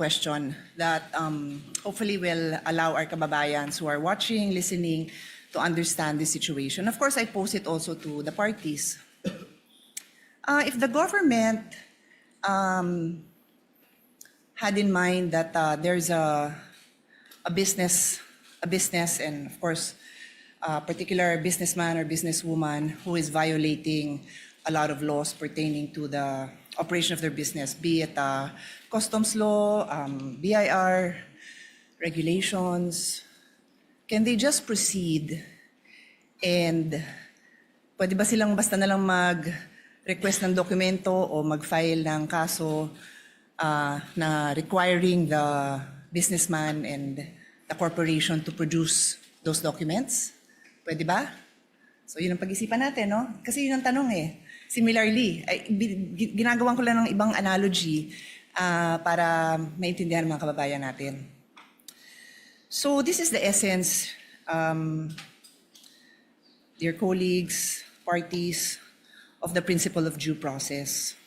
question that hopefully will allow our kababayans who are watching, listening, to understand the situation. Of course, I pose it also to the parties. If the government had in mind that there's a business, and of course, a particular businessman or businesswoman who is violating a lot of laws pertaining to the operation of their business, be it customs law, BIR, regulations, can they just proceed and pwede ba silang basta na lang mag-request ng dokumento o mag-file ng kaso na requiring the businessman and the corporation to produce those documents? Pwede ba? So yun ang pag-isipan natin, no? Kasi yun ang tanong eh. Similarly, ginagawan ko lang ng ibang analogy para maintindihan ng mga kababayan natin. So this is the essence, dear colleagues, parties, of the principle of due process.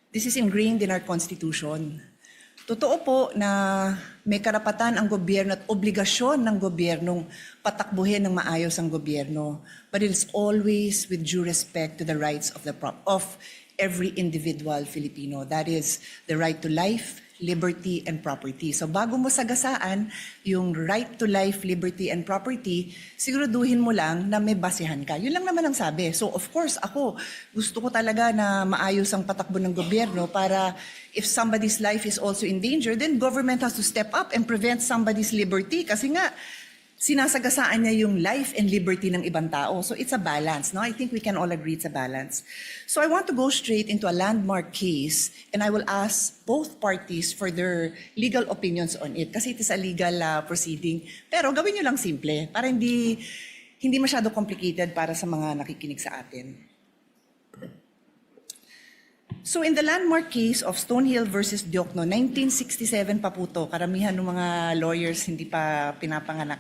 This is ingrained in our Constitution. Totoo po na may karapatan ang gobyerno at obligasyon ng gobyernong patakbuhin ng maayos ang gobyerno, but it is always with due respect to the rights of every individual Filipino. That is the right to life, liberty, and property. So bago mo sagasaan yung right to life, liberty, and property, siguraduhin mo lang na may basihan ka. Yun lang naman ang sabi. So of course, ako, gusto ko talaga na maayos ang patakbo ng gobyerno para if somebody's life is also in danger, then government has to step up and prevent somebody's liberty. Kasi nga, sinasagasaan niya yung life and liberty ng ibang tao. So it's a balance, no? I think we can all agree it's a balance. So I want to go straight into a landmark case and I will ask both parties for their legal opinions on it kasi it is a legal proceeding. Pero gawin nyo lang simple para hindi masyado complicated para sa mga nakikinig sa atin. So in the landmark case of Stonehill versus Diokno, 1967 pa po to, karamihan ng mga lawyers hindi pa pinapanganak.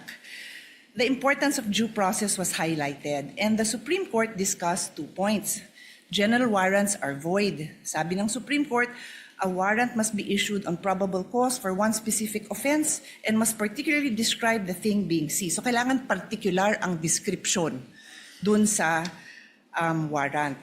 The importance of due process was highlighted and the Supreme Court discussed 2 points. General warrants are void. Sabi ng Supreme Court, a warrant must be issued on probable cause for one specific offense and must particularly describe the thing being seized. So kailangan particular ang description dun sa warrant.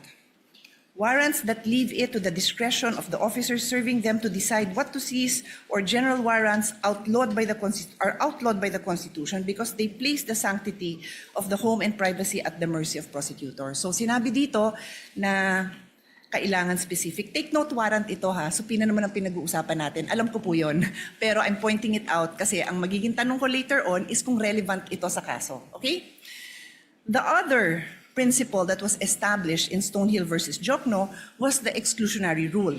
Warrants that leave it to the discretion of the officers serving them to decide what to seize or general warrants are outlawed by the Constitution because they place the sanctity of the home and privacy at the mercy of prosecutors. So sinabi dito na kailangan specific. Take note warrant ito ha. Supina naman ang pinag-uusapan natin. Alam ko po yun. Pero I'm pointing it out kasi ang magiging tanong ko later on is kung relevant ito sa kaso. Okay? The other principle that was established in Stonehill versus Diokno was the exclusionary rule.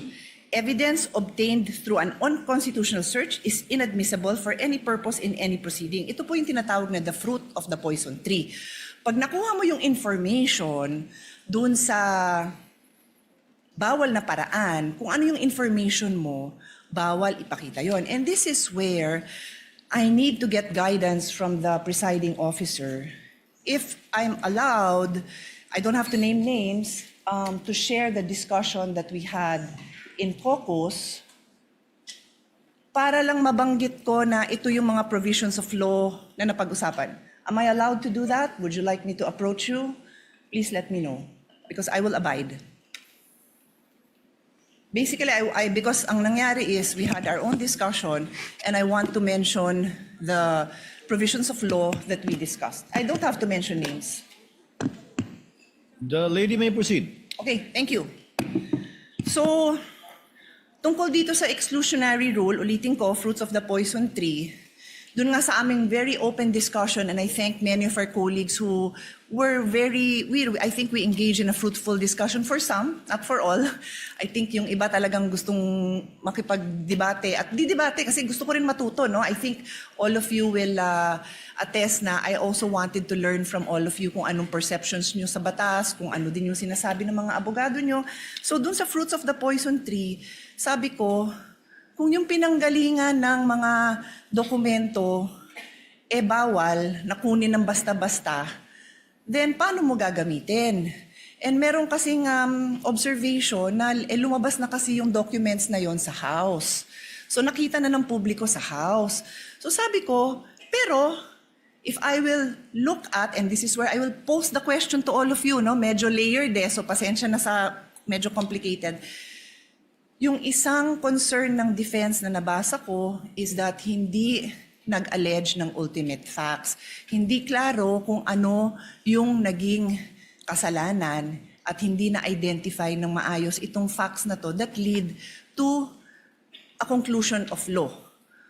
Evidence obtained through an unconstitutional search is inadmissible for any purpose in any proceeding. Ito po yung tinatawag na the fruit of the poison tree. Pag nakuha mo yung information dun sa bawal na paraan, kung ano yung information mo, bawal ipakita yon. And this is where I need to get guidance from the presiding officer. If I'm allowed, I don't have to name names, to share the discussion that we had in caucus para lang mabanggit ko na ito yung mga provisions of law na napag-usapan. Am I allowed to do that? Would you like me to approach you? Please let me know because I will abide. Basically, because ang nangyari is we had our own discussion and I want to mention the provisions of law that we discussed. I don't have to mention names. The lady may proceed. Okay, thank you. So, tungkol dito sa exclusionary rule, ulitin ko, fruits of the poison tree, dun nga sa aming very open discussion, and I thank many of our colleagues who were I think we engaged in a fruitful discussion for some, not for all. I think yung iba talagang gustong makipag-debate at di-debate kasi gusto ko rin matuto, no? I think all of you will attest na I also wanted to learn from all of you kung anong perceptions nyo sa batas, kung ano din yung sinasabi ng mga abogado nyo. So dun sa fruits of the poison tree, sabi ko, kung yung pinanggalingan ng mga dokumento bawal na kunin ng basta-basta, then paano mo gagamitin? And meron kasing observation na lumabas na kasi yung documents na yon sa House. So nakita na ng publiko sa House. So sabi ko, pero if I will look at, and this is where I will pose the question to all of you, no? Medyo layered so pasensya na sa medyo complicated. Yung isang concern ng defense na nabasa ko is that hindi nag-allege ng ultimate facts. Hindi klaro kung ano yung naging kasalanan at hindi na-identify ng maayos itong facts na to that lead to a conclusion of law.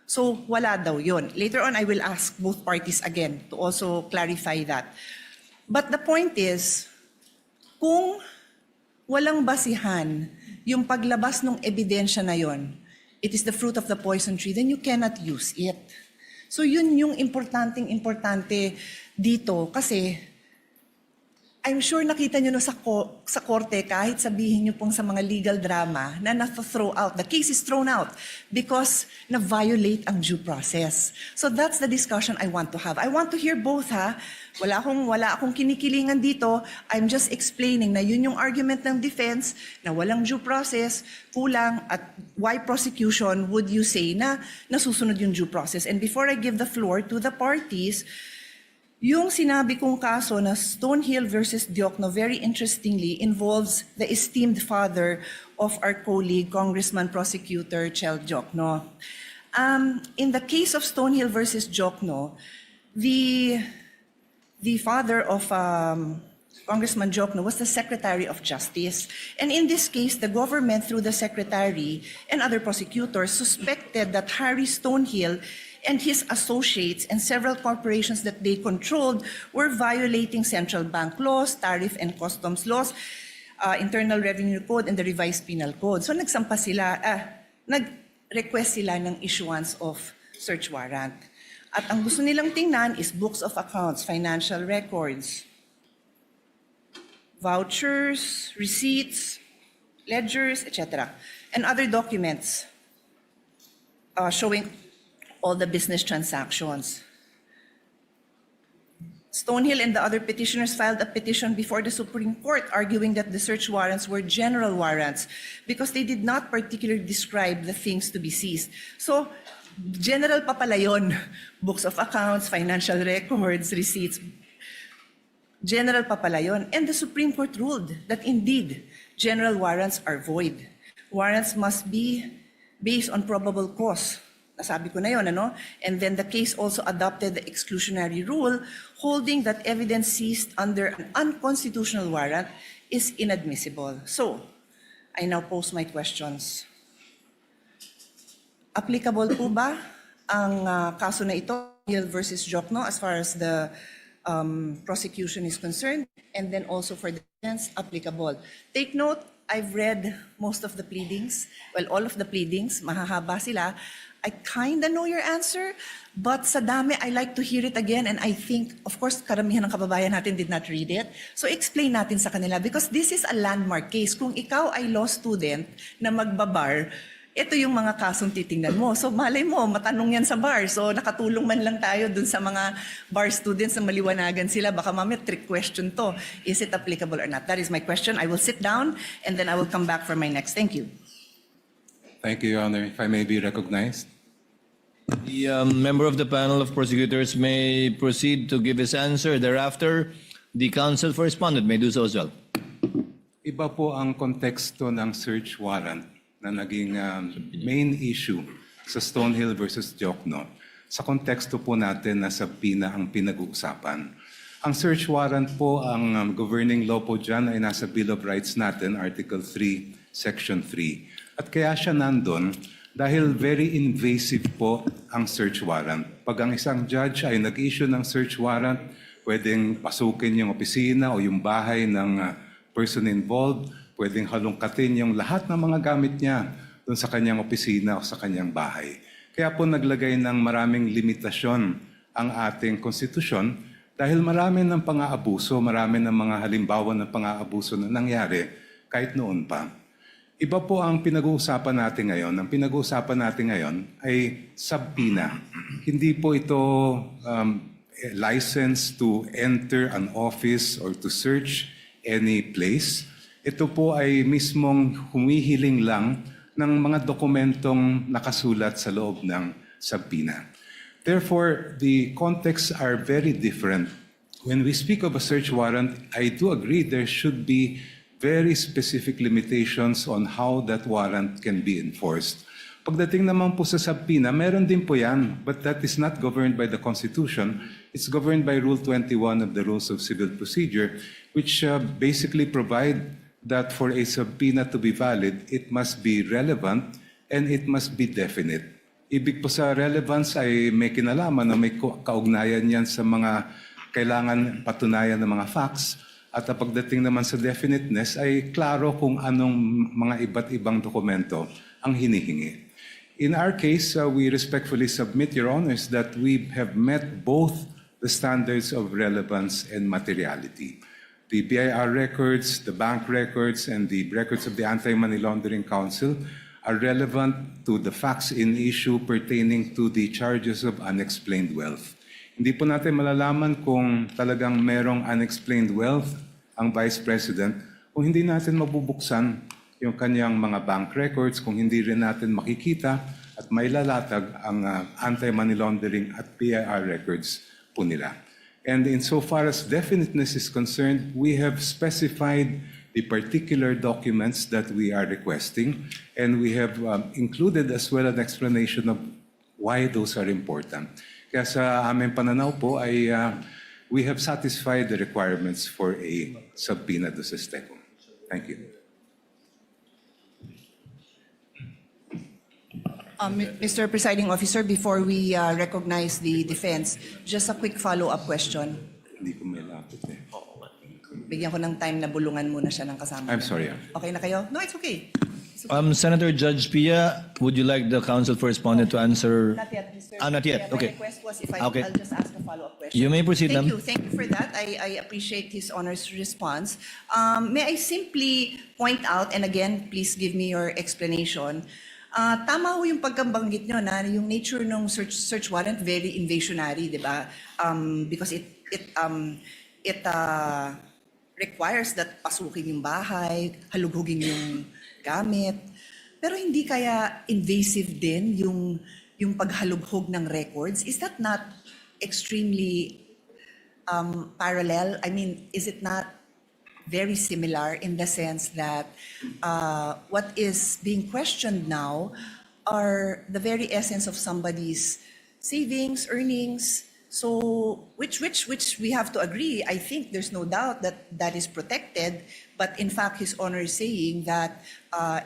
So wala daw yun. Later on, I will ask both parties again to also clarify that. But the point is, kung walang basihan yung paglabas ng ebidensya na yon, it is the fruit of the poison tree, then you cannot use it. So yun yung importante dito kasi I'm sure nakita nyo no sa korte kahit sabihin nyo pong sa mga legal drama na na-throw out. The case is thrown out because na-violate ang due process. So that's the discussion I want to have. I want to hear both ha. Wala akong kinikilingan dito. I'm just explaining na yun yung argument ng defense na walang due process, kulang at why prosecution would you say na nasusunod yung due process. And before I give the floor to the parties, yung sinabi kong kaso na Stonehill versus Diokno, very interestingly, involves the esteemed father of our colleague, Congressman Prosecutor Chel Diokno. In the case of Stonehill versus Diokno, the father of Congressman Diokno was the Secretary of Justice. And in this case, the government, through the Secretary and other prosecutors, suspected that Harry Stonehill and his associates and several corporations that they controlled were violating central bank laws, tariff and customs laws, Internal Revenue Code, and the Revised Penal Code. So nag-request sila ng issuance of search warrant. At ang gusto nilang tingnan is books of accounts, financial records, vouchers, receipts, ledgers, etc., and other documents showing all the business transactions. Stonehill and the other petitioners filed a petition before the Supreme Court arguing that the search warrants were general warrants because they did not particularly describe the things to be seized. So, general pa pala yun. Books of accounts, financial records, receipts. General pa pala yun. And the Supreme Court ruled that indeed, general warrants are void. Warrants must be based on probable cause. Nasabi ko na yun, ano? And then the case also adopted the exclusionary rule, holding that evidence seized under an unconstitutional warrant is inadmissible. So, I now pose my questions. Applicable po ba ang kaso na ito, Hill versus Diokno, as far as the prosecution is concerned, and then also for the defense, applicable? Take note, I've read most of the pleadings, well, all of the pleadings, mahahaba sila. I kinda know your answer, but sa dami, I like to hear it again, and I think, of course, karamihan ng kababayan natin did not read it. So explain natin sa kanila, because this is a landmark case. Kung ikaw ay law student na magbabar, ito yung mga kasong titingnan mo. So malay mo, matanong yan sa bar. So nakatulong man lang tayo dun sa mga bar students na maliwanagan sila. Baka mamaya trick question to. Is it applicable or not? That is my question. I will sit down, and then I will come back for my next. Thank you. Thank you, Your Honor. If I may be recognized. The member of the panel of prosecutors may proceed to give his answer. Thereafter, the counsel for respondent may do so as well. Iba po ang konteksto ng search warrant na naging main issue sa Stonehill versus Diokno. Sa konteksto po natin na sa PINA ang pinag-uusapan. Ang search warrant po, ang governing law po dyan ay nasa Bill of Rights natin, Article 3, Section 3. At kaya siya nandun dahil very invasive po ang search warrant. Pag ang isang judge ay nag-issue ng search warrant, pwedeng pasukin yung opisina o yung bahay ng person involved, pwedeng halongkatin yung lahat ng mga gamit niya doon sa kanyang opisina o sa kanyang bahay. Kaya po naglagay ng maraming limitasyon ang ating konstitusyon dahil marami ng pang-aabuso, marami ng mga halimbawa ng pang-aabuso na nangyari kahit noon pa. Iba po ang pinag-uusapan natin ngayon. Ang pinag-uusapan natin ngayon ay subpoena. Hindi po ito license to enter an office or to search any place. Ito po ay mismong humihiling lang ng mga dokumentong nakasulat sa loob ng subpoena. Therefore, the contexts are very different. When we speak of a search warrant, I do agree there should be very specific limitations on how that warrant can be enforced. Pagdating naman po sa subpoena, meron din po yan, but that is not governed by the Constitution. It's governed by Rule 21 of the Rules of Civil Procedure, which basically provide that for a subpoena to be valid, it must be relevant and it must be definite. Ibig po sa relevance ay may kinalaman na may kaugnayan yan sa mga kailangan patunayan ng mga facts. At pagdating naman sa definiteness ay klaro kung anong mga iba't ibang dokumento ang hinihingi. In our case, we respectfully submit, Your Honors, that we have met both the standards of relevance and materiality. The BIR records, the bank records, and the records of the Anti-Money Laundering Council are relevant to the facts in issue pertaining to the charges of unexplained wealth. Hindi po natin malalaman kung talagang merong unexplained wealth ang Vice President kung hindi natin mabubuksan yung kanyang mga bank records, kung hindi rin natin makikita at mailalatag ang anti-money laundering at BIR records po nila. And insofar as definiteness is concerned, we have specified the particular documents that we are requesting, and we have included as well an explanation of why those are important. Kaya sa aming pananaw po ay we have satisfied the requirements for a subpoena do Sesteco. Thank you. Mr. Presiding Officer, before we recognize the defense, just a quick follow-up question. Hindi ko may lapit eh. Bigyan ko ng time na bulungan muna siya ng kasama. I'm sorry. Okay na kayo? No, it's okay. Senator Judge Pia, would you like the counsel for respondent to answer? Not yet, Mr. Not yet. My Okay. request was if Okay. I'll just ask a follow-up question. You may proceed, Thank ma'am. you. Thank you for that. I appreciate his Honor's response. May I simply point out, and again, please give me your explanation. Tama ho yung pagkabanggit nyo na yung nature ng search warrant very invasionary, di ba? Because it requires that pasukin yung bahay, halughugin yung gamit. Pero hindi kaya invasive din yung paghalughog ng records? Is that not extremely parallel? I mean, is it not very similar in the sense that what is being questioned now are the very essence of somebody's savings, earnings. So, which we have to agree. I think there's no doubt that that is protected. But in fact, His Honor is saying that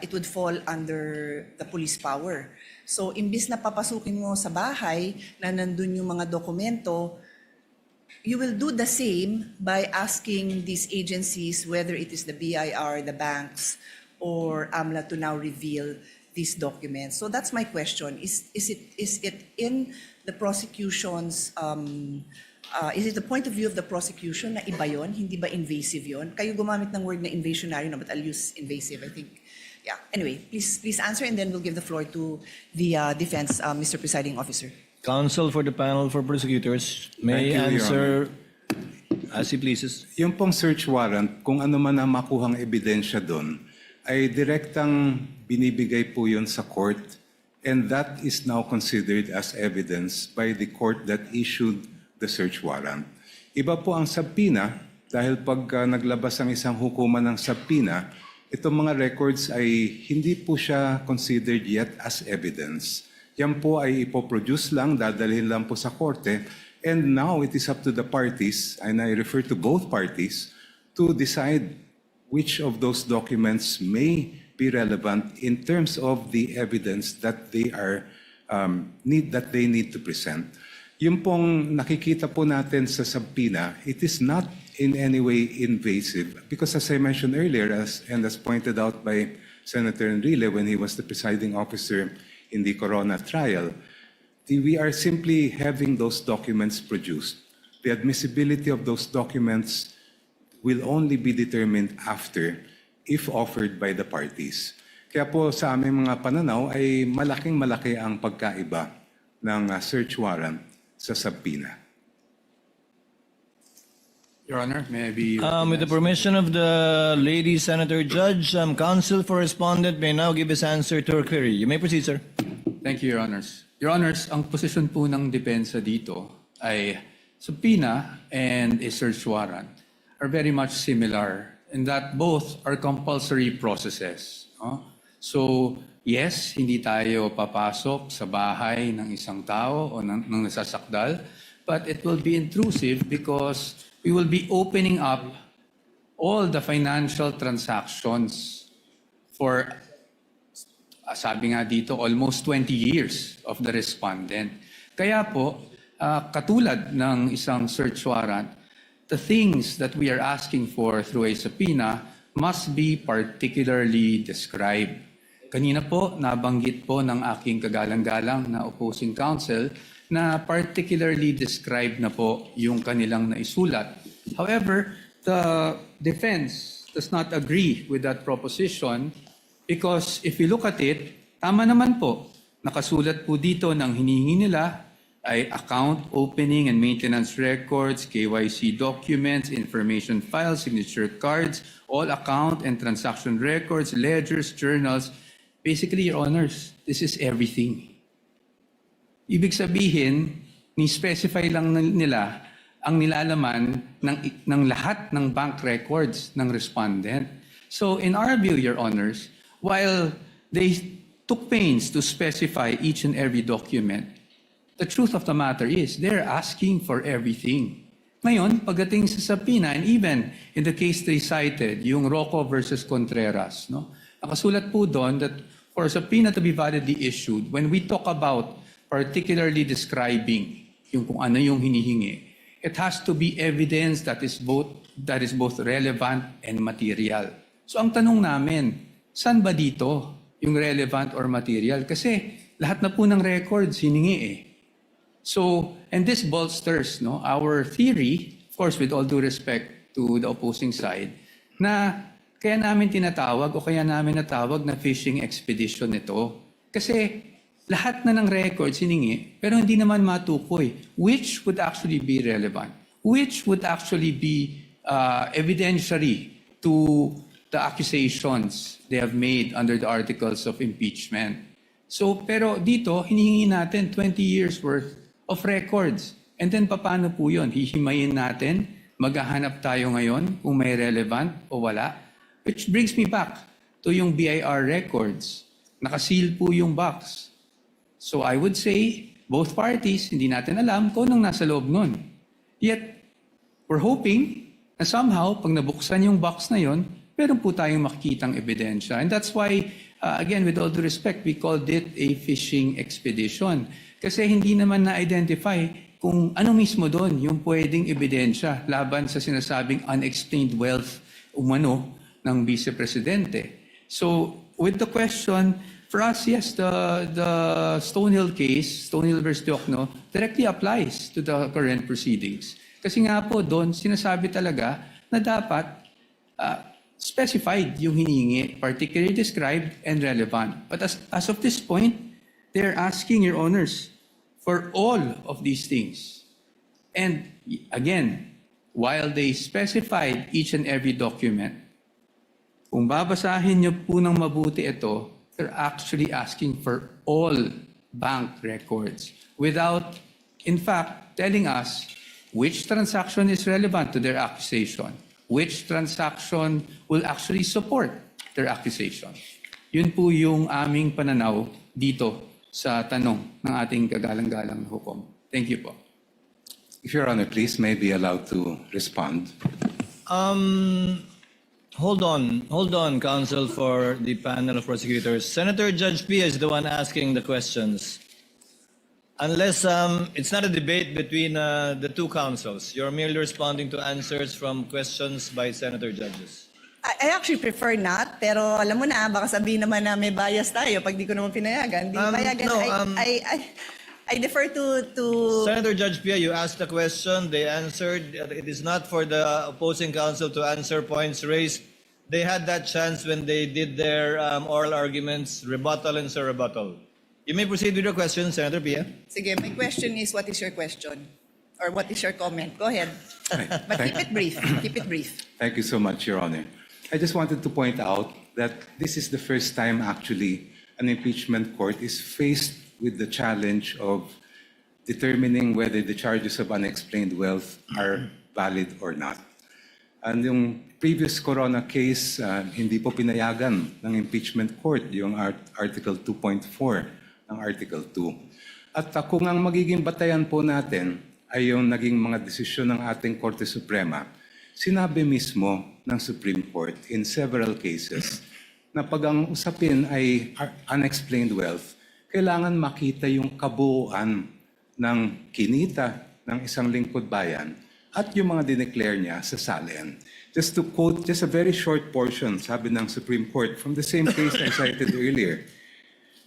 it would fall under the police power. So, imbis na papasukin mo sa bahay na nandun yung mga dokumento, you will do the same by asking these agencies, whether it is the BIR, the banks, or AMLA, to now reveal these documents. So that's my question. Is it in the prosecution's, is it the point of view of the prosecution na iba yun? Hindi ba invasive yun? Kayo gumamit ng word na invasionary, no, but I'll use invasive, I think. Yeah. Anyway, please answer, and then we'll give the floor to the defense, Mr. Presiding Officer. Counsel for the panel for prosecutors may Thank you, Your answer as he pleases. Yung pong search warrant, kung ano man ang makuhang ebidensya doon, ay direktang binibigay po yun sa court, and that is now considered as evidence by the court that issued the search warrant. Iba po ang subpoena, dahil pag naglabas ang isang hukuman ng subpoena, itong mga records ay hindi po siya considered yet as evidence. Yan po ay ipoproduce lang, dadalhin lang po sa korte, and now it is up to the parties, and I refer to both parties, to decide which of those documents may be relevant in terms of the evidence that they are need to present. Yung pong nakikita po natin sa subpoena, it is not in any way invasive, because as I mentioned earlier, as pointed out by Senator Enrile when he was the presiding officer in the Corona trial, we are simply having those documents produced. The admissibility of those documents will only be determined after, if offered by the parties. Kaya po sa aming mga pananaw ay malaking-malaki ang pagkaiba ng search warrant sa subpoena. Your Honor, may I be With the recognized? permission of the lady Senator Judge, counsel for respondent may now give his answer to her query. You may proceed, sir. Thank you, Your Honors. Your Honors, ang posisyon po ng depensa dito ay subpoena and a search warrant are very much similar in that both are compulsory processes. No? So, yes, hindi tayo papasok sa bahay ng isang tao o ng nasasakdal, but it will be intrusive because we will be opening up all the financial transactions for sabi nga dito, almost 20 years of the respondent. Kaya po, katulad ng isang search warrant, the things that we are asking for through a subpoena must be particularly described. Kanina po, nabanggit po ng aking kagalang-galang na opposing counsel na particularly described na po yung kanilang naisulat. However, the defense does not agree with that proposition because if you look at it, tama naman po. Nakasulat po dito ng hinihingi nila ay account opening and maintenance records, KYC documents, information files, signature cards, all account and transaction records, ledgers, journals. Basically, Your Honors, this is everything. Ibig sabihin, ni-specify lang nila ang nilalaman ng lahat ng bank records ng respondent. So in our view, Your Honors, while they took pains to specify each and every document, the truth of the matter is they're asking for everything. Ngayon, pagdating sa subpoena, and even in the case they cited, yung Rocco versus Contreras, no? Nakasulat po doon that for a subpoena to be validly issued, when we talk about particularly describing yung kung ano yung hinihingi, it has to be evidence that is both relevant and material. So ang tanong namin, saan ba dito yung relevant or material? Kasi lahat na po ng records hiningi eh. So, and this bolsters our theory, of course with all due respect to the opposing side, na kaya namin tinatawag o kaya namin natawag na fishing expedition ito. Kasi lahat na ng records hiningi, pero hindi naman matukoy which would actually be relevant, which would actually be evidentiary to the accusations they have made under the articles of impeachment. So, pero dito, hinihingi natin 20 years worth of records. And then, paano po yun? Hihimayin natin, maghahanap tayo ngayon kung may relevant o wala. Which brings me back to yung BIR records. Nakaseal po yung box. So, I would say, both parties, hindi natin alam kung anong nasa loob nun. Yet, we're hoping na somehow, pag nabuksan yung box na yon, meron po tayong makikitang ebidensya. And that's why, again, with all due respect, we called it a fishing expedition. Kasi hindi naman na-identify kung ano mismo doon yung pwedeng ebidensya laban sa sinasabing unexplained wealth umano ng Vice Presidente. So, with the question, for us, yes, the Stonehill case, Stonehill versus Diokno, directly applies to the current proceedings. Kasi nga po doon, sinasabi talaga na dapat specified yung hinihingi, particularly described and relevant. But as of this point, they're asking, Your Honors, for all of these things. And again, while they specified each and every document, kung babasahin niyo po ng mabuti ito, they're actually asking for all bank records without, in fact, telling us which transaction is relevant to their accusation, which transaction will actually support their accusation. Yun po yung aming pananaw dito sa tanong ng ating kagalang-galang na hukom. Thank you po. If Your Honor, please may be allowed to respond. Hold on, counsel for the panel of prosecutors. Senator Judge Pia is the one asking the questions. Unless it's not a debate between the two counsels. You're merely responding to answers from questions by senator judges. I actually prefer not, pero alam mo na, baka sabihin naman na may bias tayo pag di ko naman pinayagan. Di payagan. No, I defer to... Senator Judge Pia, you asked the question, they answered. It is not for the opposing counsel to answer points raised. They had that chance when they did their oral arguments, rebuttal and surrebuttal. You may proceed with your question, Senator Pia. Sige, my question is, what is your question? or what is your comment? Go ahead. Right. But keep it brief. Keep it brief. Thank you so much, Your Honor. I just wanted to point out that this is the first time actually an impeachment court is faced with the challenge of determining whether the charges of unexplained wealth are valid or not. And yung previous Corona case, hindi po pinayagan ng impeachment court yung Article 2.4 ng Article 2. At kung ang magiging batayan po natin ay yung naging mga desisyon ng ating Korte Suprema, sinabi mismo ng Supreme Court in several cases na pag ang usapin ay unexplained wealth, kailangan makita yung kabuuan ng kinita ng isang lingkod bayan at yung mga dineclare niya sa salen. Just to quote just a very short portion, sabi ng Supreme Court from the same case I cited earlier,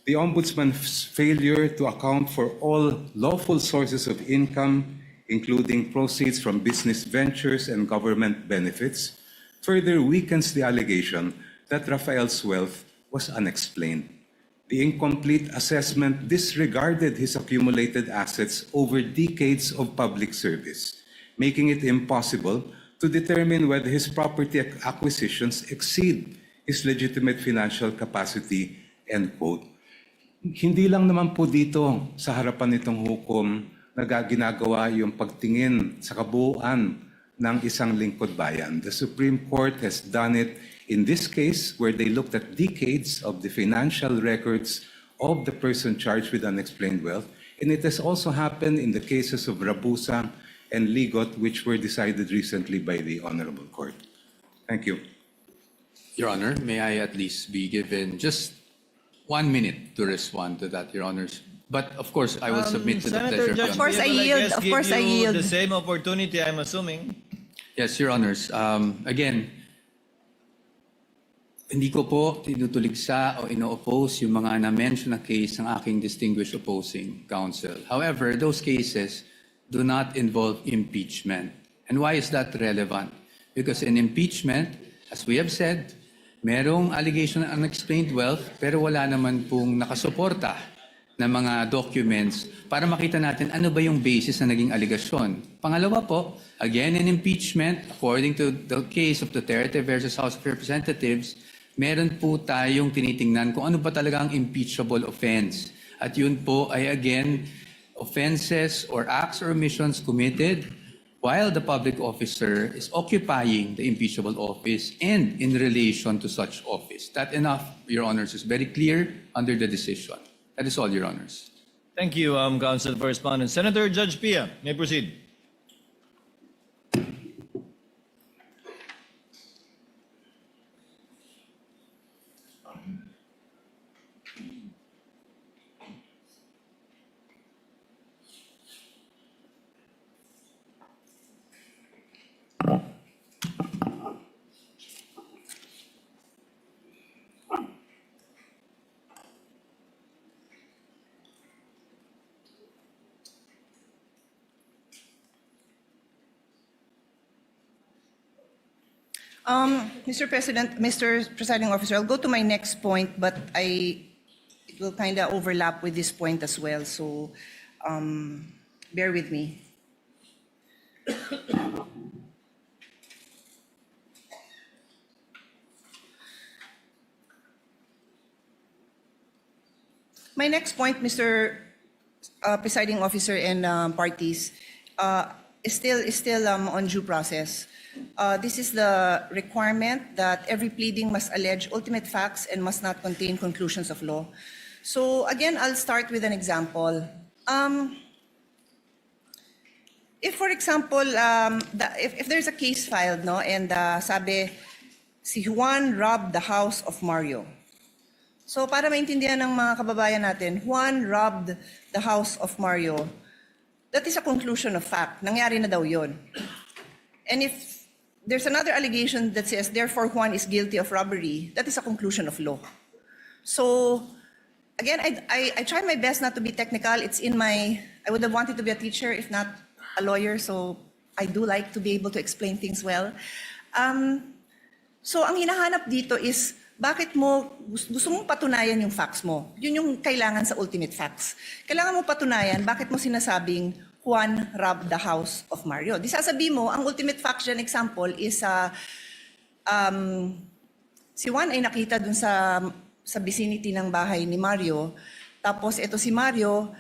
the Ombudsman's failure to account for all lawful sources of income, including proceeds from business ventures and government benefits, further weakens the allegation that Rafael's wealth was unexplained. The incomplete assessment disregarded his accumulated assets over decades of public service, making it impossible to determine whether his property acquisitions exceed his legitimate financial capacity, end quote. Hindi lang naman po dito sa harapan nitong hukom na ginagawa yung pagtingin sa kabuuan ng isang lingkod bayan. The Supreme Court has done it in this case where they looked at decades of the financial records of the person charged with unexplained wealth. And it has also happened in the cases of Rabusa and Ligot, which were decided recently by the Honorable Court. Thank you. Your Honor, may I at least be given just 1 minute to respond to that, Your Honors? But of course, I will submit to the Senator pleasure of Judge Your Of course, Honor. I will, yield. guess, Of course, I give you yield. the same opportunity, I'm assuming. Yes, Your Honors. Again, hindi ko po tinutuligsa o ino-oppose yung mga na-mention na case ng aking distinguished opposing counsel. However, those cases do not involve impeachment. And why is that relevant? Because in impeachment, as we have said, merong allegation ng unexplained wealth pero wala naman pong nakasuporta na mga documents para makita natin ano ba yung basis na naging aligasyon. Pangalawa po, again in impeachment, according to the case of Duterte versus House of Representatives, meron po tayong tinitingnan kung ano ba talaga ang impeachable offense. At yun po ay again, offenses or acts or omissions committed while the public officer is occupying the impeachable office and in relation to such office. That enough, Your Honors, is very clear under the decision. That is all, Your Honors. Thank you, Counsel for Respondent. Senator Judge Pia, may proceed. Mr. President, Mr. Presiding Officer, I'll go to my next point, but it will kind of overlap with this point as well, so bear with me. My next point, Mr. Presiding Officer and parties, is still on due process. This is the requirement that every pleading must allege ultimate facts and must not contain conclusions of law. So again, I'll start with an example. If, for example, if there's a case filed, no, and sabi, si Juan robbed the house of Mario. So para maintindihan ng mga kababayan natin, Juan robbed the house of Mario. That is a conclusion of fact. Nangyari na daw yun. And if there's another allegation that says, therefore Juan is guilty of robbery, that is a conclusion of law. So, again, I try my best not to be technical. It's in my, I would have wanted to be a teacher if not a lawyer, so I do like to be able to explain things well. So, ang hinahanap dito is, bakit mo, gusto mong patunayan yung facts mo? Yun yung kailangan sa ultimate facts. Kailangan mo patunayan, bakit mo sinasabing Juan robbed the house of Mario. Di sasabihin mo, ang ultimate fact dyan example is si Juan ay nakita dun sa vicinity ng bahay ni Mario. Tapos ito si Mario,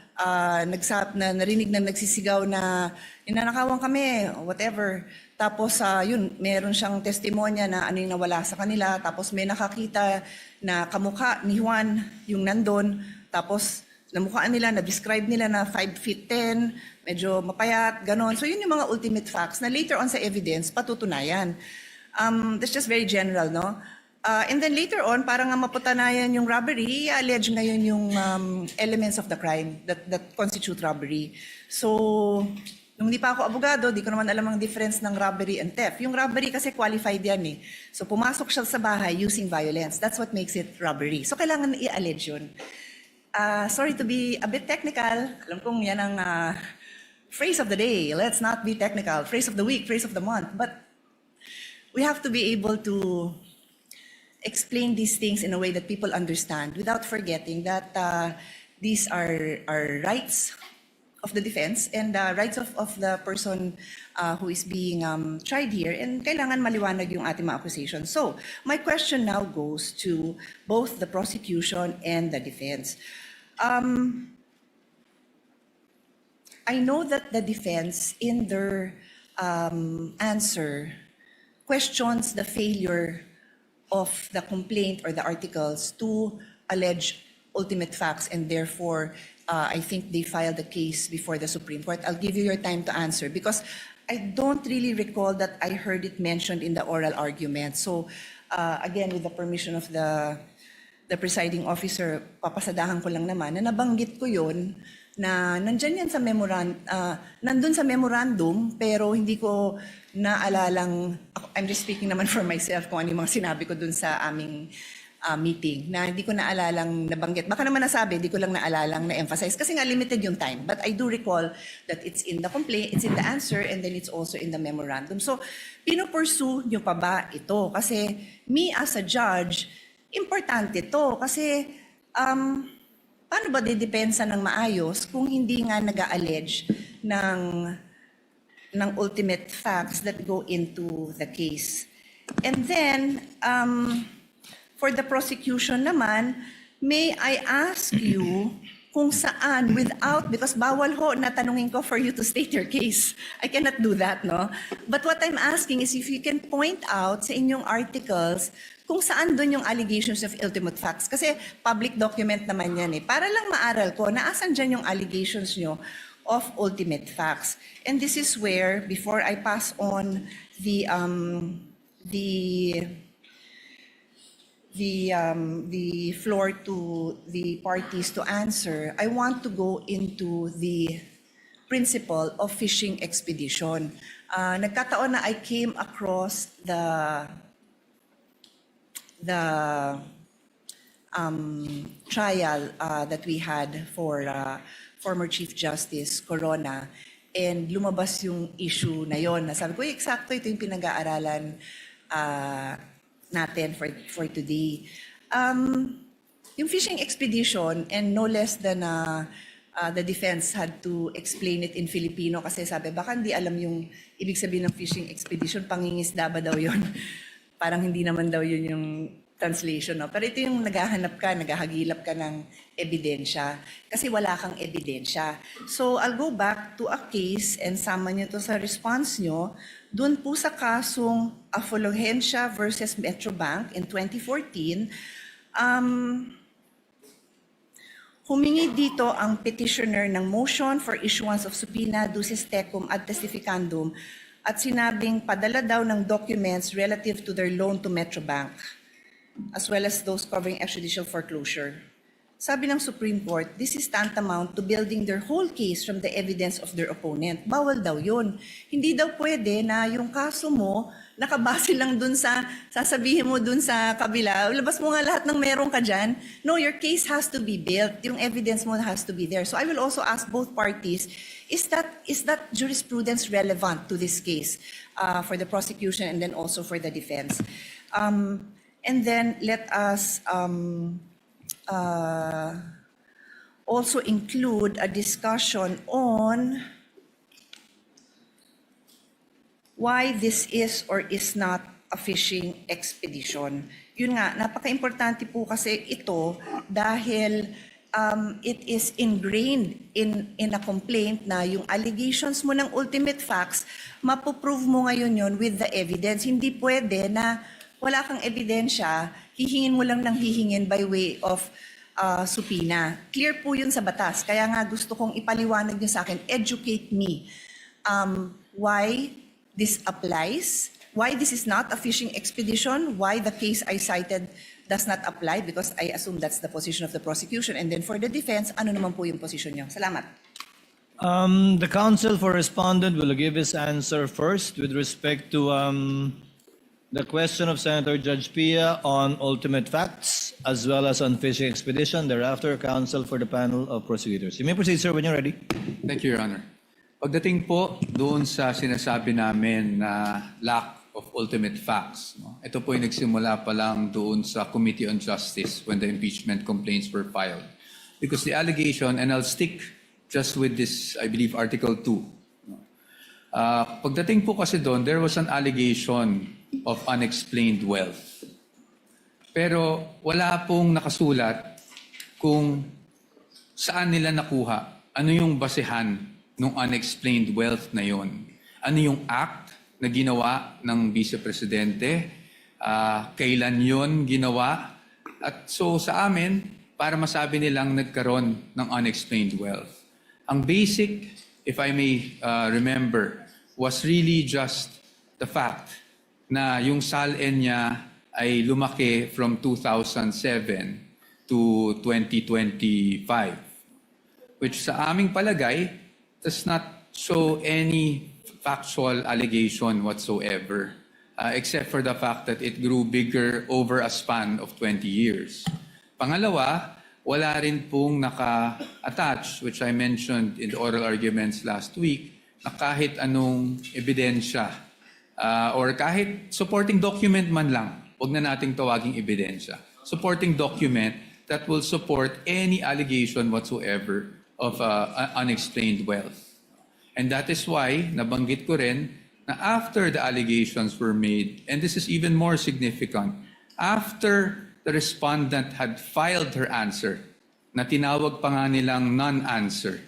narinig na nagsisigaw na ninanakawan kami, whatever. Tapos yun, meron siyang testimonya na ano yung nawala sa kanila. Tapos may nakakita na kamukha ni Juan yung nandun. Tapos namukhaan nila, na-describe nila na 5 feet 10, medyo mapayat, ganon. So yun yung mga ultimate facts na later on sa evidence, patutunayan. That's just very general, no? And then later on, para nga mapatunayan yung robbery, i-allege ngayon yung elements of the crime that constitute robbery. So, nung di pa ako abogado, di ko naman alam ang difference ng robbery and theft. Yung robbery kasi qualified yan eh. So, pumasok siya sa bahay using violence. That's what makes it robbery. So, kailangan i-allege yun. Sorry to be a bit technical. Alam kong yan ang phrase of the day. Let's not be technical. Phrase of the week, phrase of the month. But we have to be able to explain these things in a way that people understand without forgetting that these are rights of the defense and rights of the person who is being tried here, and kailangan maliwanag yung ating mga accusations. So, my question now goes to both the prosecution and the defense. I know that the defense in their answer questions the failure of the complaint or the articles to allege ultimate facts, and therefore I think they filed a case before the Supreme Court. I'll give you your time to answer because I don't really recall that I heard it mentioned in the oral argument. So again, with the permission of the presiding officer, papasadahan ko lang naman na nabanggit ko yun na nandyan yan sa nandun sa memorandum, pero hindi ko naalalang, I'm just speaking naman for myself kung ano yung mga sinabi ko dun sa aming meeting, na hindi ko naalalang nabanggit. Baka naman nasabi, hindi ko lang naalalang na-emphasize kasi nga limited yung time. But I do recall that it's in the complaint, it's in the answer, and then it's also in the memorandum. So, pino-pursue nyo pa ba ito? Kasi me as a judge, importante to kasi paano ba didepensa ng maayos kung hindi nga nag-a-allege ng ultimate facts that go into the case. And then, for the prosecution naman, may I ask you kung saan because bawal ho na tanungin ko for you to state your case. I cannot do that, no? But what I'm asking is if you can point out sa inyong articles kung saan doon yung allegations of ultimate facts. Kasi public document naman yan eh. Para lang maaral ko, naasan dyan yung allegations nyo of ultimate facts. And this is where, before I pass on the floor to the parties to answer, I want to go into the principle of fishing expedition. Nagkataon na I came across the trial that we had for former Chief Justice Corona, and lumabas yung issue na yon. Sabi ko, eksakto ito yung pinag-aaralan natin for today. Yung fishing expedition, and no less than the defense had to explain it in Filipino kasi sabi, baka hindi alam yung ibig sabihin ng fishing expedition, pangingisda ba daw yun? Parang hindi naman daw yun yung translation. No? Pero ito yung naghahagilap ka ng ebidensya kasi wala kang ebidensya. So I'll go back to a case and sama nyo to sa response nyo. Doon po sa kasong Afluencia versus Metrobank in 2014, humingi dito ang petitioner ng motion for issuance of subpoena ducis tecum ad testificandum at sinabing padala daw ng documents relative to their loan to Metrobank, as well as those covering extrajudicial foreclosure. Sabi ng Supreme Court, this is tantamount to building their whole case from the evidence of their opponent. Bawal daw yun. Hindi daw pwede na yung kaso mo, nakabase lang dun sa, sasabihin mo dun sa kabila, labas mo nga lahat ng meron ka dyan. No, your case has to be built. Yung evidence mo has to be there. So I will also ask both parties, is that jurisprudence relevant to this case for the prosecution and then also for the defense? And then let us also include a discussion on why this is or is not a fishing expedition. Yun nga, napaka-importante po kasi ito dahil it is ingrained in a complaint na yung allegations mo ng ultimate facts, mapoprove mo ngayon yon with the evidence. Hindi pwede na wala kang ebidensya, hihingin mo lang ng hihingin by way of subpoena. Clear po yun sa batas. Kaya nga gusto kong ipaliwanag niyo sa akin, educate me why this applies, why this is not a fishing expedition, why the case I cited does not apply, because I assume that's the position of the prosecution. And then for the defense, ano naman po yung position niyo? Salamat. The counsel for respondent will give his answer first with respect to the question of Senator Judge Pia on ultimate facts as well as on fishing expedition. Thereafter, counsel for the panel of prosecutors. You may proceed, sir, when you're ready. Thank you, Your Honor. Pagdating po doon sa sinasabi namin na lack of ultimate facts, no? Ito po yung nagsimula pa lang doon sa Committee on Justice when the impeachment complaints were filed. Because the allegation, and I'll stick just with this, I believe, Article 2. Pagdating po kasi doon, there was an allegation of unexplained wealth. Pero wala pong nakasulat kung saan nila nakuha, ano yung basehan ng unexplained wealth na yon. Ano yung act na ginawa ng Vice Presidente, kailan yon ginawa. At so sa amin, para masabi nilang nagkaroon ng unexplained wealth. Ang basic, if I may remember, was really just the fact na yung SALN niya ay lumaki from 2007 to 2025, which sa aming palagay does not show any factual allegation whatsoever, except for the fact that it grew bigger over a span of 20 years. Pangalawa, wala rin pong naka-attach, which I mentioned in the oral arguments last week, na kahit anong ebidensya or kahit supporting document man lang, huwag na nating tawaging ebidensya, supporting document that will support any allegation whatsoever of unexplained wealth. And that is why, nabanggit ko rin, na after the allegations were made, and this is even more significant, after the respondent had filed her answer, na tinawag pa nga nilang non-answer,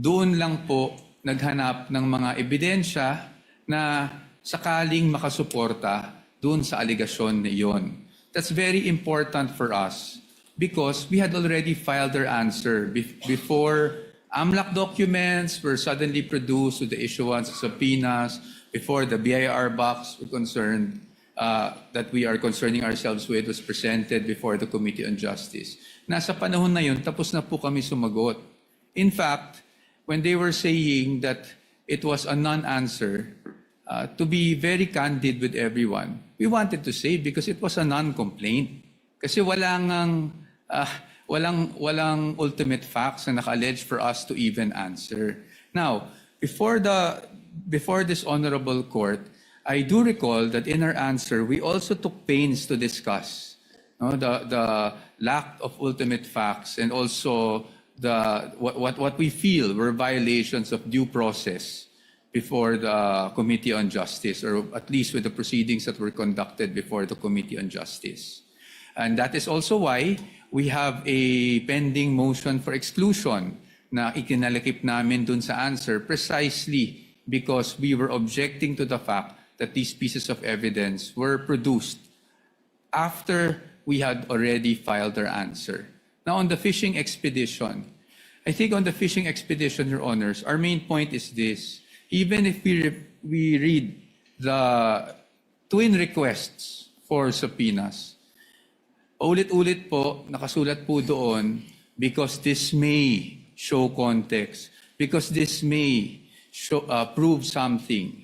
doon lang po naghanap ng mga ebidensya na sakaling makasuporta doon sa aligasyon na iyon. That's very important for us because we had already filed our answer before AMLAC documents were suddenly produced with the issuance of subpoenas, before the BIR box were concerned, that we are concerning ourselves with was presented before the Committee on Justice. Nasa panahon na yun, tapos na po kami sumagot. In fact, when they were saying that it was a non-answer, to be very candid with everyone, we wanted to say because it was a non-complaint. Kasi walang ultimate facts na naka-allege for us to even answer. Now, before this honorable court, I do recall that in our answer, we also took pains to discuss the lack of ultimate facts and also what we feel were violations of due process before the Committee on Justice, or at least with the proceedings that were conducted before the Committee on Justice. And that is also why we have a pending motion for exclusion na ikinalakip namin dun sa answer precisely because we were objecting to the fact that these pieces of evidence were produced after we had already filed our answer. Now, on the fishing expedition, I think on the fishing expedition, Your Honors, our main point is this. Even if we read the twin requests for subpoenas, ulit-ulit po, nakasulat po doon, because this may show context, because this may show, prove something.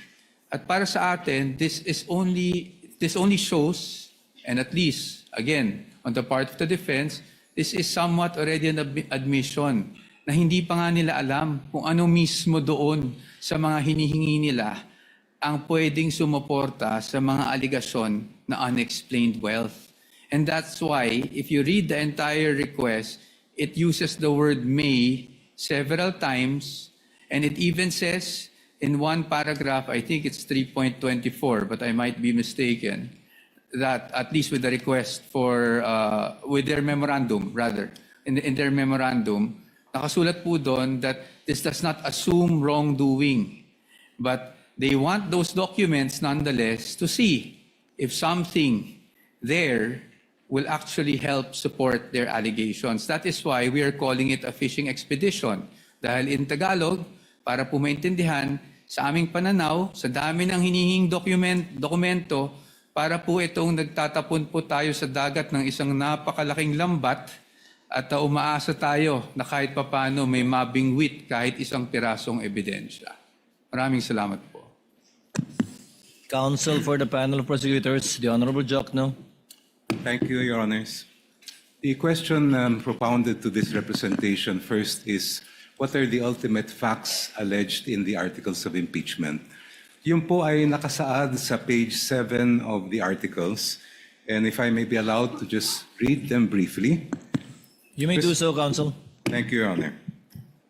At para sa atin, this only shows, and at least, again, on the part of the defense, this is somewhat already an admission na hindi pa nga nila alam kung ano mismo doon sa mga hinihingi nila ang pwedeng sumuporta sa mga aligasyon na unexplained wealth. And that's why, if you read the entire request, it uses the word may several times, and it even says in one paragraph, I think it's 3.24, but I might be mistaken, that at least with the request for, with their memorandum, rather, in their memorandum, nakasulat po doon that this does not assume wrongdoing, but they want those documents nonetheless to see if something there will actually help support their allegations. That is why we are calling it a fishing expedition. Dahil in Tagalog, para po maintindihan, sa aming pananaw, sa dami ng hinihing dokumento, para po itong nagtatapon po tayo sa dagat ng isang napakalaking lambat at umaasa tayo na kahit papano may mabingwit kahit isang pirasong ebidensya. Maraming salamat po. Counsel for the panel of prosecutors, the Honorable Jokno. Thank you, Your Honors. The question propounded to this representation first is, what are the ultimate facts alleged in the articles of impeachment? Yun po ay nakasaad sa page 7 of the articles. And if I may be allowed to just read them briefly. You may do so, Counsel. Thank you, Your Honor.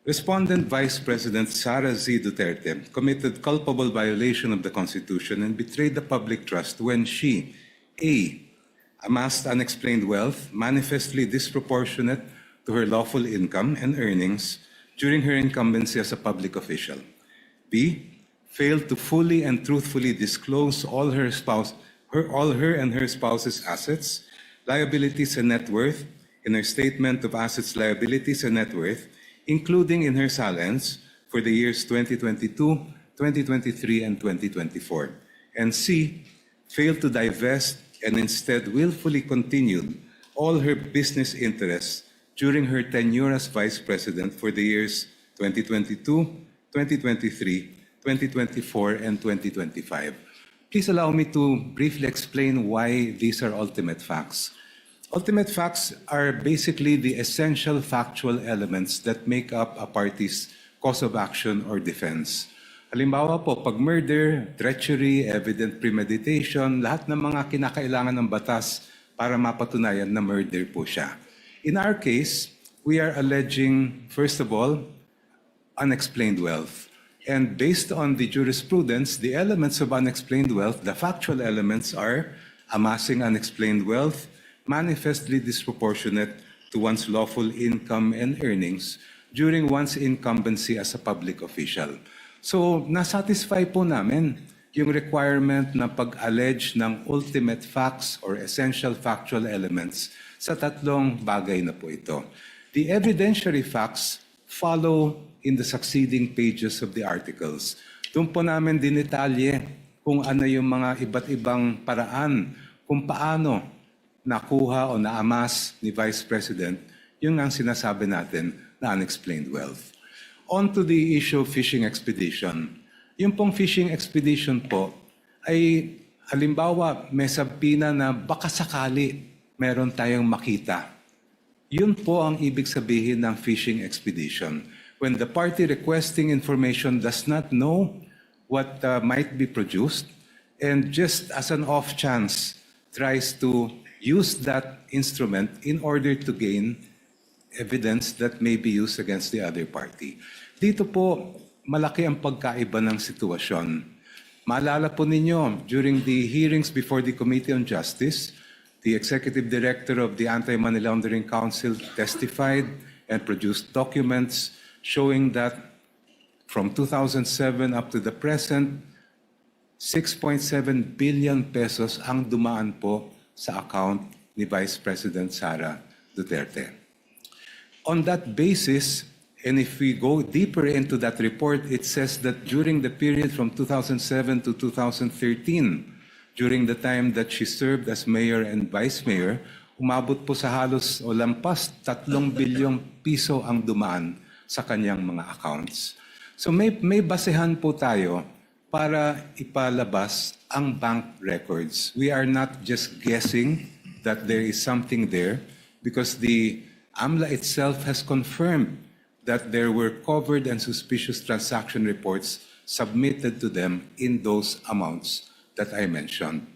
Respondent Vice President Sara Duterte committed culpable violation of the Constitution and betrayed the public trust when she, A, amassed unexplained wealth manifestly disproportionate to her lawful income and earnings during her incumbency as a public official. B, failed to fully and truthfully disclose all her and her spouse's assets, liabilities, and net worth in her statement of assets, liabilities, and net worth, including in her salents for the years 2022, 2023, and 2024. And C, failed to divest and instead willfully continued all her business interests during her tenure as Vice President for the years 2022, 2023, 2024, and 2025. Please allow me to briefly explain why these are ultimate facts. Ultimate facts are basically the essential factual elements that make up a party's cause of action or defense. Halimbawa po, pag murder, treachery, evident premeditation, lahat ng mga kinakailangan ng batas para mapatunayan na murder po siya. In our case, we are alleging, first of all, unexplained wealth. And based on the jurisprudence, the elements of unexplained wealth, the factual elements are amassing unexplained wealth, manifestly disproportionate to one's lawful income and earnings during one's incumbency as a public official. So, nasatisfy po namin yung requirement na pag-allege ng ultimate facts or essential factual elements sa tatlong bagay na po ito. The evidentiary facts follow in the succeeding pages of the articles. Doon po namin dinitalye kung ano yung mga iba't ibang paraan kung paano nakuha o naamas ni Vice President yung ang sinasabi natin na unexplained wealth. On to the issue of fishing expedition. Yung pong fishing expedition po ay halimbawa may sabpina na baka sakali meron tayong makita. Yun po ang ibig sabihin ng fishing expedition. When the party requesting information does not know what might be produced and just as an off chance tries to use that instrument in order to gain evidence that may be used against the other party. Dito po, malaki ang pagkaiba ng sitwasyon. Maalala po ninyo, during the hearings before the Committee on Justice, the Executive Director of the Anti-Money Laundering Council testified and produced documents showing that from 2007 up to the present, 6.7 billion pesos ang dumaan po sa account ni Vice President Sara Duterte. On that basis, and if we go deeper into that report, it says that during the period from 2007 to 2013, during the time that she served as mayor and vice mayor, umabot po sa halos o lampas 3 bilyong piso ang dumaan sa kanyang mga accounts. So may basehan po tayo para ipalabas ang bank records. We are not just guessing that there is something there because the AMLA itself has confirmed that there were covered and suspicious transaction reports submitted to them in those amounts that I mentioned.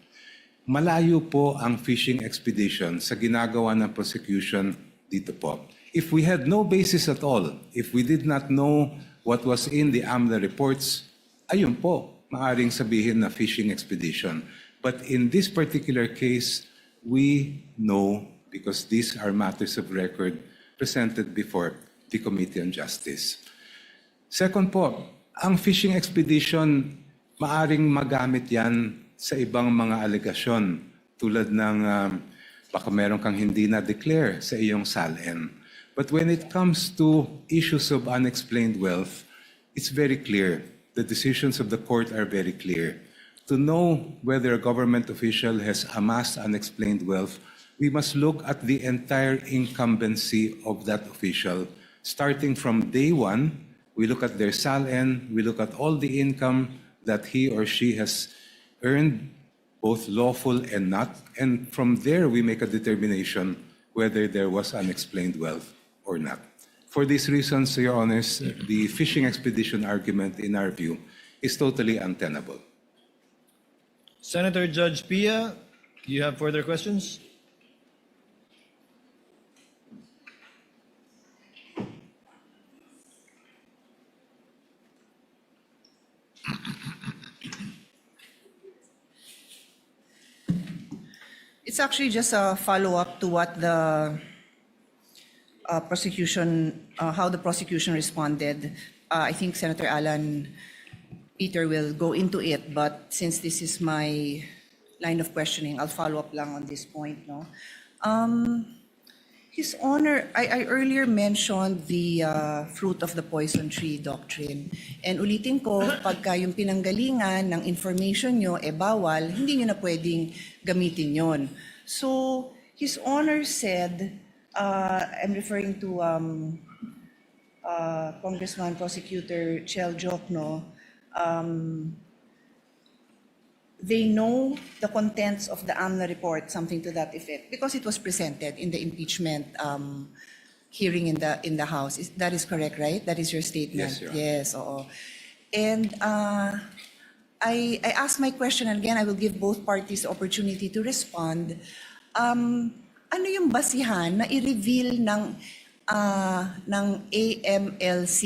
Malayo po ang fishing expedition sa ginagawa ng prosecution dito po. If we had no basis at all, if we did not know what was in the AMLA reports, ayun po, maaring sabihin na fishing expedition. But in this particular case, we know, because these are matters of record presented before the Committee on Justice. Second po, ang fishing expedition, maaring magamit yan sa ibang mga alegasyon tulad ng baka meron kang hindi na-declare sa iyong SALN. But when it comes to issues of unexplained wealth, it's very clear. The decisions of the court are very clear. To know whether a government official has amassed unexplained wealth, we must look at the entire incumbency of that official. Starting from day one, we look at their SALN, we look at all the income that he or she has earned, both lawful and not, and from there we make a determination whether there was unexplained wealth or not. For these reasons, Your Honors, the fishing expedition argument, in our view, is totally untenable. Senator Judge Pia, do you have further questions? It's actually just a follow-up to what the how the prosecution responded. I think Senator Alan Peter will go into it, but since this is my line of questioning, I'll follow up lang on this point. No, His Honor, I earlier mentioned the fruit of the poison tree doctrine. And ulitin ko, pagka yung pinanggalingan ng information nyo bawal, hindi nyo na pwedeng gamitin yon. So, His Honor said, I'm referring to Congressman Prosecutor Chel Jokno, they know the contents of the AMNA report, something to that effect, because it was presented in the impeachment hearing in the House. That is correct, right? That is your statement? Yes, Your Honor. Yes, oo. And I asked my question, and again, I will give both parties the opportunity to respond. Ano yung basihan na i-reveal ng AMLC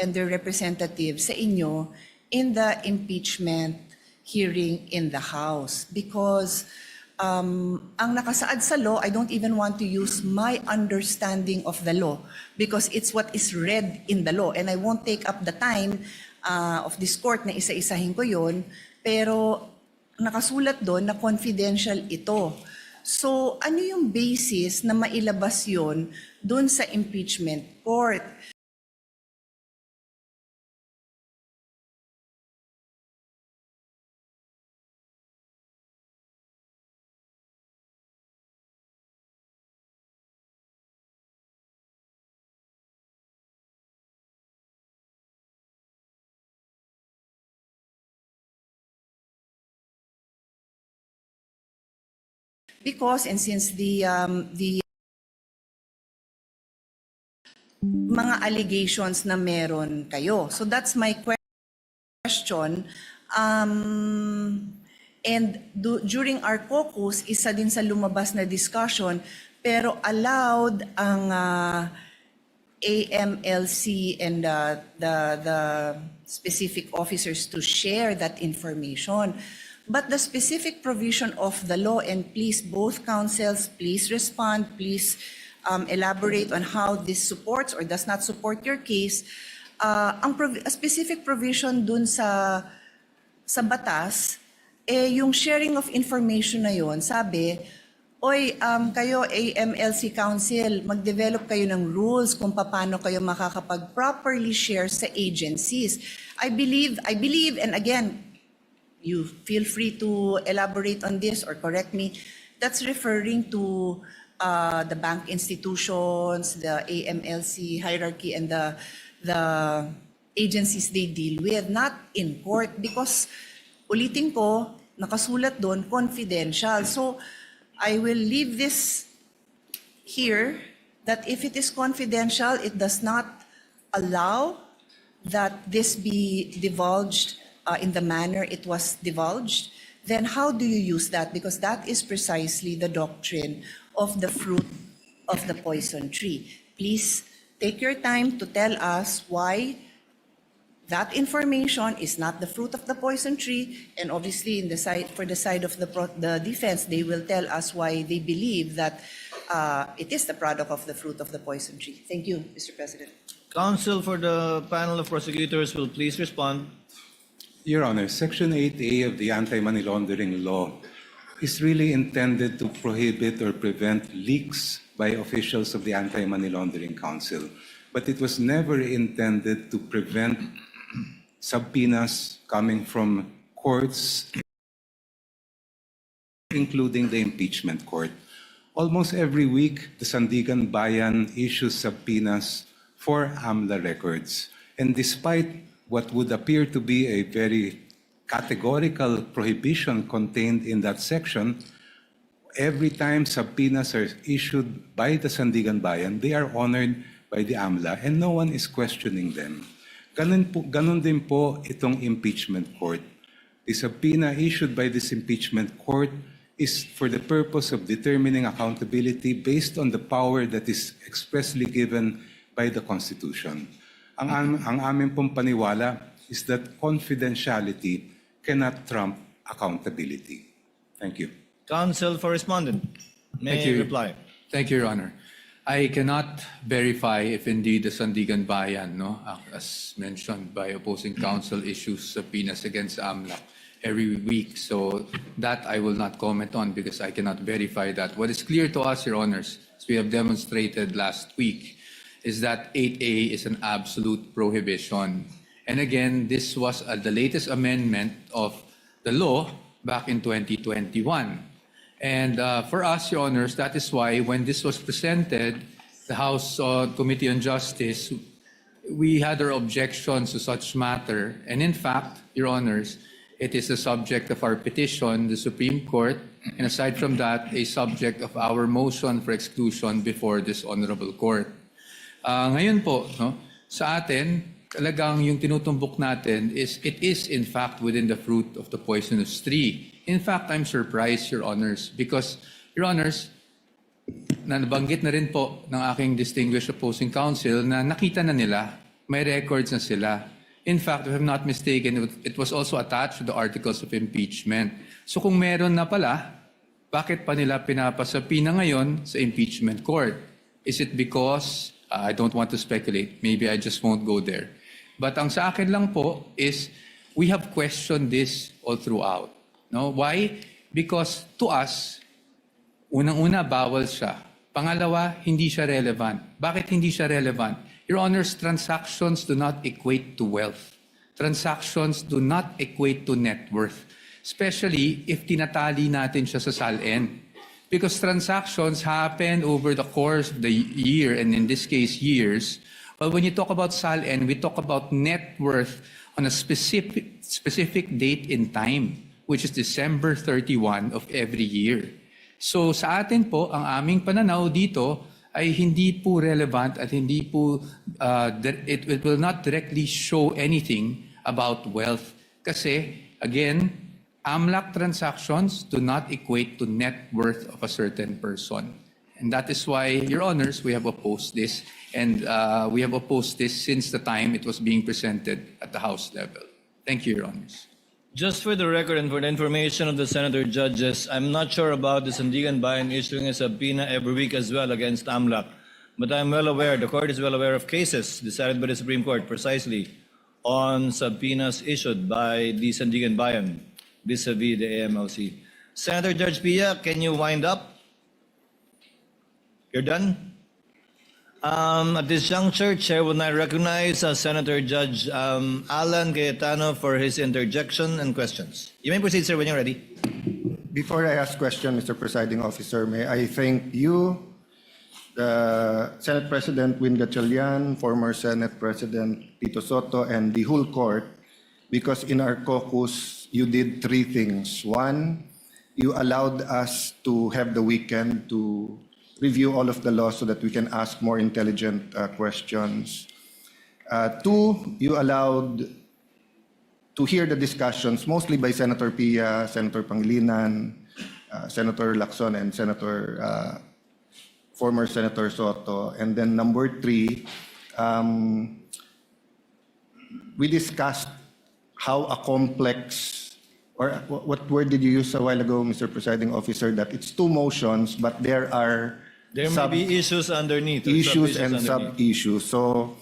and their representatives sa inyo in the impeachment hearing in the House? Because ang nakasaad sa law, I don't even want to use my understanding of the law because it's what is read in the law. And I won't take up the time of this court na isa-isahin ko yun, pero nakasulat doon na confidential ito. So ano yung basis na mailabas yun doon sa impeachment court? Because, and since the mga allegations na meron kayo. So that's my question. And during our caucus, isa din sa lumabas na discussion, pero allowed ang AMLC and the specific officers to share that information. But the specific provision of the law, and please, both counsels, please respond, please elaborate on how this supports or does not support your case. A specific provision dun sa batas, yung sharing of information na yon, sabi, oy, kayo AMLC Council, mag-develop kayo ng rules kung paano kayo makakapag-properly share sa agencies. I believe, and again, you feel free to elaborate on this or correct me, that's referring to the bank institutions, the AMLC hierarchy, and the agencies they deal with, not in court, because ulitin ko, nakasulat doon, confidential. So I will leave this here, that if it is confidential, it does not allow that this be divulged in the manner it was divulged. Then how do you use that? Because that is precisely the doctrine of the fruit of the poison tree. Please take your time to tell us why That information is not the fruit of the poison tree, and obviously for the side of the defense, they will tell us why they believe that it is the product of the fruit of the poison tree. Thank you, Mr. President. Counsel for the panel of prosecutors will please respond. Your Honor, Section 8A of the Anti-Money Laundering Law is really intended to prohibit or prevent leaks by officials of the Anti-Money Laundering Council. But it was never intended to prevent subpoenas coming from courts, including the impeachment court. Almost every week, the Sandigan Bayan issues subpoenas for AMLA records. And despite what would appear to be a very categorical prohibition contained in that section, every time subpoenas are issued by the Sandigan Bayan, they are honored by the AMLA and no one is questioning them. Ganun din po itong impeachment court. The subpoena issued by this impeachment court is for the purpose of determining accountability based on the power that is expressly given by the Constitution. Ang amin pong paniwala is that confidentiality cannot trump accountability. Thank you. Counsel for respondent, may reply. Thank you, Your Honor. I cannot verify if indeed the Sandigan Bayan, as mentioned by opposing counsel, issues subpoenas against AMLAC every week. So that I will not comment on because I cannot verify that. What is clear to us, Your Honors, as we have demonstrated last week, is that 8A is an absolute prohibition. And again, this was the latest amendment of the law back in 2021. And for us, Your Honors, that is why when this was presented, the House Committee on Justice, we had our objections to such matter. And in fact, Your Honors, it is the subject of our petition, the Supreme Court, and aside from that, a subject of our motion for exclusion before this Honorable Court. Ngayon po, sa atin, talagang yung tinutumbok natin is, it is in fact within the fruit of the poisonous tree. In fact, I'm surprised, Your Honors, because, Your Honors, nabanggit na rin po ng aking distinguished opposing counsel na nakita na nila, may records na sila. In fact, if I'm not mistaken, it was also attached to the articles of impeachment. So kung meron na pala, bakit pa nila pinapasapina ngayon sa impeachment court? Is it because, I don't want to speculate, maybe I just won't go there. But ang sa akin lang po is, we have questioned this all throughout. No? Why? Because to us, unang-una, bawal siya. Pangalawa, hindi siya relevant. Bakit hindi siya relevant? Your Honors, transactions do not equate to wealth. Transactions do not equate to net worth. Especially if tinatali natin siya sa SALN. Because transactions happen over the course of the year, and in this case, years. But when you talk about SALN, we talk about net worth on a specific date in time, which is December 31 of every year. So sa atin po, ang aming pananaw dito ay hindi po relevant at hindi po, it will not directly show anything about wealth. Kasi, again, AMLAC transactions do not equate to net worth of a certain person. And that is why, Your Honors, we have opposed this. And we have opposed this since the time it was being presented at the House level. Thank you, Your Honors. Just for the record and for the information of the senator judges, I'm not sure about the Sandigan Bayan issuing a subpoena every week as well against AMLAC. But I'm well aware, the court is well aware of cases decided by the Supreme Court precisely on subpoenas issued by the Sandigan Bayan vis-a-vis the AMLC. Senator Judge Pia, can you wind up? You're done? At this juncture, Chair will now recognize Senator Judge Alan Cayetano for his interjection and questions. You may proceed, sir, when you're ready. Before I ask question, Mr. Presiding Officer, may I thank you, the Senate President Win Gatchalian, former Senate President Tito Soto, and the whole court, because in our caucus, you did three things. One, you allowed us to have the weekend to review all of the laws so that we can ask more intelligent questions. Two, you allowed to hear the discussions, mostly by Senator Pia, Senator Pangilinan, Senator Lacson, and former Senator Soto. And then number three, we discussed how a complex, or what word did you use a while ago, Mr. Presiding Officer, that it's two motions, but there are There may be issues underneath. or issues sub-issues and underneath. sub-issues. So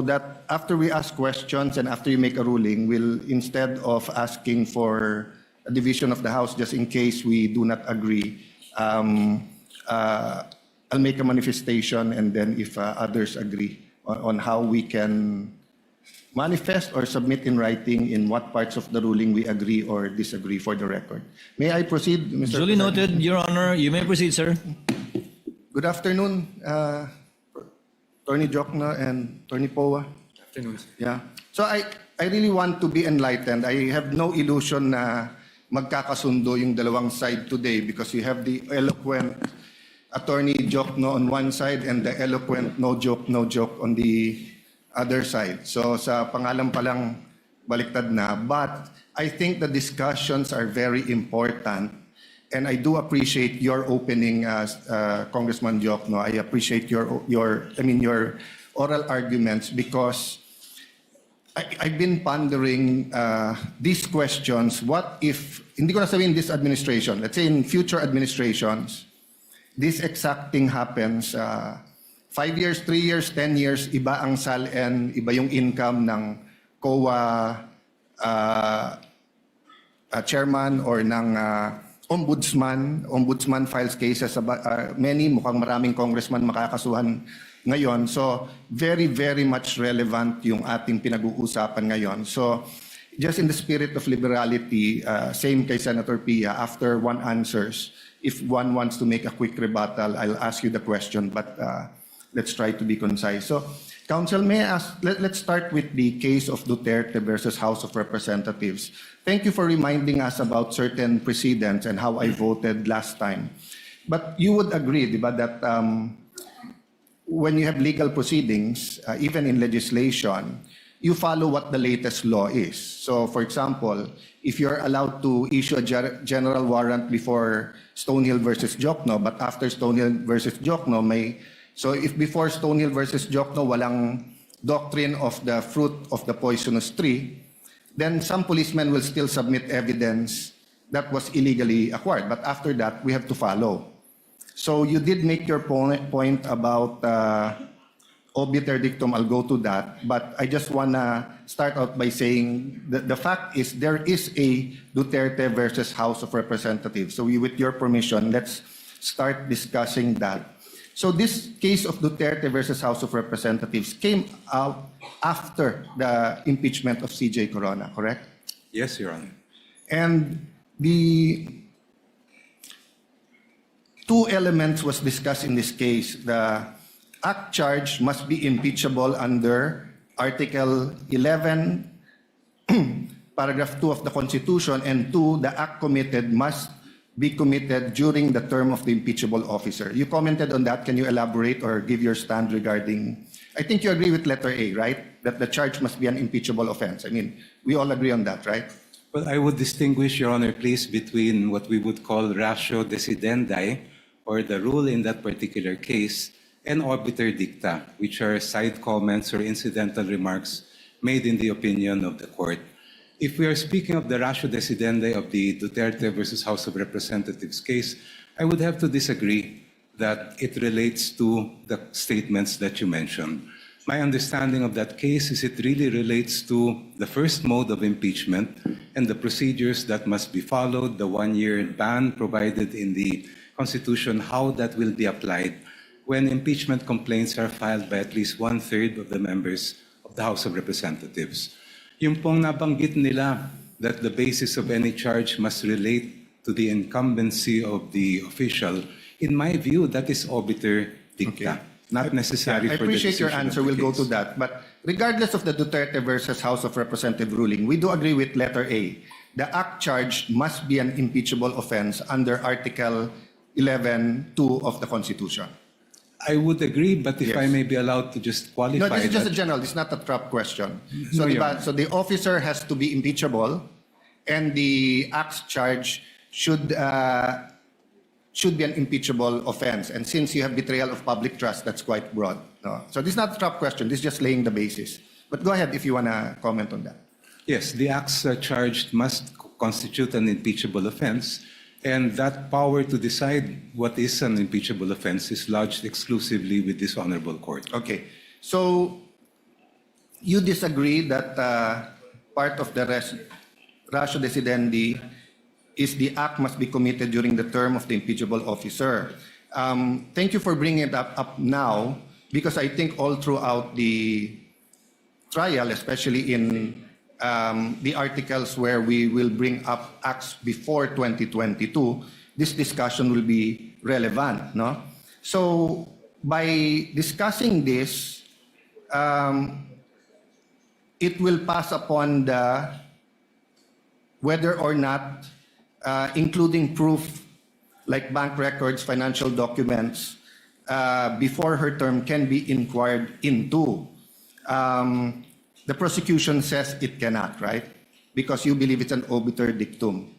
that after we ask questions and after you make a ruling, we'll, instead of asking for a division of the House just in case we do not agree, I'll make a manifestation, and then if others agree on how we can manifest or submit in writing in what parts of the ruling we agree or disagree for the record. May I proceed, Mr. Duly President? noted, Your Honor. You may proceed, sir. Good afternoon, Attorney Jokno and Attorney Poa. Afternoon, sir. Yeah. So I really want to be enlightened. I have no illusion na magkakasundo yung dalawang side today because you have the eloquent Attorney Jokno on one side and the eloquent no joke on the other side. So sa pangalan pa lang baliktad na. But I think the discussions are very important. And I do appreciate your opening, Congressman Jokno. I appreciate your oral arguments because I've been pondering these questions. What if, hindi ko na sabihin this administration, let's say in future administrations, this exact thing happens, 5 years, 3 years, 10 years, iba ang SALN, iba yung income ng COA chairman or ng ombudsman files cases, mukhang maraming congressman makakasuhan ngayon. So very, very much relevant yung ating pinag-uusapan ngayon. So just in the spirit of liberality, same kay Senator Pia, after one answers, if one wants to make a quick rebuttal, I'll ask you the question, but let's try to be concise. So, Counsel, may I ask, let's start with the case of Duterte versus House of Representatives. Thank you for reminding us about certain precedents and how I voted last time. But you would agree, di ba, that when you have legal proceedings, even in legislation, you follow what the latest law is. So, for example, if you're allowed to issue a general warrant before Stonehill versus Jokno, but after Stonehill versus Jokno, so if before Stonehill versus Jokno, walang doctrine of the fruit of the poisonous tree, then some policemen will still submit evidence that was illegally acquired. But after that, we have to follow. So you did make your point about obiter dictum. I'll go to that. But I just want to start out by saying the fact is there is a Duterte versus House of Representatives. So with your permission, let's start discussing that. So this case of Duterte versus House of Representatives came out after the impeachment of CJ Corona, correct? Yes, Your Honor. And the two elements was discussed in this case. The act charge must be impeachable under Article 11, Paragraph 2 of the Constitution, and 2, the act committed must be committed during the term of the impeachable officer. You commented on that. Can you elaborate or give your stand regarding, I think you agree with letter A, right? That the charge must be an impeachable offense. I mean, we all agree on that, right? Well, I would distinguish, Your Honor, please, between what we would call ratio decidendi, or the rule in that particular case, and obiter dicta, which are side comments or incidental remarks made in the opinion of the court. If we are speaking of the ratio decidendi of the Duterte versus House of Representatives case, I would have to disagree that it relates to the statements that you mentioned. My understanding of that case is it really relates to the first mode of impeachment and the procedures that must be followed, the one-year ban provided in the Constitution, how that will be applied when impeachment complaints are filed by at least 1/3 of the members of the House of Representatives. Yung pong nabanggit nila that the basis of any charge must relate to the incumbency of the official, in my view, that is obiter dicta, not necessary I for the appreciate your decision of answer. the We'll go case. to that. But regardless of the Duterte versus House of Representatives ruling, we do agree with letter A. The act charge must be an impeachable offense under Article 11(2) of the Constitution. I would agree, but if Yes. I may be allowed to just No, qualify this is just a that. general. This is not a trap question. So, No, Your diba, Honor. so the officer has to be impeachable, and the act's charge should be an impeachable offense. And since you have betrayal of public trust, that's quite broad. No? So this is not a trap question. This is just laying the basis. But go ahead if you want to comment on that. Yes, the acts charged must constitute an impeachable offense, and that power to decide what is an impeachable offense is lodged exclusively with this honorable court. Okay. So you disagree that part of the ratio decidendi is the act must be committed during the term of the impeachable officer. Thank you for bringing it up now, because I think all throughout the trial, especially in the articles where we will bring up acts before 2022, this discussion will be relevant, no? So by discussing this, it will pass upon the whether or not including proof like bank records, financial documents before her term can be inquired into. The prosecution says it cannot, right? Because you believe it's an obiter dictum.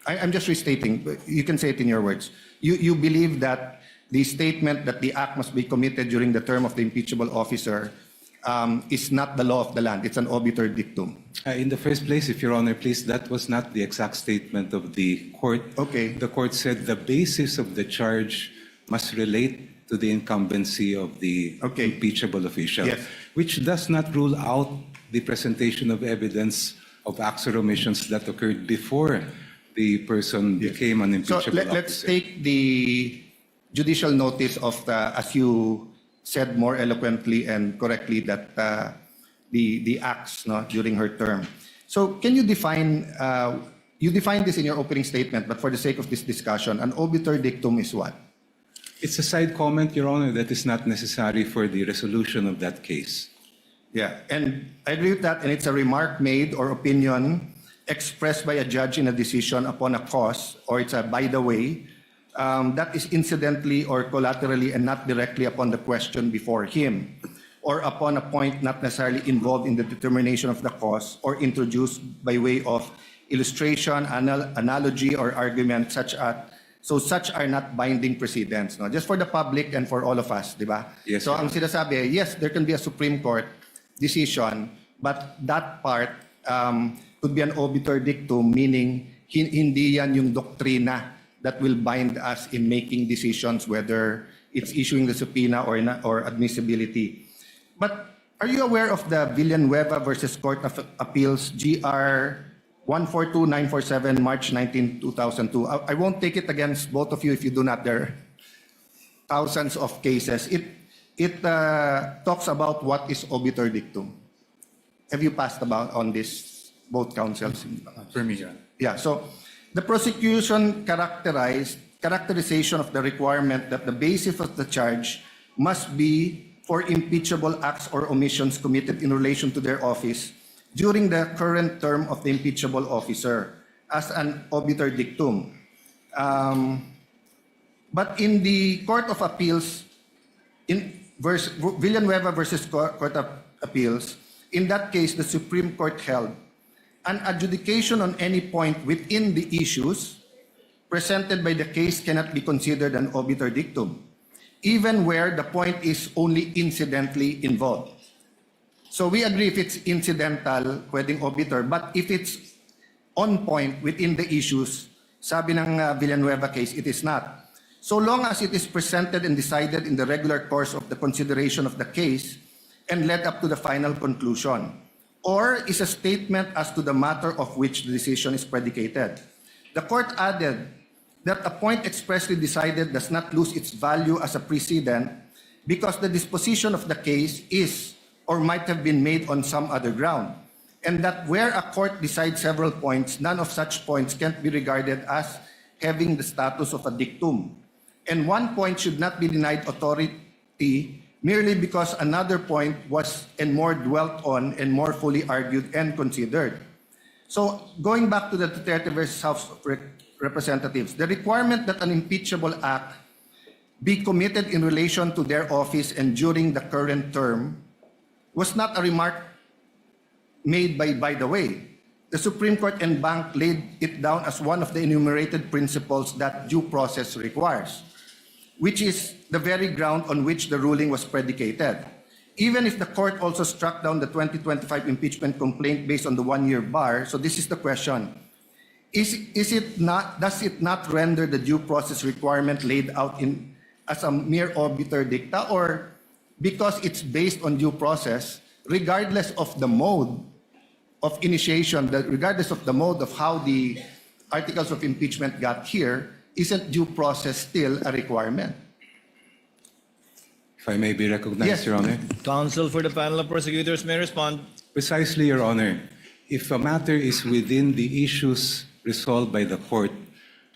I'm just restating. You can say it in your words. You believe that the statement that the act must be committed during the term of the impeachable officer is not the law of the land. It's an obiter dictum. In the first place, if Your Honor, please, that was not the exact statement of the court. Okay. The court said the basis of the charge must relate to the incumbency of the impeachable official, Yes. which does not rule out the presentation of evidence of acts or omissions that occurred before the person became an So impeachable let's officer. take the judicial notice of the, as you said more eloquently and correctly, that the acts, no, during her term. So can you define, you defined this in your opening statement, but for the sake of this discussion, an obiter dictum is what? It's a side comment, Your Honor, that is not necessary for the resolution of that case. Yeah, and I agree with that, and it's a remark made or opinion expressed by a judge in a decision upon a cause, or it's a by the way, that is incidentally or collaterally and not directly upon the question before him, or upon a point not necessarily involved in the determination of the cause, or introduced by way of illustration, analogy, or argument, such are not binding precedents. No? Just for the public and for all of us, di ba? Yes, So Your ang sinasabi, yes, there can be a Supreme Court decision, but that part could be an obiter dictum, meaning hindi yan yung doktrina that will bind us in making decisions, whether it's issuing the subpoena or admissibility. But are you aware of the Villanueva versus Court of Appeals, GR 142947, March 19, 2002? I won't take it against both of you if you do not. There are thousands of cases. It talks about what is obiter dictum. Have you passed about on this, both counsels? For me, Your Honor. Yeah, so the prosecution characterization of the requirement that the basis of the charge must be for impeachable acts or omissions committed in relation to their office during the current term of the impeachable officer as an obiter dictum. But in the Court of Appeals, in Villanueva versus Court of Appeals, in that case, the Supreme Court held an adjudication on any point within the issues presented by the case cannot be considered an obiter dictum, even where the point is only incidentally involved. So we agree if it's incidental, pwedeng obiter, but if it's on point within the issues, sabi ng Villanueva case, it is not. So long as it is presented and decided in the regular course of the consideration of the case and led up to the final conclusion, or is a statement as to the matter of which the decision is predicated. The court added that a point expressly decided does not lose its value as a precedent because the disposition of the case is or might have been made on some other ground, and that where a court decides several points, none of such points can be regarded as having the status of a dictum. And one point should not be denied authority merely because another point was and more dwelt on and more fully argued and considered. So going back to the Duterte versus House of Representatives, the requirement that an impeachable act be committed in relation to their office and during the current term was not a remark made by the way. The Supreme Court en banc laid it down as one of the enumerated principles that due process requires, which is the very ground on which the ruling was predicated. even if the court also struck down the 2025 impeachment complaint based on the one-year bar, so this is the question. Does it not render the due process requirement laid out as a mere obiter dicta, or because it's based on due process, regardless of the mode of initiation, regardless of the mode of how the articles of impeachment got here, isn't due process still a requirement? If I may be recognized, Yes. Your Honor. Counsel for the panel of prosecutors may respond. Precisely, Your Honor. If a matter is within the issues resolved by the court,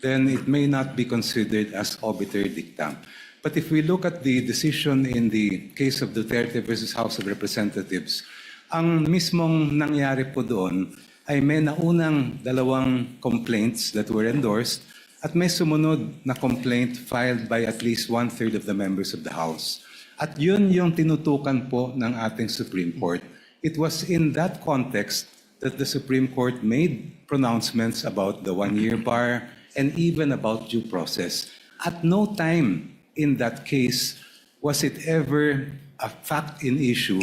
then it may not be considered as obiter dicta. But if we look at the decision in the case of Duterte versus House of Representatives, ang mismong nangyari po doon ay may naunang dalawang complaints that were endorsed at may sumunod na complaint filed by at least one-third of the members of the House. At yun yung tinutukan po ng ating Supreme Court. It was in that context that the Supreme Court made pronouncements about the one-year bar and even about due process. At no time in that case was it ever a fact in issue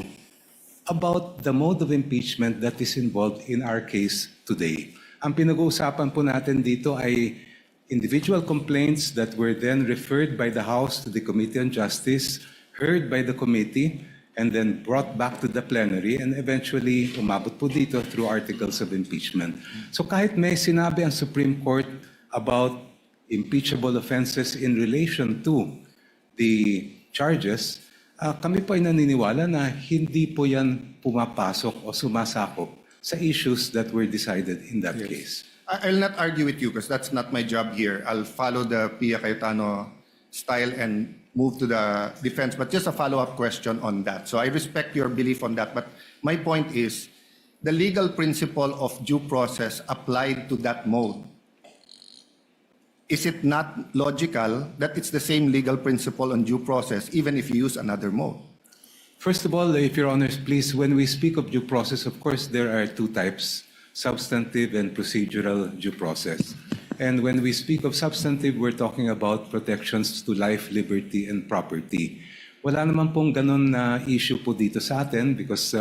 about the mode of impeachment that is involved in our case today. Ang pinag-uusapan po natin dito ay individual complaints that were then referred by the House to the Committee on Justice, heard by the committee, and then brought back to the plenary, and eventually umabot po dito through articles of impeachment. So kahit may sinabi ang Supreme Court about impeachable offenses in relation to the charges, kami po ay naniniwala na hindi po yan pumapasok o sumasakop sa issues that were decided in that case. I'll not argue with you because that's not my job here. I'll follow the Pia Cayetano style and move to the defense. But just a follow-up question on that. So I respect your belief on that. But my point is, the legal principle of due process applied to that mode, is it not logical that it's the same legal principle on due process even if you use another mode? First of all, if Your Honors, please, when we speak of due process, of course, there are two types, substantive and procedural due process. And when we speak of substantive, we're talking about protections to life, liberty, and property. Wala naman pong ganun na issue po dito sa atin because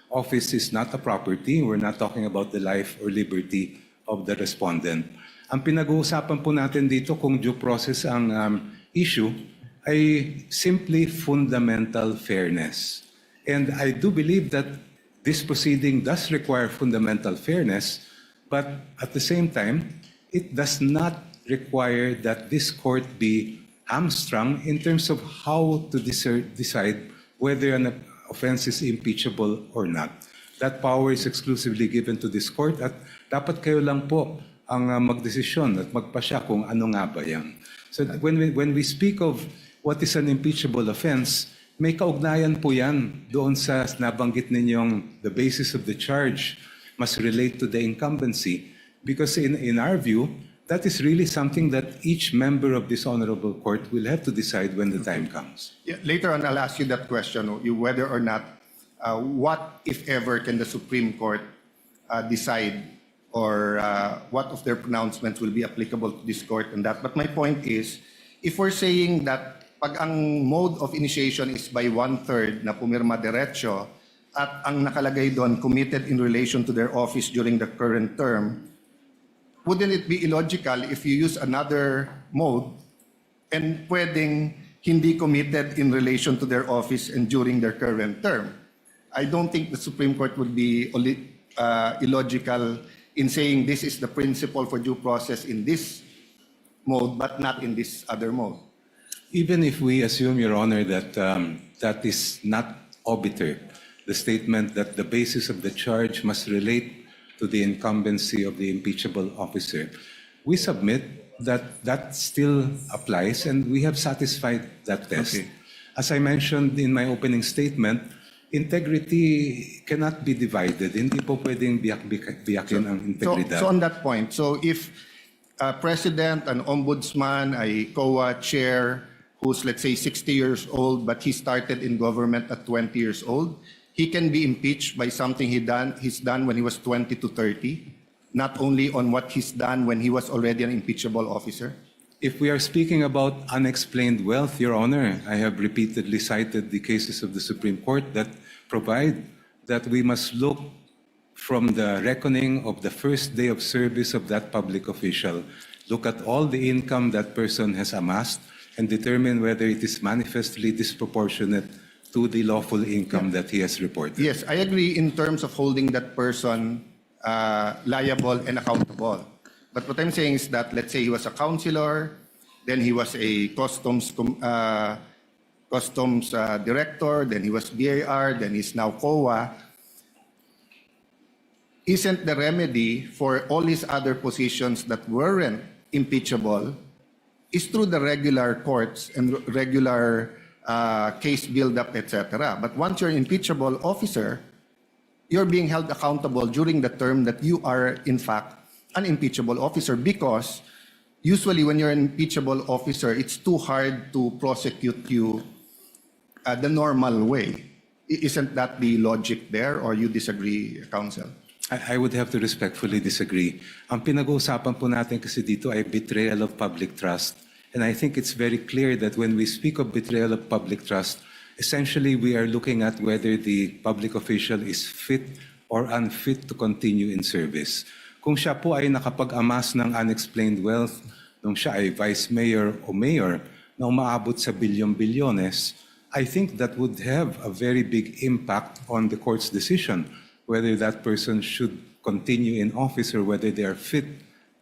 office is not a property. We're not talking about the life or liberty of the respondent. Ang pinag-uusapan po natin dito kung due process ang issue ay simply fundamental fairness. And I do believe that this proceeding does require fundamental fairness, but at the same time, it does not require that this court be hamstrung in terms of how to decide whether an offense is impeachable or not. That power is exclusively given to this court at dapat kayo lang po ang magdesisyon at magpasya kung ano nga ba yan. So when we speak of what is an impeachable offense, may kaugnayan po yan doon sa nabanggit ninyong the basis of the charge must relate to the incumbency. Because in our view, that is really something that each member of this honorable court will have to decide when the time comes. Yeah, later on, I'll ask you that question, whether or not, what, if ever, can the Supreme Court decide, or what of their pronouncements will be applicable to this court and that. But my point is, if we're saying that pag ang mode of initiation is by one-third na pumirma diretso at ang nakalagay doon committed in relation to their office during the current term, wouldn't it be illogical if you use another mode and pwedeng hindi committed in relation to their office and during their current term? I don't think the Supreme Court would be illogical in saying this is the principle for due process in this mode but not in this other mode. Even if we assume, Your Honor, that that is not obiter, the statement that the basis of the charge must relate to the incumbency of the impeachable officer, we submit that that still applies and we have satisfied that test. Okay. As I mentioned in my opening statement, integrity cannot be divided. Hindi po pwedeng biyakin ang integridad. So on that point, so if a president, an ombudsman, a COA chair who's let's say 60 years old but he started in government at 20 years old, he can be impeached by something he's done when he was 20 to 30, not only on what he's done when he was already an impeachable officer? If we are speaking about unexplained wealth, Your Honor, I have repeatedly cited the cases of the Supreme Court that provide that we must look from the reckoning of the first day of service of that public official, look at all the income that person has amassed, and determine whether it is manifestly disproportionate to the lawful income that he has reported. Yes, I agree in terms of holding that person liable and accountable. But what I'm saying is that, let's say he was a counselor, then he was a customs director, then he was BAR, then he's now COA. Isn't the remedy for all his other positions that weren't impeachable is through the regular courts and regular case build-up, etc. But once you're an impeachable officer, you're being held accountable during the term that you are, in fact, an impeachable officer, because usually when you're an impeachable officer, it's too hard to prosecute you the normal way. Isn't that the logic there, or you disagree, counsel? I would have to respectfully disagree. Ang pinag-uusapan po natin kasi dito ay betrayal of public trust. And I think it's very clear that when we speak of betrayal of public trust, essentially we are looking at whether the public official is fit or unfit to continue in service. Kung siya po ay nakapag-amass ng unexplained wealth, nung siya ay vice mayor o mayor na umaabot sa bilyon-bilyones, I think that would have a very big impact on the court's decision whether that person should continue in office or whether they are fit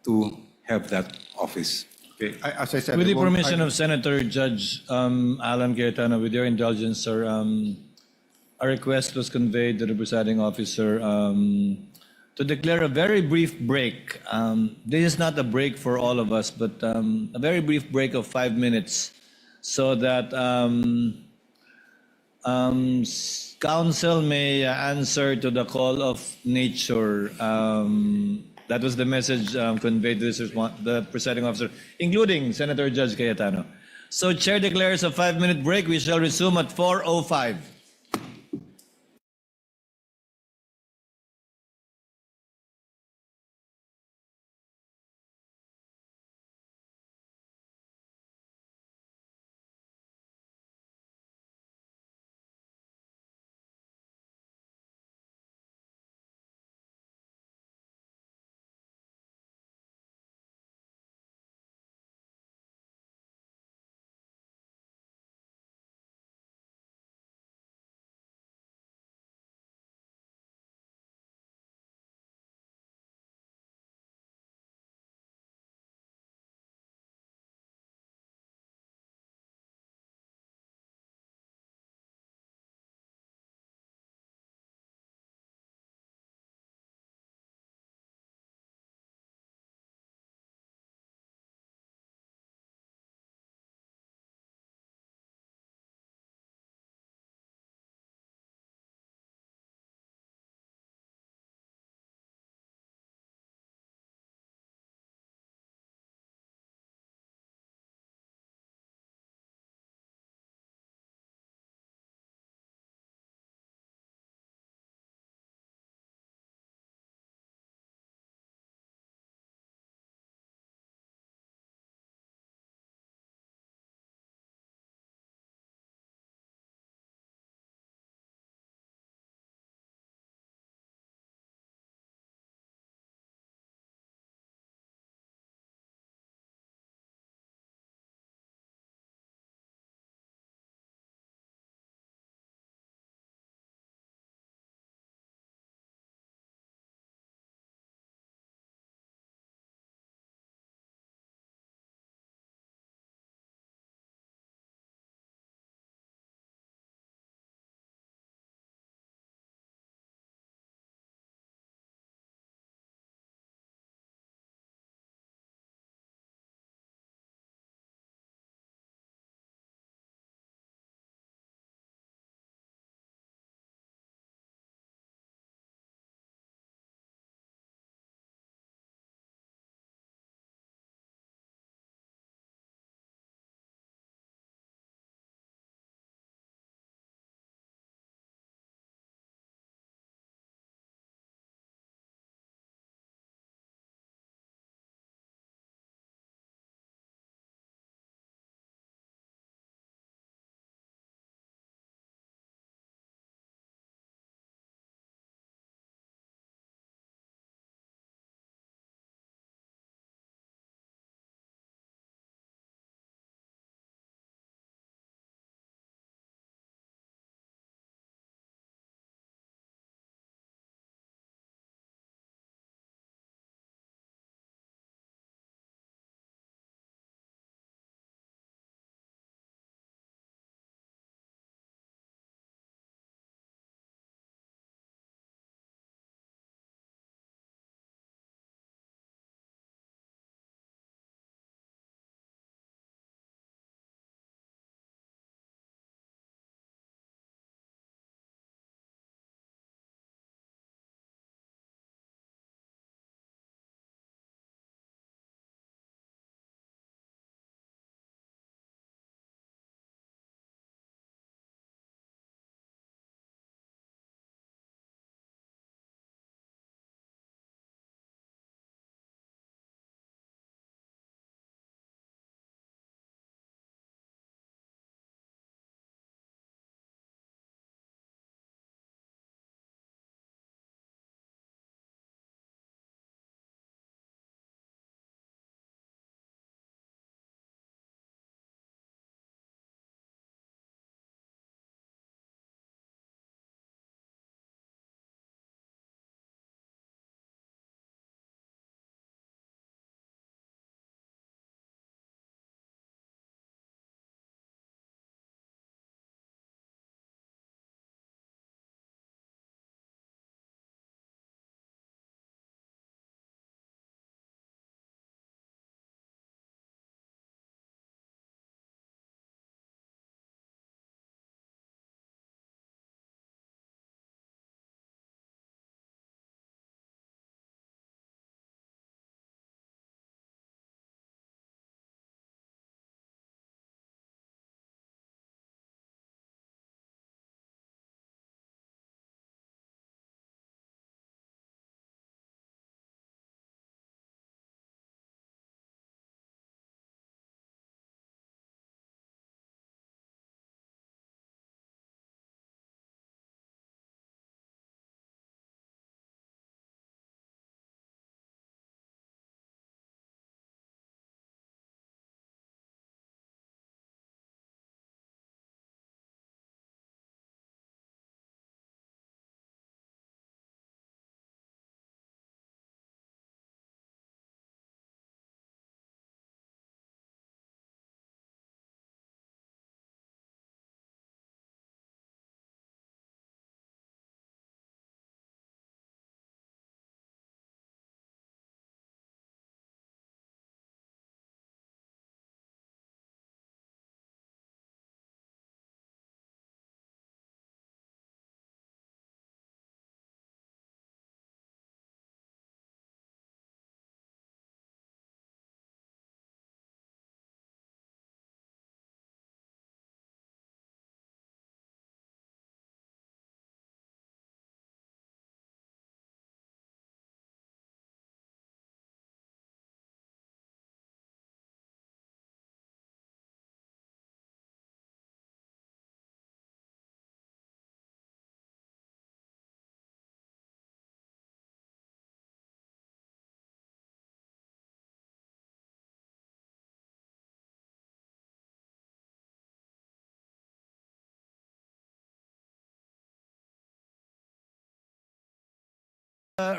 to have that office. Okay. As I said, With the I won't permission argue. of Senator Judge Alan Cayetano, with your indulgence, sir, a request was conveyed to the presiding officer to declare a very brief break. This is not a break for all of us, but a very brief break of 5 minutes so that council may answer to the call of nature. That was the message conveyed to the presiding officer, including Senator Judge Cayetano. So Chair declares a 5-minute break. We shall resume at 4:05.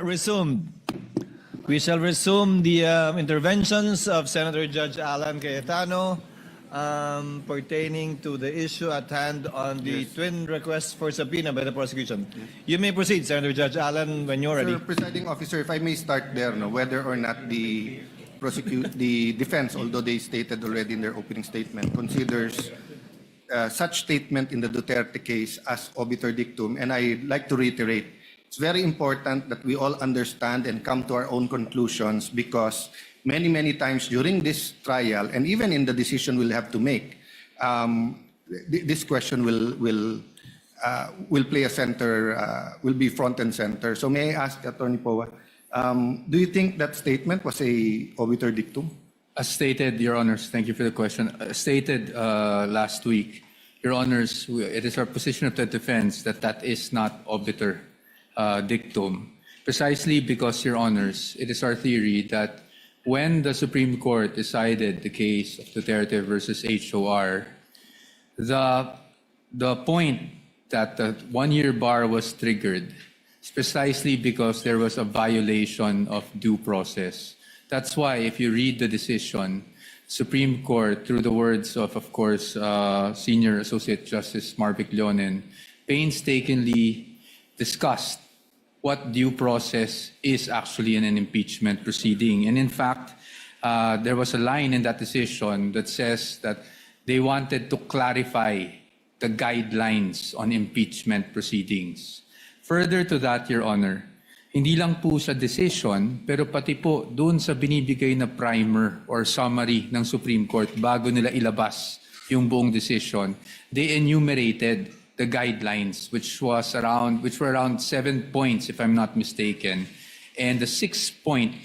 Resumed. We shall resume the interventions of Senator Judge Alan Cayetano pertaining to the issue at hand on the twin request for subpoena by the prosecution. You may proceed, Senator Judge Alan, when you're ready. Sir Presiding Officer, if I may start there, no, whether or not the defense, although they stated already in their opening statement, considers such statement in the Duterte case as obiter dictum, and I'd like to reiterate, it's very important that we all understand and come to our own conclusions, because many times during this trial, and even in the decision we'll have to make, this question will play a center, will be front and center. So may I ask Attorney Poa, do you think that statement was a obiter dictum? As stated, Your Honors, thank you for the question. As stated last week, Your Honors, it is our position of the defense that that is not obiter dictum, precisely because, Your Honors, it is our theory that when the Supreme Court decided the case of Duterte versus HOR, the point that the one-year bar was triggered is precisely because there was a violation of due process. That's why, if you read the decision, Supreme Court, through the words of course, Senior Associate Justice Marvic Leonen, painstakingly discussed what due process is actually in an impeachment proceeding. And in fact, there was a line in that decision that says that they wanted to clarify the guidelines on impeachment proceedings. Further to that, Your Honor, hindi lang po sa decision, pero pati po doon sa binibigay na primer or summary ng Supreme Court bago nila ilabas yung buong decision, they enumerated the guidelines, which were around 7 points, if I'm not mistaken. And the 6th point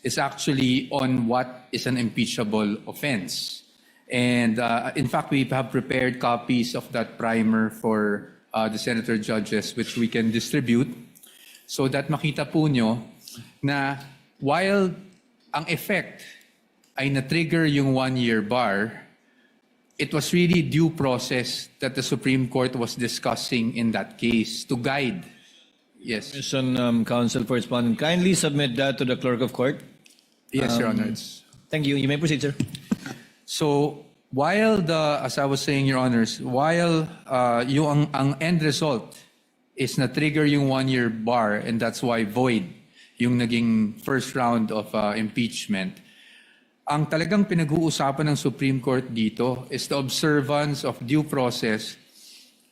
is actually on what is an impeachable offense. And in fact, we have prepared copies of that primer for the senator judges, which we can distribute, so that makita po nyo na while ang effect ay na-trigger yung one-year bar, it was really due process that the Supreme Court was discussing in that case to guide. Yes. Commission Counsel for Respondent, kindly submit that to the Clerk of Court. Yes, Your Honor. Thank you. You may proceed, sir. So while as I was saying, Your Honors, while ang end result is na-trigger yung one-year bar, and that's why void yung naging first round of impeachment, ang talagang pinag-uusapan ng Supreme Court dito is the observance of due process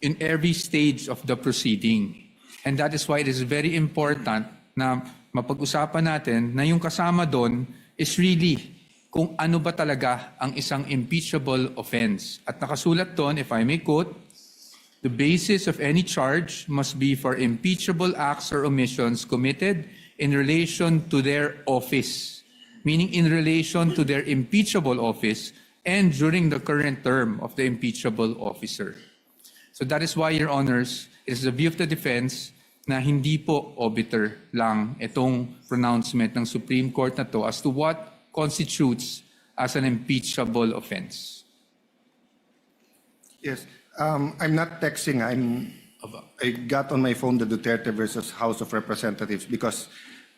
in every stage of the proceeding. And that is why it is very important na mapag-usapan natin na yung kasama doon is really kung ano ba talaga ang isang impeachable offense. At nakasulat doon, if I may quote, the basis of any charge must be for impeachable acts or omissions committed in relation to their office, meaning in relation to their impeachable office and during the current term of the impeachable officer. So that is why, Your Honors, it is the view of the defense na hindi po obiter lang itong pronouncement ng Supreme Court na to as to what constitutes as an impeachable offense. Yes. I'm not texting. I got on my phone the Duterte versus House of Representatives because,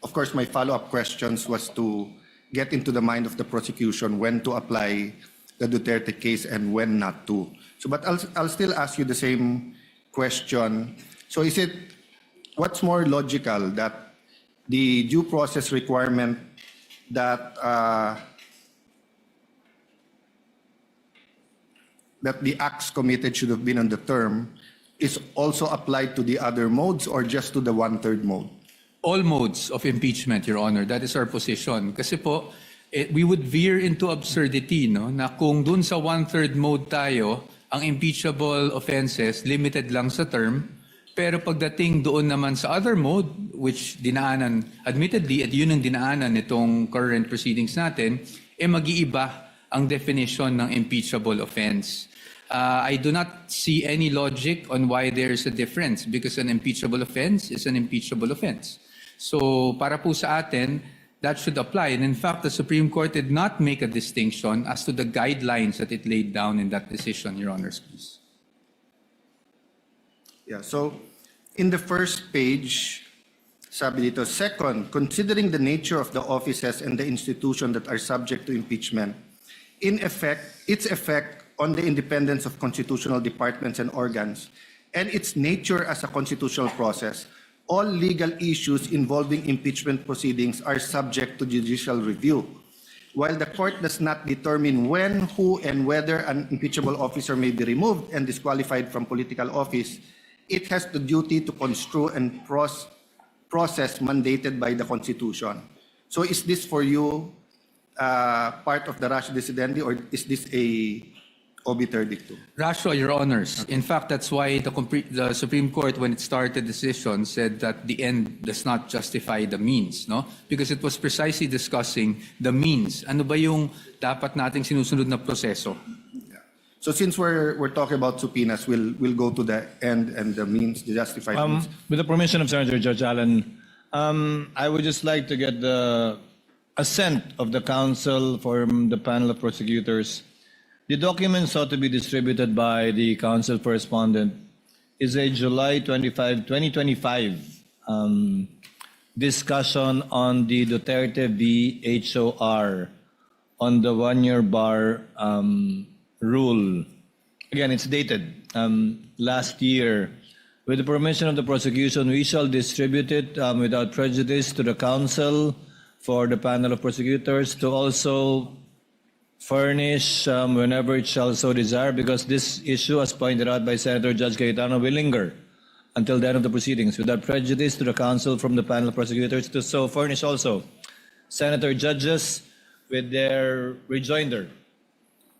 of course, my follow-up questions was to get into the mind of the prosecution when to apply the Duterte case and when not to. So, but I'll still ask you the same question. So, what's more logical, that the due process requirement that the acts committed should have been on the term is also applied to the other modes or just to the one-third mode? All modes of impeachment, Your Honor. That is our position. Kasi po, we would veer into absurdity, no? Na kung dun sa one-third mode tayo, ang impeachable offenses limited lang sa term, pero pagdating doon naman sa other mode, which dinaanan, admittedly, at yun ang dinaanan nitong current proceedings natin, mag-iiba ang definition ng impeachable offense. I do not see any logic on why there is a difference because an impeachable offense is an impeachable offense. So para po sa atin, that should apply. And in fact, the Supreme Court did not make a distinction as to the guidelines that it laid down in that decision, Your Honors, please. Yeah, so in the first page, Sabi dito, second, considering the nature of the offices and the institution that are subject to impeachment, in effect, its effect on the independence of constitutional departments and organs, and its nature as a constitutional process, all legal issues involving impeachment proceedings are subject to judicial review. While the court does not determine when, who, and whether an impeachable officer may be removed and disqualified from political office, it has the duty to construe and process mandated by the Constitution. So is this for you part of the ratio decidendi, or is this a obiter dictum? Ratio, Your Honors. In fact, that's why the Supreme Court, when it started the decision, said that the end does not justify the means, no? Because it was precisely discussing the means. Ano ba yung dapat nating sinusunod na proseso? So since we're talking about subpoenas, we'll go to the end and the means, the justified means. With the permission of Senator Judge Allen, I would just like to get the assent of the counsel from the panel of prosecutors. The document sought to be distributed by the counsel for respondent is a July 25, 2025 discussion on the Duterte v. HOR on the one-year bar rule. Again, it's dated last year. With the permission of the prosecution, we shall distribute it without prejudice to the counsel for the panel of prosecutors to also furnish whenever it shall so desire, because this issue, as pointed out by Senator Judge Cayetano, will linger until the end of the proceedings, without prejudice to the counsel from the panel of prosecutors to so furnish also Senator judges with their rejoinder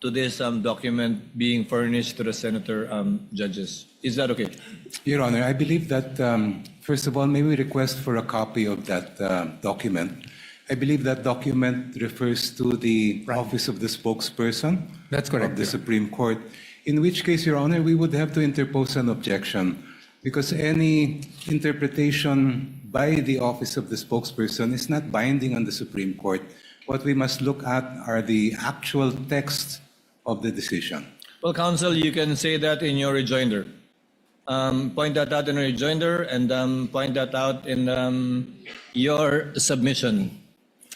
to this document being furnished to the senator judges. Is that okay? Your Honor, I believe that, first of all, may we request for a copy of that document. I believe that document refers to the office of the spokesperson. That's correct, Of the yeah. Supreme Court, in which case, Your Honor, we would have to interpose an objection because any interpretation by the office of the spokesperson is not binding on the Supreme Court. What we must look at are the actual text of the decision. Well, counsel, you can say that in your rejoinder. Point that out in your rejoinder and point that out in your submission.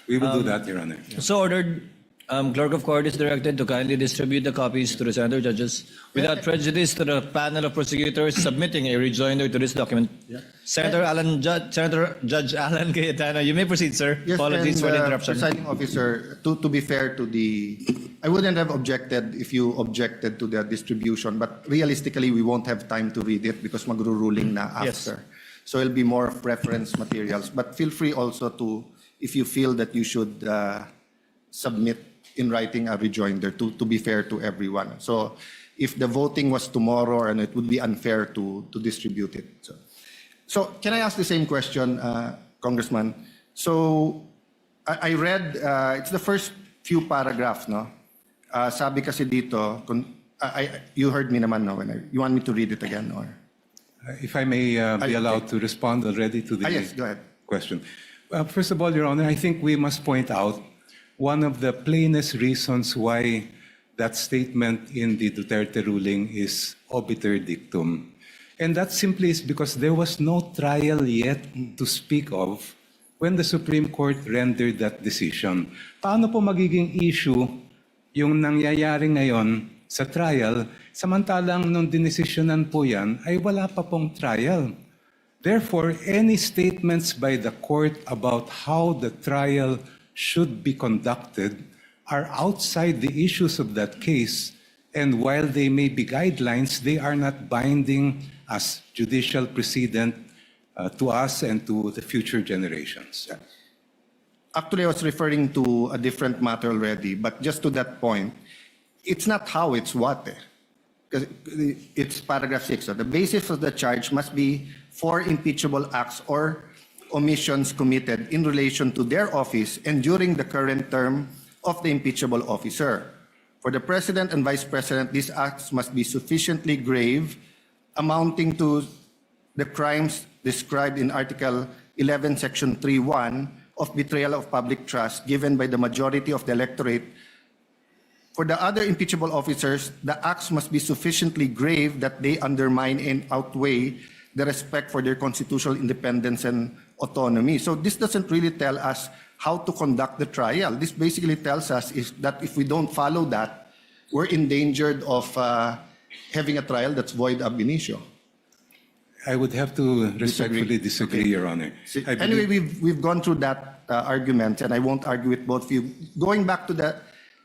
We will do that, Your Honor. So ordered. Clerk of Court is directed to kindly distribute the copies to the senator judges without prejudice to the panel of prosecutors submitting a rejoinder to this document. Senator Judge Alan Cayetano, you may proceed, sir. Yes, Apologies for the interruption. Presiding officer, to be fair to I wouldn't have objected if you objected to the distribution, but realistically, we won't have time to read it because magruruling na Yes. after. So it'll be more of reference materials. But feel free also to, if you feel that you should submit in writing a rejoinder to be fair to everyone. So if the voting was tomorrow, and it would be unfair to distribute it. So can I ask the same question, Congressman? So I read, it's the first few paragraphs, no? Sabi kasi dito, you heard me naman, no? You want me to read it again, or? If I may be allowed to respond already to the Yes, go ahead. question. First of all, Your Honor, I think we must point out one of the plainest reasons why that statement in the Duterte ruling is obiter dictum. And that simply is because there was no trial yet to speak of when the Supreme Court rendered that decision. Paano po magiging issue yung nangyayari ngayon sa trial, samantalang nung dinesisyonan po yan, ay wala pa pong trial. Therefore, any statements by the court about how the trial should be conducted are outside the issues of that case, and while they may be guidelines, they are not binding as judicial precedent to us and to the future generations. Actually, I was referring to a different matter already, but just to that point, it's not how, it's what. Because it's paragraph 6. So the basis of the charge must be for impeachable acts or omissions committed in relation to their office and during the current term of the impeachable officer. For the President and Vice President, these acts must be sufficiently grave, amounting to the crimes described in Article 11, Section 3.1 of betrayal of public trust given by the majority of the electorate. For the other impeachable officers, the acts must be sufficiently grave that they undermine and outweigh the respect for their constitutional independence and autonomy. So this doesn't really tell us how to conduct the trial. This basically tells us is that if we don't follow that, we're endangered of having a trial that's void ab initio. I would have to respectfully disagree, Okay. Your Honor. I Anyway, believe- we've gone through that argument, and I won't argue with both of you. Going back to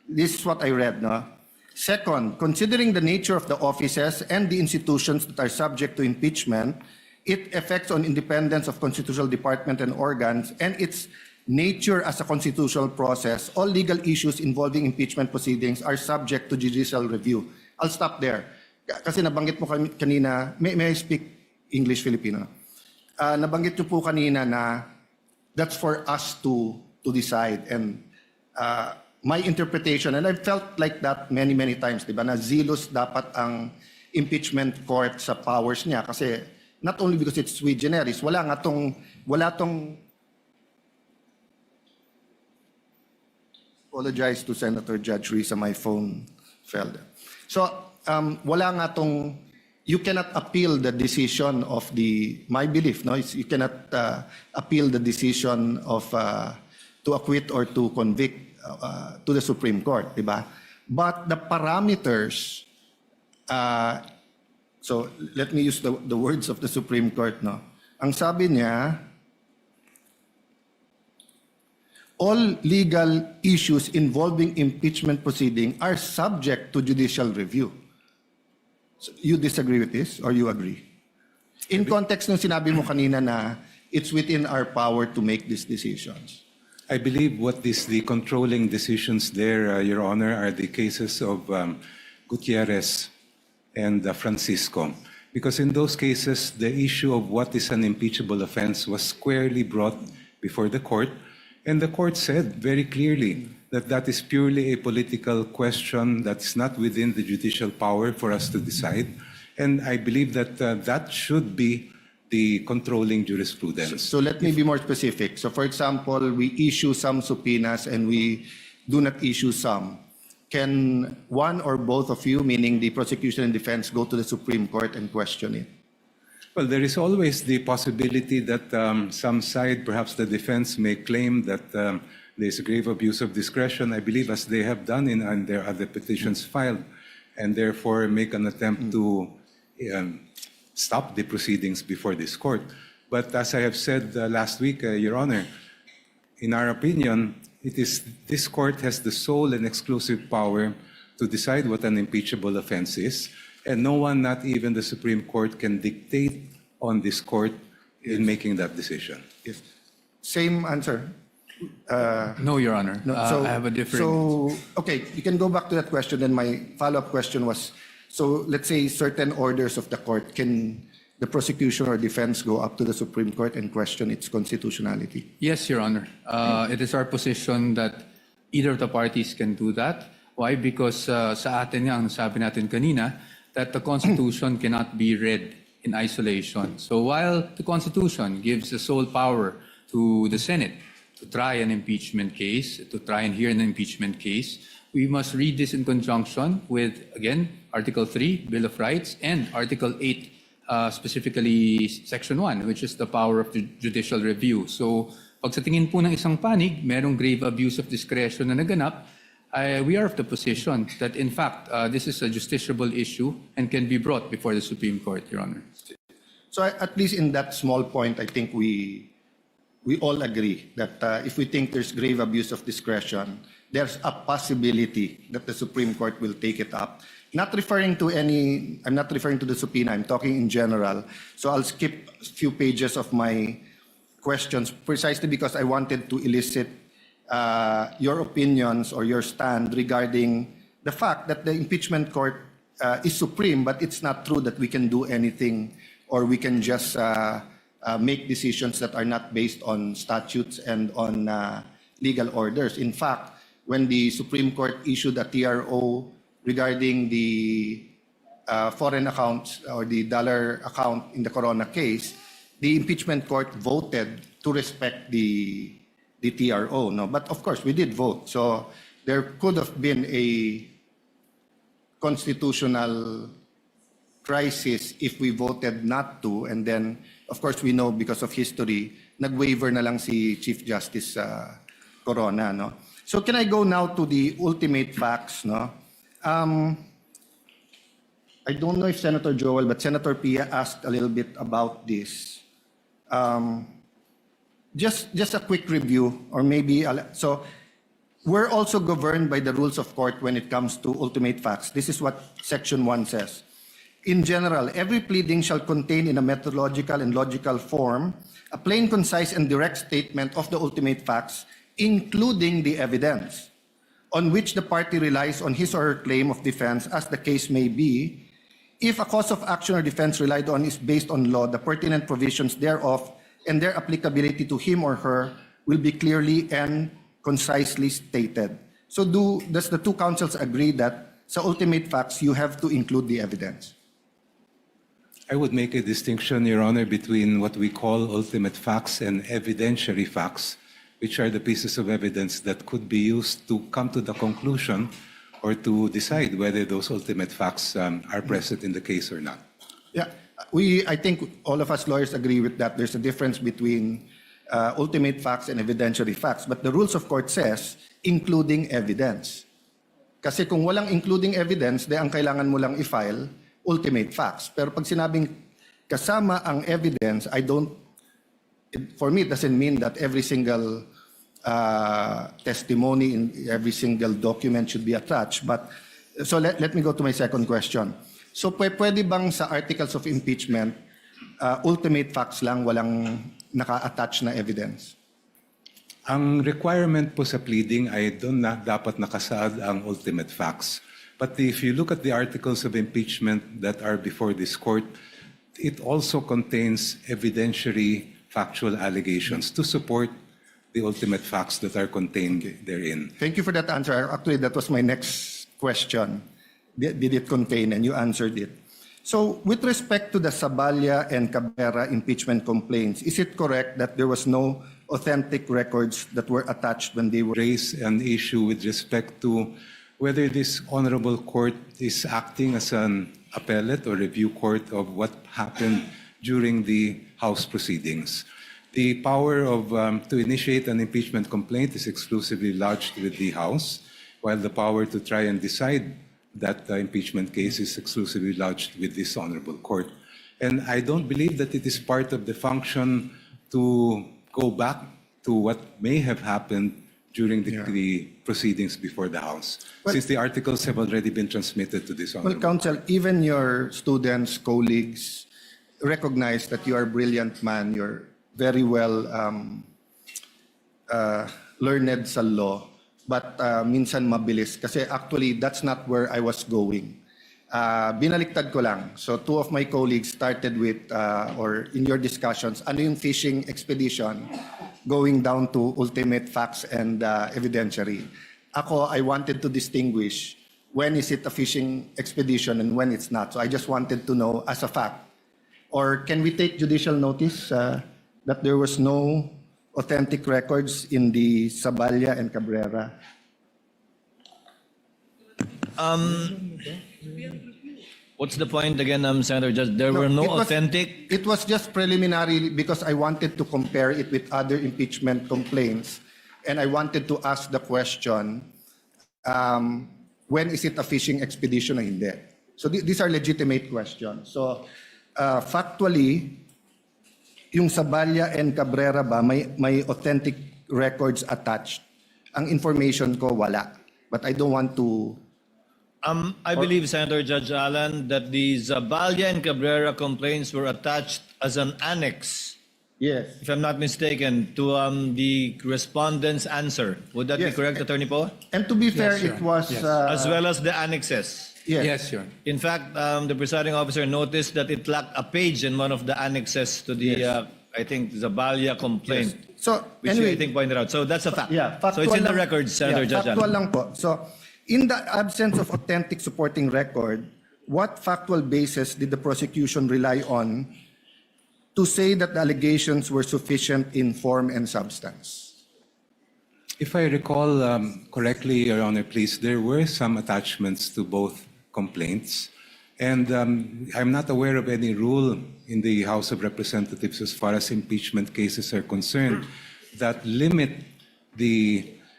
this is what I read. No? Second, considering the nature of the offices and the institutions that are subject to impeachment, its effects on independence of constitutional department and organs, and its nature as a constitutional process, all legal issues involving impeachment proceedings are subject to judicial review. I'll stop there. Kasi nabanggit mo kanina, may I speak English Filipino? Nabanggit nyo po kanina na that's for us to decide. And my interpretation, and I've felt like that many, many times, di ba, na zealous dapat ang impeachment court sa powers niya. Kasi not only because it's sui generis, wala tong apologize to Senator Judge Risa, my phone fell there. So, wala nga tong, you cannot appeal the decision of my belief, no? You cannot appeal the decision of to acquit or to convict to the Supreme Court, di ba? But the parameters, so let me use the words of the Supreme Court, no? Ang sabi niya, all legal issues involving impeachment proceeding are subject to judicial review. So you disagree with this or you agree? In context ng sinabi mo kanina na it's within our power to make these decisions. I believe the controlling decisions there, Your Honor, are the cases of Gutierrez and Francisco. Because in those cases, the issue of what is an impeachable offense was squarely brought before the court. And the court said very clearly that that is purely a political question that's not within the judicial power for us to decide. And I believe that that should be the controlling jurisprudence. So let me be more specific. So for example, we issue some subpoenas and we do not issue some. Can one or both of you, meaning the prosecution and defense, go to the Supreme Court and question it? Well, there is always the possibility that some side, perhaps the defense, may claim that there's a grave abuse of discretion, I believe, as they have done in their other petitions filed, and therefore make an attempt to stop the proceedings before this court. But as I have said last week, Your Honor, in our opinion, this court has the sole and exclusive power to decide what an impeachable offense is, and no one, not even the Supreme Court, can dictate on this court in making that decision. Yes. Same answer. No, Your Honor. No, I have a different... So, okay, you can go back to that question. Then my follow-up question was, so let's say certain orders of the court, can the prosecution or defense go up to the Supreme Court and question its constitutionality? Yes, Your Honor. It is our position that either of the parties can do that. Why? Because sa atin nga, ang sabi natin kanina, that the Constitution cannot be read in isolation. So while the Constitution gives the sole power to the Senate to try an impeachment case, to try and hear an impeachment case, we must read this in conjunction with, again, Article 3, Bill of Rights, and Article 8, specifically Section 1, which is the power of the judicial review. So pag sa tingin po ng isang panig, merong grave abuse of discretion na naganap, we are of the position that, in fact, this is a justiciable issue and can be brought before the Supreme Court, Your Honor. So at least in that small point, I think we all agree that if we think there's grave abuse of discretion, there's a possibility that the Supreme Court will take it up. I'm not referring to the subpoena, I'm talking in general. So I'll skip a few pages of my questions precisely because I wanted to elicit your opinions or your stand regarding the fact that the impeachment court is supreme, but it's not true that we can do anything or we can just make decisions that are not based on statutes and on legal orders. In fact, when the Supreme Court issued a TRO regarding the foreign accounts or the dollar account in the Corona case, the impeachment court voted to respect the TRO. No? But of course, we did vote. So there could have been a constitutional crisis if we voted not to, and then, of course, we know because of history, nag-waiver na lang si Chief Justice Corona, no? So can I go now to the ultimate facts, no? I don't know if Senator Joel, but Senator Pia asked a little bit about this. Just a quick review, or maybe, so we're also governed by the rules of court when it comes to ultimate facts. This is what Section 1 says. In general, every pleading shall contain in a methodological and logical form a plain, concise, and direct statement of the ultimate facts, including the evidence, on which the party relies on his or her claim of defense, as the case may be. If a cause of action or defense relied on is based on law, the pertinent provisions thereof and their applicability to him or her will be clearly and concisely stated. So does the two councils agree that sa ultimate facts, you have to include the evidence? I would make a distinction, Your Honor, between what we call ultimate facts and evidentiary facts, which are the pieces of evidence that could be used to come to the conclusion or to decide whether those ultimate facts are present in the case or not. Yeah, I think all of us lawyers agree with that. There's a difference between ultimate facts and evidentiary facts. But the rules of court says, including evidence. Kasi kung walang including evidence, de ang kailangan mo lang i-file ultimate facts. Pero pag sinabing kasama ang evidence, for me, it doesn't mean that every single testimony in every single document should be attached. But so let me go to my second question. So pwede bang sa articles of impeachment, ultimate facts lang, walang naka-attach na evidence? Ang requirement po sa pleading ay doon na dapat nakasaad ang ultimate facts. But if you look at the articles of impeachment that are before this court, it also contains evidentiary factual allegations to support the ultimate facts that are contained therein. Thank you for that answer. Actually, that was my next question. Did it contain? And you answered it. So, with respect to the Saballa and Cabrera impeachment complaints, is it correct that there was no authentic records that were attached when they were Raise an issue with respect to whether this honorable court is acting as an appellate or review court of what happened during the House proceedings. The power of to initiate an impeachment complaint is exclusively lodged with the House, while the power to try and decide that impeachment case is exclusively lodged with this honorable court. And I don't believe that it is part of the function to go back to what may have happened during the proceedings before the House, since the articles have already been transmitted to this honorable. Well, Counsel, even your students, colleagues recognize that you are a brilliant man. You're very well learned sa law, but minsan mabilis. Kasi actually, that's not where I was going. Binaliktad ko lang. So two of my colleagues started with, or in your discussions, ano yung fishing expedition going down to ultimate facts and evidentiary. Ako, I wanted to distinguish when is it a fishing expedition and when it's not. So I just wanted to know as a fact. Or can we take judicial notice that there was no authentic records in the Saballa and Cabrera? What's the point again, Senator Judge? There were no authentic. It was just preliminary because I wanted to compare it with other impeachment complaints, and I wanted to ask the question, when is it a fishing expedition or hindi? So these are legitimate questions. So factually, yung Saballa and Cabrera ba, may authentic records attached. Ang information ko, wala. But I don't want to... I believe, Senator Judge Allen, that the Zaballa and Cabrera complaints were attached as an annex, Yes. if I'm not mistaken, to the respondent's answer. Would that be Yes. correct, Attorney Poe? And to be fair, Yes, sir. it was... Yes. As well as the annexes. Yes. Yes, Your Honor. In fact, the presiding officer noticed that it lacked a page in one of the annexes to the, I think, Zaballa complaint, So, which anyway, I think pointed out. So that's a fact. yeah, So it's in the lang- records, Senator Judge Factual Allen. lang po. So, in the absence of authentic supporting record, what factual basis did the prosecution rely on to say that the allegations were sufficient in form and substance? If I recall correctly, Your Honor, please, there were some attachments to both complaints. And I'm not aware of any rule in the House of Representatives as far as impeachment cases are concerned that limit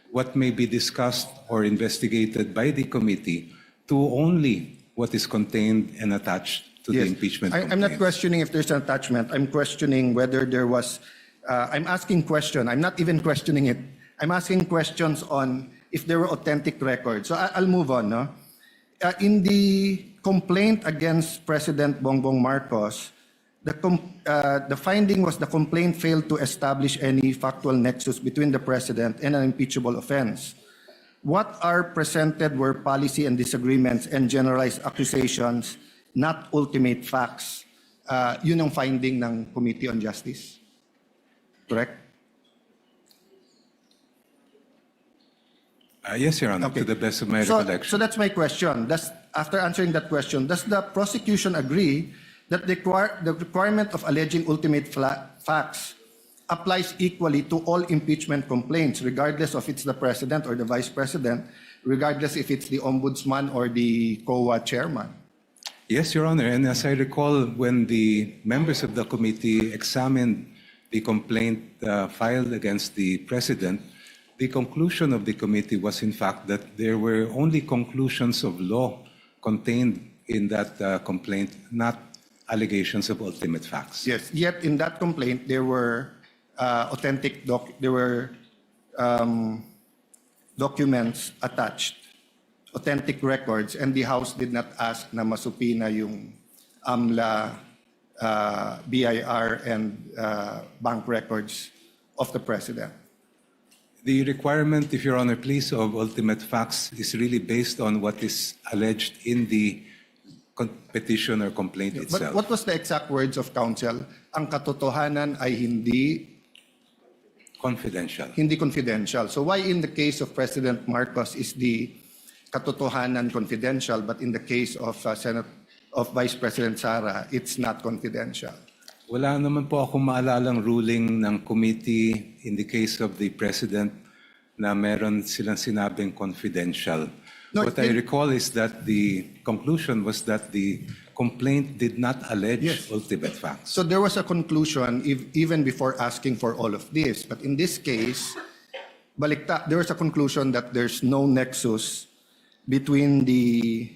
what may be discussed or investigated by the committee to only what is contained and attached to the Yes. impeachment I'm not complaints. questioning if there's an attachment. I'm questioning whether there was, I'm asking question. I'm not even questioning it. I'm asking questions on if there were authentic records. So I'll move on. No? In the complaint against President Bongbong Marcos, the finding was the complaint failed to establish any factual nexus between the president and an impeachable offense. What are presented were policy and disagreements and generalized accusations, not ultimate facts. Yun ang finding ng Committee on Justice. Correct? Yes, Your Honor, Okay. to the best of my So recollection. that's my question. After answering that question, does the prosecution agree that the requirement of alleging ultimate facts applies equally to all impeachment complaints, regardless of it's the president or the vice president, regardless if it's the ombudsman or the COA chairman? Yes, Your Honor, and as I recall, when the members of the committee examined the complaint filed against the president, the conclusion of the committee was in fact that there were only conclusions of law contained in that complaint, not allegations of ultimate facts. Yes, yet in that complaint, there were documents attached, authentic records, and the House did not ask na masupina yung AMLA, BIR, and bank records of the president. The requirement, if Your Honor, please, of ultimate facts is really based on what is alleged in the petition or complaint But itself. what was the exact words of counsel? Ang katotohanan ay hindi Confidential. confidential. So why in the case of President Marcos is the katotohanan confidential, but in the case of Vice President Sara, it's not confidential? Wala naman po akong maalalang ruling ng committee in the case of the president na meron silang sinabing confidential. No, What I recall is that the conclusion was that the complaint did not allege Yes. ultimate facts. So there was a conclusion even before asking for all of this. But in this case, there was a conclusion that there's no nexus between the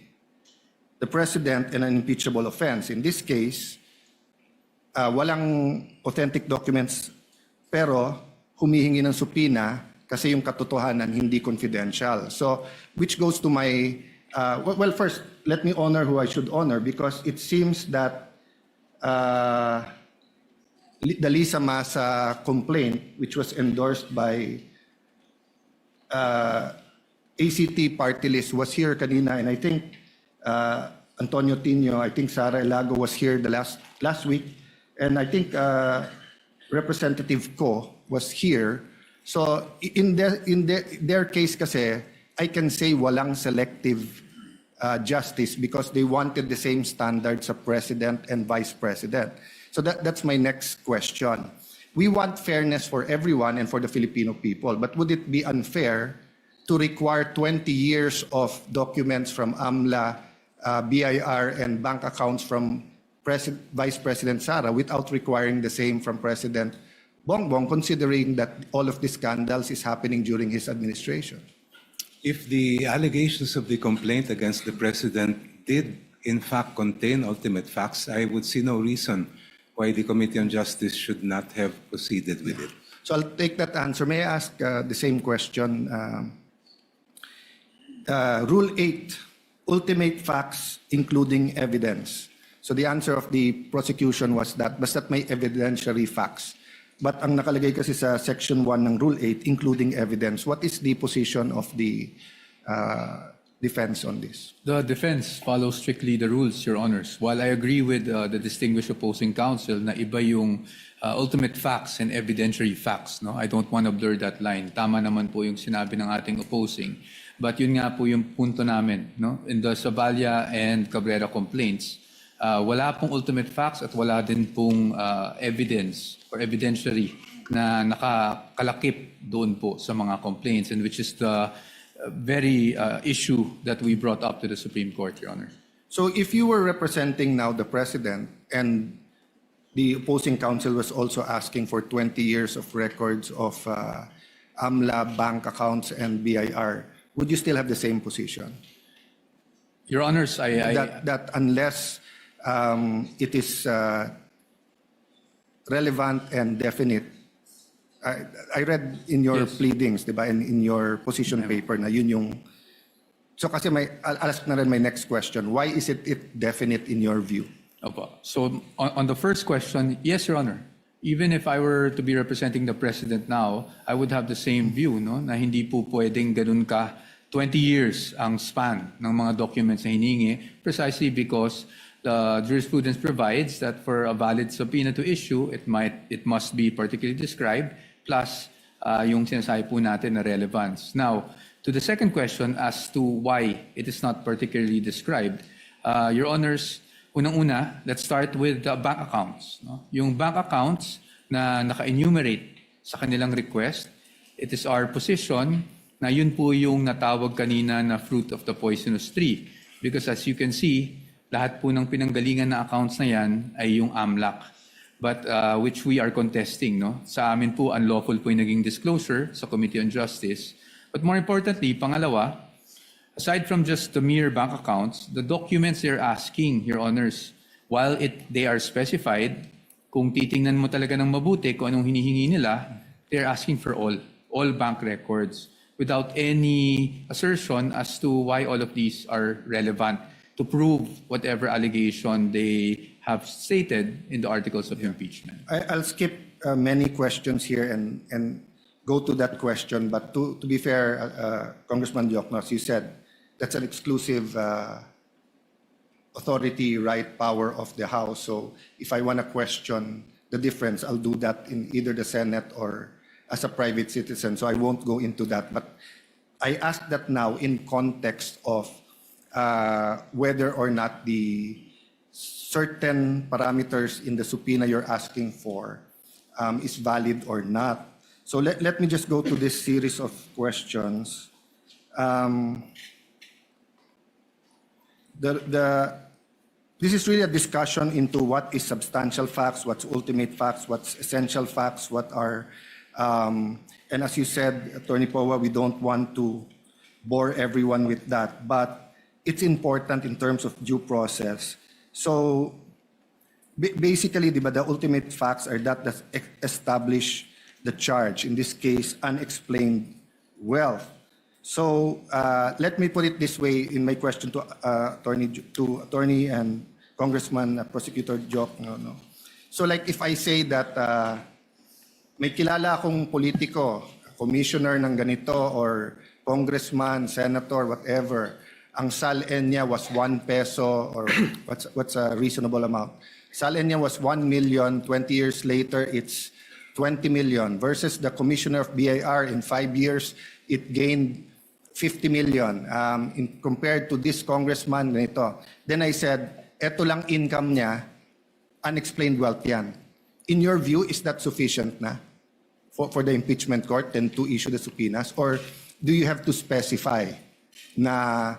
president and an impeachable offense. In this case, walang authentic documents, pero humihingi ng supina kasi yung katotohanan hindi confidential. So, which goes to my, well, first, let me honor who I should honor because it seems that the Lisa Masa complaint, which was endorsed by ACT party list, was here kanina, and I think Antonio Tino, I think Sara Elago was here the last week, and I think Representative Ko was here. So in their case kasi, I can say walang selective justice because they wanted the same standards of president and vice president. So that's my next question. We want fairness for everyone and for the Filipino people, but would it be unfair to require 20 years of documents from AMLA, BIR, and bank accounts from Vice President Sara without requiring the same from President Bongbong, considering that all of these scandals is happening during his administration? If the allegations of the complaint against the president did in fact contain ultimate facts, I would see no reason why the Committee on Justice should not have proceeded with it. So I'll take that answer. May I ask the same question? Rule 8, ultimate facts including evidence. So the answer of the prosecution was that basta't may evidentiary facts. But ang nakalagay kasi sa Section 1 ng Rule 8, including evidence, what is the position of the defense on this? The defense follows strictly the rules, Your Honors. While I agree with the distinguished opposing counsel na iba yung ultimate facts and evidentiary facts, no? I don't want to blur that line. Tama naman po yung sinabi ng ating opposing. But yun nga po yung punto namin, no? In the Zavalya and Cabrera complaints, wala pong ultimate facts at wala din pong evidence or evidentiary na nakakalakip doon po sa mga complaints, and which is the very issue that we brought up to the Supreme Court, Your Honor. So if you were representing now the president and the opposing counsel was also asking for 20 years of records of AMLA bank accounts and BIR, would you still have the same position? Your Honors, That unless it is relevant and definite, I read in your Yes. pleadings, di ba, in your position paper na yun yung... So kasi I'll ask na rin my next question. Why is it definite in your view? Opo. So on the first question, yes, Your Honor. Even if I were to be representing the President now, I would have the same view, no? Na hindi po pwedeng ganun ka 20 years ang span ng mga documents na hiningi, precisely because the jurisprudence provides that for a valid subpoena to issue, it must be particularly described, plus yung sinasabi po natin na relevance. Now, to the second question as to why it is not particularly described, Your Honors, unang-una, let's start with the bank accounts. No? Yung bank accounts na naka-enumerate sa kanilang request, it is our position na yun po yung natawag kanina na fruit of the poisonous tree. Because as you can see, lahat po ng pinanggalingan na accounts na yan ay yung AMLAC. But which we are contesting. No? Sa amin po, unlawful po yung naging disclosure sa Committee on Justice. But more importantly, pangalawa, aside from just the mere bank accounts, the documents they're asking, Your Honors, while they are specified, kung titingnan mo talaga ng mabuti kung anong hinihingi nila, they're asking for all bank records without any assertion as to why all of these are relevant to prove whatever allegation they have stated in the articles of impeachment. I'll skip many questions here and go to that question. But to be fair, Congressman Dioknos, you said that's an exclusive authority, right, power of the House. So if I want to question the difference, I'll do that in either the Senate or as a private citizen. So I won't go into that. But I ask that now in context of whether or not the certain parameters in the subpoena you're asking for is valid or not. So let me just go to this series of questions. This is really a discussion into what is substantial facts, what's ultimate facts, what's essential facts, what are, and as you said, Attorney Powa, we don't want to bore everyone with that, but it's important in terms of due process. So basically, diba, the ultimate facts are that establish the charge, in this case, unexplained wealth. So let me put it this way in my question to Attorney and Congressman Prosecutor Joke. No. So like if I say that may kilala akong politiko, commissioner ng ganito or congressman, senator, whatever, ang SALN niya was 1 peso or what's a reasonable amount. SALN niya was 1 million, 20 years later it's 20 million versus the commissioner of BIR in 5 years, it gained 50 million compared to this congressman ganito. Then I said, eto lang income niya, unexplained wealth yan. In your view, is that sufficient na for the impeachment court then to issue the subpoenas? Or do you have to specify na,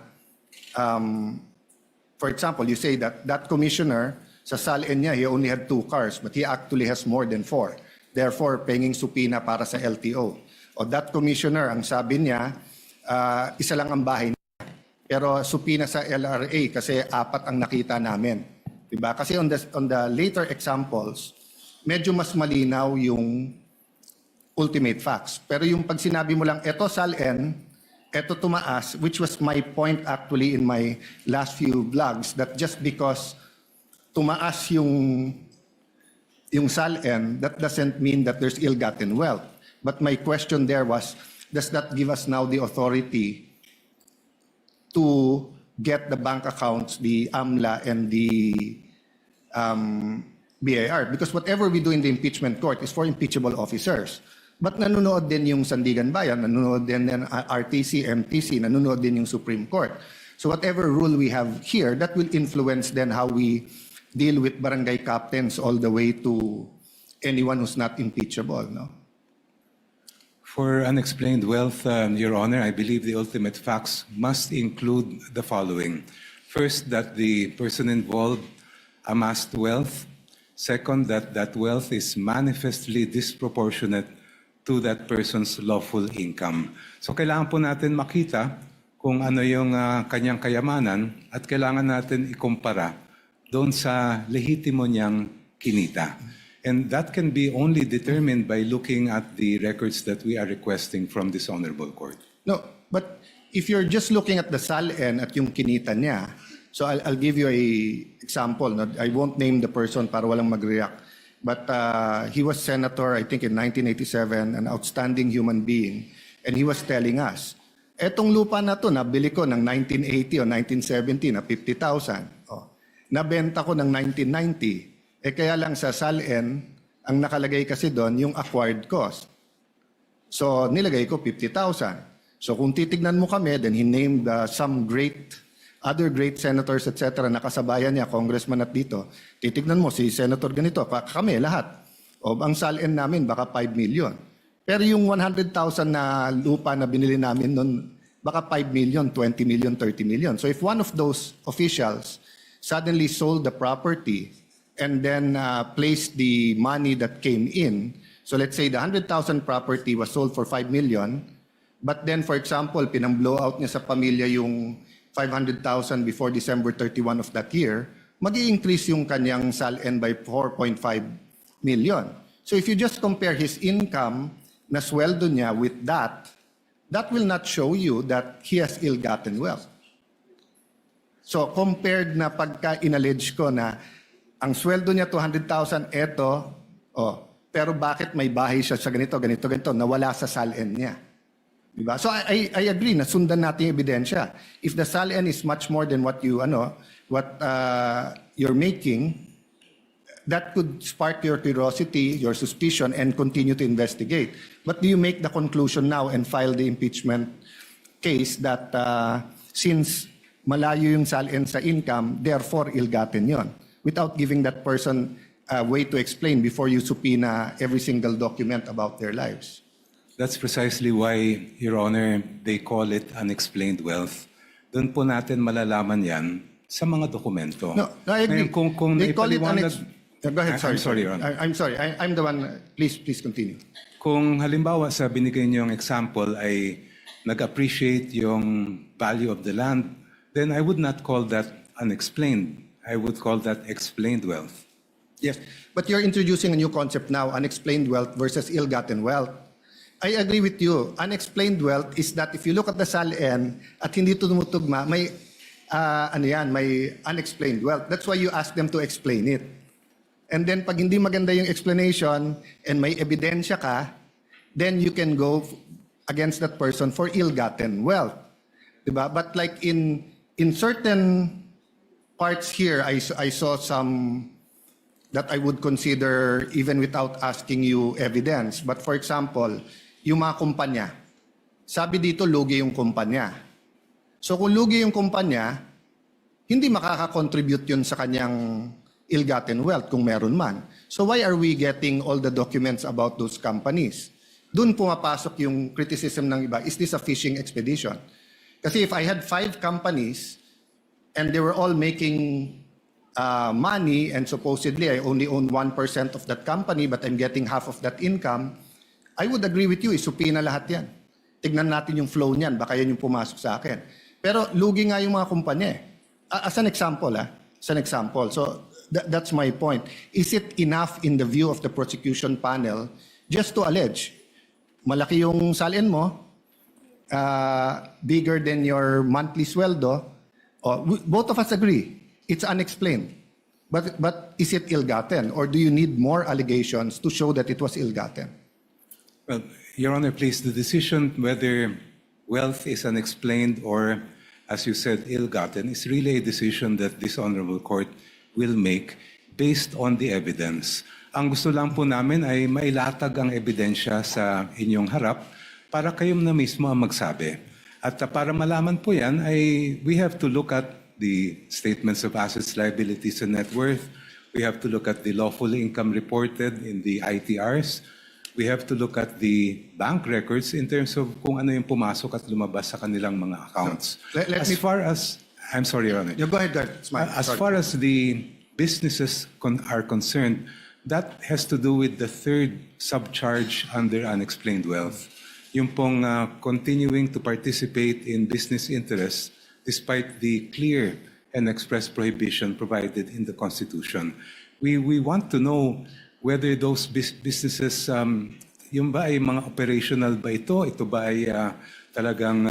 for example, you say that that commissioner, sa SALN niya, he only had 2 cars, but he actually has more than 4. Therefore, penging subpoena para sa LTO. O that commissioner, ang sabi niya, isa lang ang bahay niya. Pero subpoena sa LRA kasi 4 ang nakita namin. Diba? Kasi on the later examples, medyo mas malinaw yung ultimate facts. Pero yung pag sinabi mo lang, eto SALN, eto tumaas, which was my point actually in my last few vlogs, that just because tumaas yung SALN, that doesn't mean that there's ill-gotten wealth. But my question there was, does that give us now the authority to get the bank accounts, the AMLA and the BIR? Because whatever we do in the impeachment court is for impeachable officers. But nanonood din yung Sandigan Bayan, nanonood din yung RTC, MTC, nanonood din yung Supreme Court. So whatever rule we have here, that will influence then how we deal with barangay captains all the way to anyone who's not impeachable, no? For unexplained wealth, Your Honor, I believe the ultimate facts must include the following. First, that the person involved amassed wealth. Second, that that wealth is manifestly disproportionate to that person's lawful income. So kailangan po natin makita kung ano yung kanyang kayamanan at kailangan natin ikumpara doon sa lehitimo niyang kinita. And that can be only determined by looking at the records that we are requesting from this honorable court. No, but if you're just looking at the SALN at yung kinita niya, so I'll give you a example. No? I won't name the person para walang mag-react. But he was senator, I think in 1987, an outstanding human being. And he was telling us, etong lupa na to, nabili ko ng 1980 o 1970 na 50,000. Oh. Nabenta ko ng 1990. Kaya lang sa SALN, ang nakalagay kasi doon yung acquired cost. So nilagay ko 50,000. So kung titignan mo kami, then he named some other great senators, etc. Nakasabayan niya, congressman at dito. Titignan mo, si senator ganito, kami lahat. O ang SALN namin, baka 5 million. Pero yung 100,000 na lupa na binili namin noon, baka 5 million, 20 million, 30 million. So if one of those officials suddenly sold the property and then placed the money that came in, so let's say the 100,000 property was sold for 5 million, but then for example, pinang-blow out niya sa pamilya yung 500,000 before December 31 of that year, mag-i-increase yung kanyang SALN by 4.5 million. So if you just compare his income na sweldo niya with that will not show you that he has ill-gotten wealth. So compared na pagka inallege ko na ang sweldo niya 200,000, eto, pero bakit may bahay siya sa ganito, nawala sa SALN niya. Diba? So I agree na sundan natin yung ebidensya. If the SALN is much more than what you're making, that could spark your curiosity, your suspicion, and continue to investigate. But do you make the conclusion now and file the impeachment case that since malayo yung SALN sa income, therefore ill-gotten yon, without giving that person a way to explain before you subpoena every single document about their lives? That's precisely why, Your Honor, they call it unexplained wealth. Doon po natin malalaman yan sa mga dokumento. No, I agree. Ngayon, kung They call it naipaliwanag- Go ahead, sorry. I'm sorry, Your Honor. I'm sorry. I'm the one. Please continue. Kung halimbawa sa binigay niyong example ay nag-appreciate yung value of the land, then I would not call that unexplained. I would call that explained wealth. Yes, but you're introducing a new concept now, unexplained wealth versus ill-gotten wealth. I agree with you. Unexplained wealth is that if you look at the SALN at hindi tumutugma, may may unexplained wealth. That's why you ask them to explain it. And then pag hindi maganda yung explanation and may ebidensya ka, then you can go against that person for ill-gotten wealth. Diba? But like in certain parts here, I saw some that I would consider even without asking you evidence. But for example, yung mga kumpanya. Sabi dito, lugi yung kumpanya. So kung lugi yung kumpanya, hindi makaka-contribute yun sa kanyang ill-gotten wealth kung meron man. So why are we getting all the documents about those companies? Doon pumapasok yung criticism ng iba. Is this a fishing expedition? Kasi if I had 5 companies and they were all making money and supposedly I only own 1% of that company but I'm getting half of that income, I would agree with you, isupina lahat yan. Tignan natin yung flow niyan, baka yan yung pumasok sa akin. Pero lugi nga yung mga kumpanya. As an example, So that's my point. Is it enough in the view of the prosecution panel just to allege, malaki yung SALN mo, bigger than your monthly sweldo? Both of us agree, it's unexplained. But is it ill-gotten? Or do you need more allegations to show that it was ill-gotten? Well, Your Honor, please, the decision whether wealth is unexplained or, as you said, ill-gotten is really a decision that this honorable court will make based on the evidence. Ang gusto lang po namin ay mailatag ang ebidensya sa inyong harap para kayong na mismo ang magsabi. At para malaman po yan, we have to look at the statements of assets, liabilities, and net worth. We have to look at the lawful income reported in the ITRs. We have to look at the bank records in terms of kung ano yung pumasok at lumabas sa kanilang mga accounts. Let me- As far as I'm sorry, Your Honor. You go ahead, it's mine. As Sorry. far as the businesses are concerned, that has to do with the third subcharge under unexplained wealth. Yung pong continuing to participate in business interests despite the clear and express prohibition provided in the Constitution. We want to know whether those businesses, yung ba ay mga operational ba ito? Ito ba ay talagang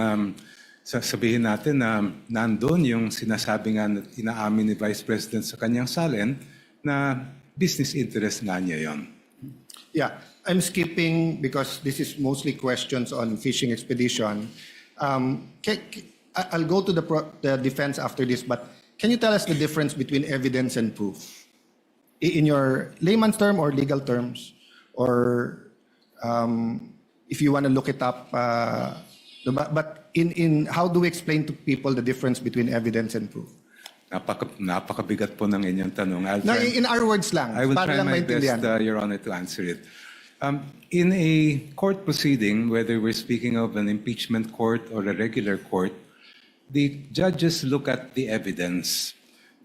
sabihin natin na nandun yung sinasabi nga na inaamin ni Vice President sa kanyang salin na business interest nga niya yon. Yeah, I'm skipping because this is mostly questions on fishing expedition. I'll go to the defense after this, but can you tell us the difference between evidence and proof? In your layman's term or legal terms, or if you want to look it up, but in how do we explain to people the difference between evidence and proof? Napakabigat po ng inyong tanong. No, in our words lang. I will para try lang my maintindihan. best, Your Honor, to answer it. In a court proceeding, whether we're speaking of an impeachment court or a regular court, the judges look at the evidence.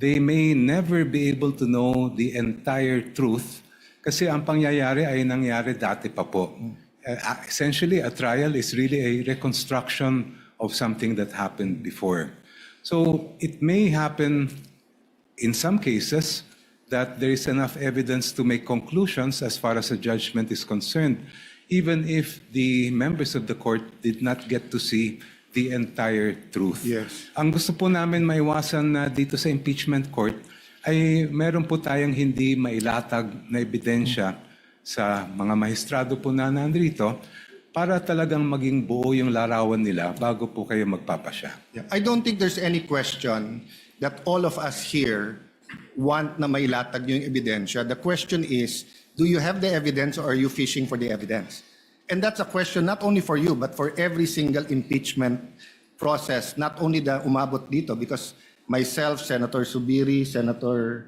They may never be able to know the entire truth kasi ang pangyayari ay nangyari dati pa po. Essentially, a trial is really a reconstruction of something that happened before. So it may happen in some cases that there is enough evidence to make conclusions as far as a judgment is concerned, even if the members of the court did not get to see the entire truth. Yes. Ang gusto po namin maiwasan na dito sa impeachment court ay meron po tayong hindi mailatag na ebidensya sa mga maestrado po na nandito para talagang maging buo yung larawan nila bago po kayo magpapasya. Yeah. I don't think there's any question that all of us here want na mailatag yung ebidensya. The question is, do you have the evidence or are you fishing for the evidence? And that's a question not only for you, but for every single impeachment process, not only the umabot dito, because myself, Senator Subiri, Senator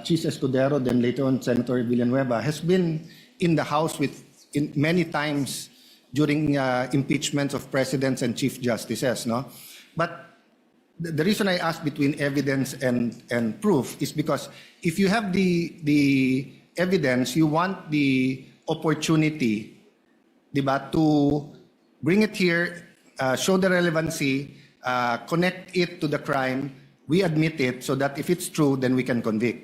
Chis Escudero, then later on Senator Villanueva, has been in the House many times during impeachments of presidents and chief justices. No? But the reason I ask between evidence and proof is because if you have the evidence, you want the opportunity, diba, to bring it here, show the relevancy, connect it to the crime, we admit it so that if it's true, then we can convict.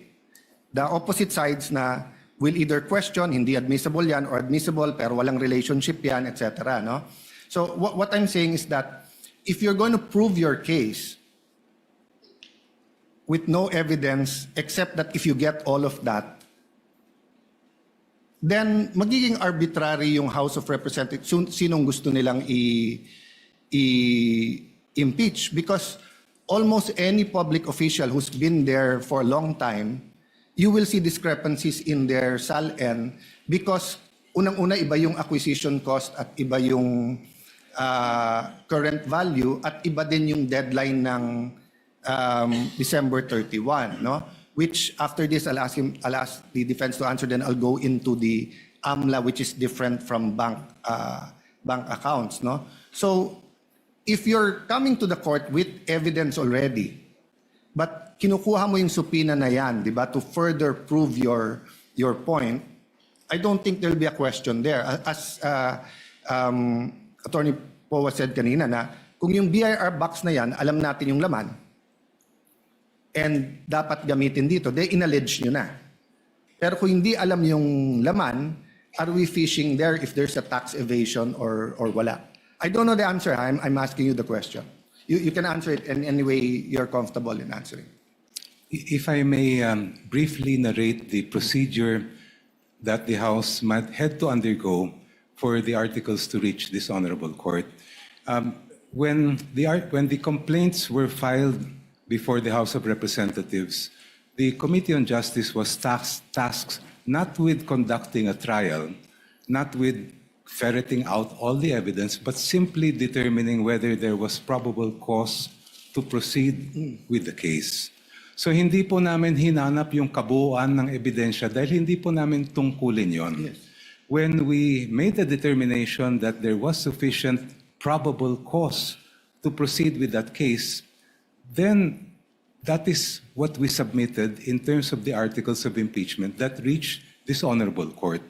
The opposite sides na will either question, hindi admissible yan, or admissible pero walang relationship yan, etc. No? So what I'm saying is that if you're going to prove your case with no evidence, except that if you get all of that, then magiging arbitrary yung House of Representatives, sinong gusto nilang i-impeach, because almost any public official who's been there for a long time, you will see discrepancies in their SALN because unang-una iba yung acquisition cost at iba yung current value at iba din yung deadline ng December 31, no? Which after this I'll ask the defense to answer, then I'll go into the AMLA, which is different from bank accounts, no? So if you're coming to the court with evidence already, but kinukuha mo yung subpoena na yan, di ba, to further prove your point, I don't think there'll be a question there. As Attorney Powa said kanina na kung yung BIR box na yan, alam natin yung laman, and dapat gamitin dito, they inallege nyo na. Pero kung hindi alam yung laman, are we fishing there if there's a tax evasion or wala? I don't know the answer. I'm asking you the question. You can answer it in any way you're comfortable in answering. If I may briefly narrate the procedure that the House might had to undergo for the articles to reach this honorable court. When the complaints were filed before the House of Representatives, the Committee on Justice was tasked not with conducting a trial, not with ferreting out all the evidence, but simply determining whether there was probable cause to proceed with the case. So hindi po namin hinanap yung kabuuan ng ebidensya dahil hindi po namin tungkulin yon. Yes. When we made the determination that there was sufficient probable cause to proceed with that case, then that is what we submitted in terms of the articles of impeachment that reached this honorable court.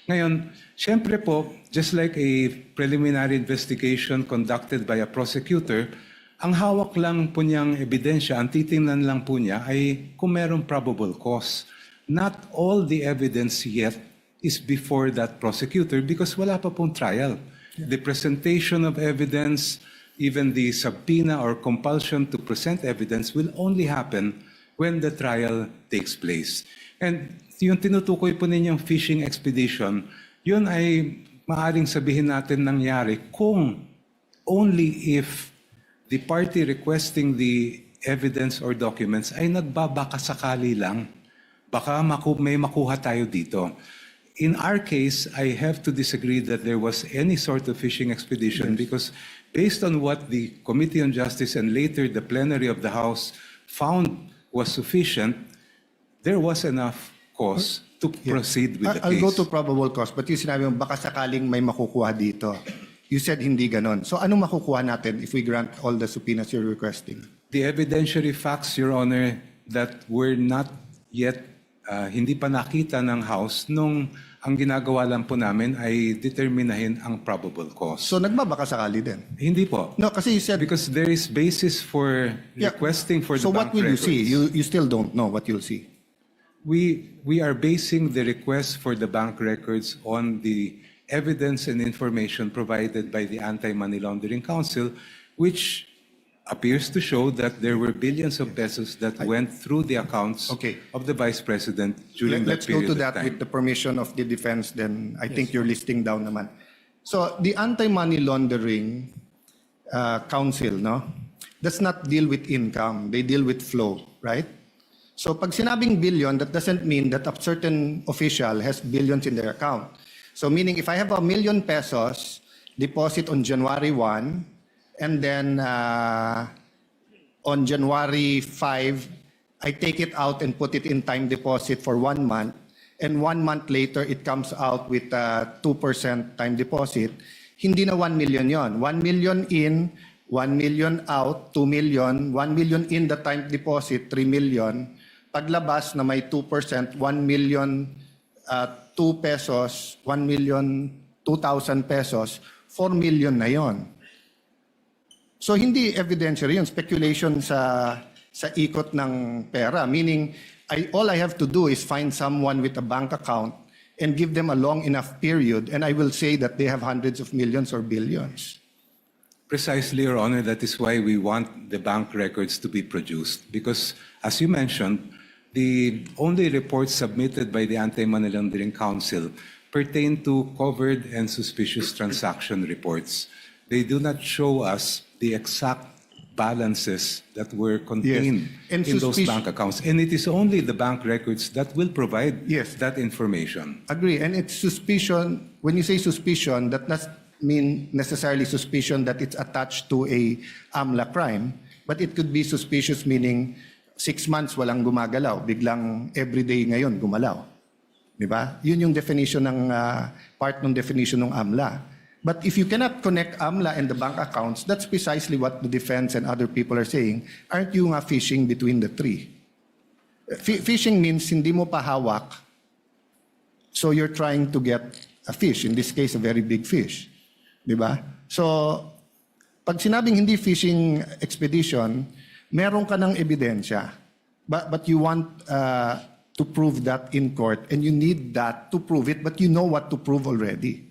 Ngayon, syempre po, just like a preliminary investigation conducted by a prosecutor, ang hawak lang po niyang ebidensya, ang titingnan lang po niya ay kung merong probable cause. Not all the evidence yet is before that prosecutor because wala pa pong trial. The presentation of evidence, even the subpoena or compulsion to present evidence will only happen when the trial takes place. And yung tinutukoy po ninyong fishing expedition, yun ay maaring sabihin natin nangyari kung only if the party requesting the evidence or documents ay nagbabakasakali lang. Baka may makuha tayo dito. In our case, I have to disagree that there was any sort of fishing expedition because based on what the Committee on Justice and later the plenary of the House found was sufficient, there was enough cause to proceed with the I'll case. go to probable cause, but yung sinabi mo, baka sakaling may makukuha dito. You said hindi ganon. So anong makukuha natin if we grant all the subpoenas you're requesting? The evidentiary facts, Your Honor, that were not yet, hindi pa nakita ng House nung ang ginagawa lang po namin ay determinahin ang probable cause. So nagbabaka sakali din? Hindi po. No, kasi you said... Because there is basis for requesting for the So bank what will you records. see? You still don't know what you'll see? We are basing the request for the bank records on the evidence and information provided by the Anti-Money Laundering Council, which appears to show that there were billions of pesos that went through the accounts Okay. of the Vice President during that Let's go period to of that time. with the permission of the defense, then I think you're listing down naman. So the Anti-Money Laundering Council, no, does not deal with income. They deal with flow, right? So pag sinabing billion, that doesn't mean that a certain official has billions in their account. So meaning if I have 1 million pesos deposit on January 1, and then on January 5, I take it out and put it in time deposit for 1 month, and 1 month later it comes out with 2% time deposit, hindi na 1 million yon. 1 million in, 1 million out, 2 million, 1 million in the time deposit, 3 million. Paglabas na may 2%, 1 million 2 pesos, 1 million 2,000 pesos, 4 million na yon. So hindi evidentiary yun, speculation sa ikot ng pera. Meaning, all I have to do is find someone with a bank account and give them a long enough period, and I will say that they have hundreds of millions or billions. Precisely, Your Honor, that is why we want the bank records to be produced. Because, as you mentioned, the only reports submitted by the Anti-Money Laundering Council pertain to covered and suspicious transaction reports. They do not show us the exact balances that were contained And in those bank accounts. And it is only the bank records that will provide that information. Agree. And it's suspicion. When you say suspicion, that does mean necessarily suspicion that it's attached to a AMLA crime, but it could be suspicious meaning 6 months walang gumagalaw, biglang everyday ngayon gumalaw. Di ba? Yun yung definition ng part ng definition ng AMLA. But if you cannot connect AMLA and the bank accounts, that's precisely what the defense and other people are saying. Aren't you nga fishing between the three? Fishing means hindi mo pa hawak, so you're trying to get a fish, in this case, a very big fish. Di ba? So, pag sinabing hindi fishing expedition, meron ka ng ebidensya, but you want to prove that in court, and you need that to prove it, but you know what to prove already.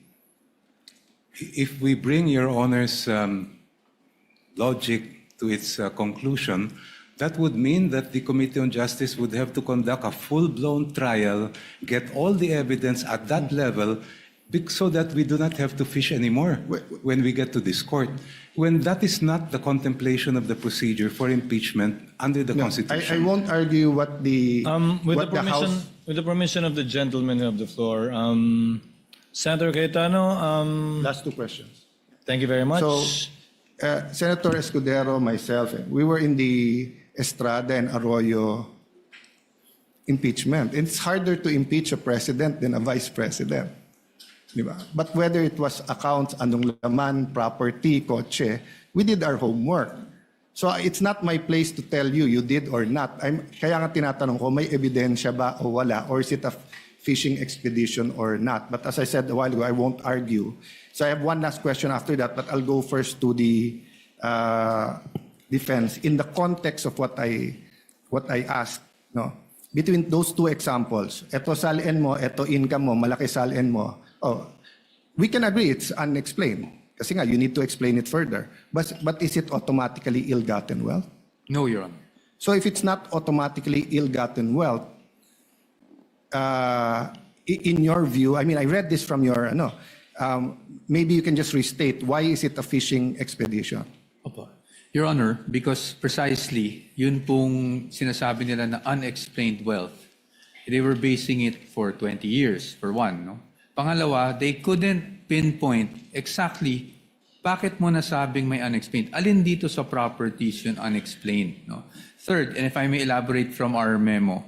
If we bring Your Honor's logic to its conclusion, that would mean that the Committee on Justice would have to conduct a full-blown trial, get all the evidence at that level, so that we do not have to fish anymore when we get to this court. When that is not the contemplation of the procedure for impeachment under the Constitution. I won't argue what the what the House. With the permission of the gentleman of the floor, Senator Cayetano, Last 2 questions. thank you very much. So, Senator Escudero, myself, we were in the Estrada and Arroyo impeachment. It's harder to impeach a president than a vice president. Di ba? But whether it was accounts, anong laman, property, kotse, we did our homework. So it's not my place to tell you did or not. Kaya nga tinatanong ko, may ebidensya ba o wala? Or is it a fishing expedition or not? But as I said a while ago, I won't argue. So I have one last question after that, but I'll go first to the defense. In the context of what I asked, no? Between those two examples, eto salin mo, eto income mo, malaki salin mo, we can agree it's unexplained. Kasi nga, you need to explain it further. But is it automatically ill-gotten wealth? No, Your Honor. So if it's not automatically ill-gotten wealth, in your view, I mean, I read this from your, maybe you can just restate, why is it a fishing expedition? Opo. Your Honor, because precisely, yun pong sinasabi nila na unexplained wealth, they were basing it for 20 years, for one. No? Pangalawa, they couldn't pinpoint exactly bakit mo nasabing may unexplained. Alin dito sa properties yun unexplained. No? Third, and if I may elaborate from our memo,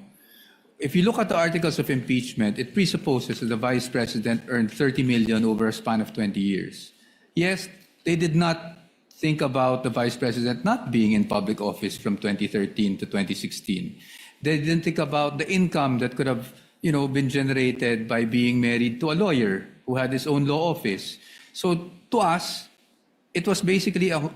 if you look at the articles of impeachment, it presupposes that the Vice President earned 30 million over a span of 20 years. Yes, they did not think about the Vice President not being in public office from 2013 to 2016. They didn't think about the income that could have been generated by being married to a lawyer who had his own law office. So to us, it was basically a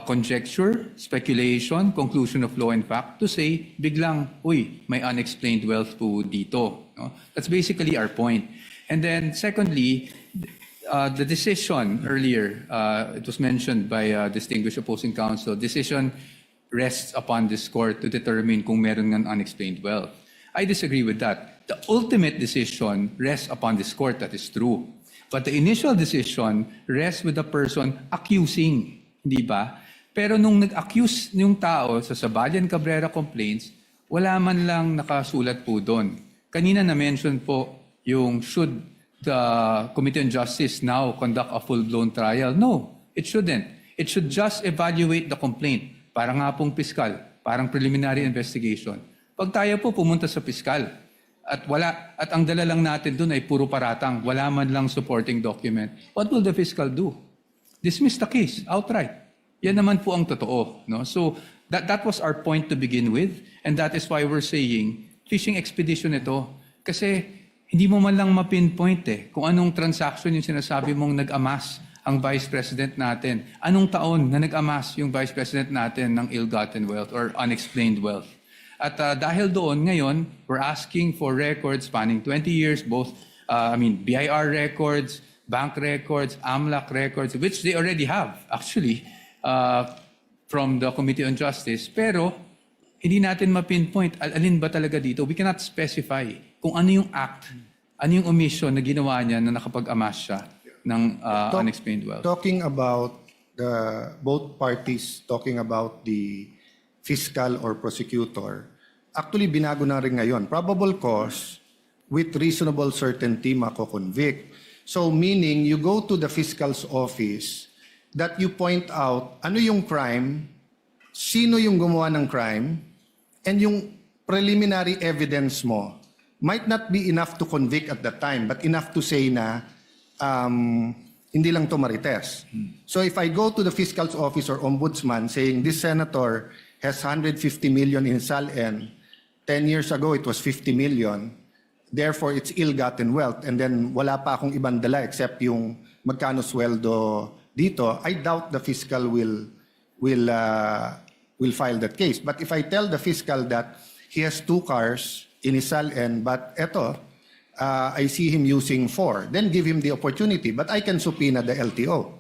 conjecture, speculation, conclusion of law and fact to say, biglang, uy, may unexplained wealth po dito. No? That's basically our point. And then secondly, the decision earlier, it was mentioned by distinguished opposing counsel, decision rests upon this court to determine kung meron ng unexplained wealth. I disagree with that. The ultimate decision rests upon this court, that is true. But the initial decision rests with the person accusing, di ba? Pero nung nag-accuse yung tao sa Sabalian Cabrera complaints, wala man lang nakasulat po doon. Kanina na-mention po yung should the Committee on Justice now conduct a full-blown trial? No, it shouldn't. It should just evaluate the complaint. Parang nga pong piskal, parang preliminary investigation. Pag tayo po pumunta sa piskal, at ang dala lang natin doon ay puro paratang, wala man lang supporting document, what will the fiscal do? Dismiss the case outright. Yan naman po ang totoo. No? So that was our point to begin with, and that is why we're saying fishing expedition ito. Kasi hindi mo man lang ma-pinpoint kung anong transaction yung sinasabi mong nag-amass ang Vice President natin. Anong taon na nag-amass yung Vice President natin ng ill-gotten wealth or unexplained wealth. At dahil doon, ngayon, we're asking for records spanning 20 years, both, BIR records, bank records, AMLAC records, which they already have, actually, from the Committee on Justice. Pero, hindi natin ma-pinpoint, alin ba talaga dito? We cannot specify kung ano yung act, ano yung omission na ginawa niya na nakapag-amass siya ng unexplained wealth. Talking about both parties talking about the fiscal or prosecutor, actually binago na rin ngayon. Probable cause with reasonable certainty mako-convict. So meaning you go to the fiscal's office that you point out ano yung crime, sino yung gumawa ng crime, and yung preliminary evidence mo might not be enough to convict at that time, but enough to say na hindi lang to marites. So if I go to the fiscal's office or ombudsman saying this senator has 150 million in SALN, 10 years ago it was 50 million, therefore it's ill-gotten wealth, and then wala pa akong ibang dala except yung magkano sweldo dito, I doubt the fiscal will file that case. But if I tell the fiscal that he has 2 cars in his SALN, but eto, I see him using 4, then give him the opportunity. But I can subpoena the LTO.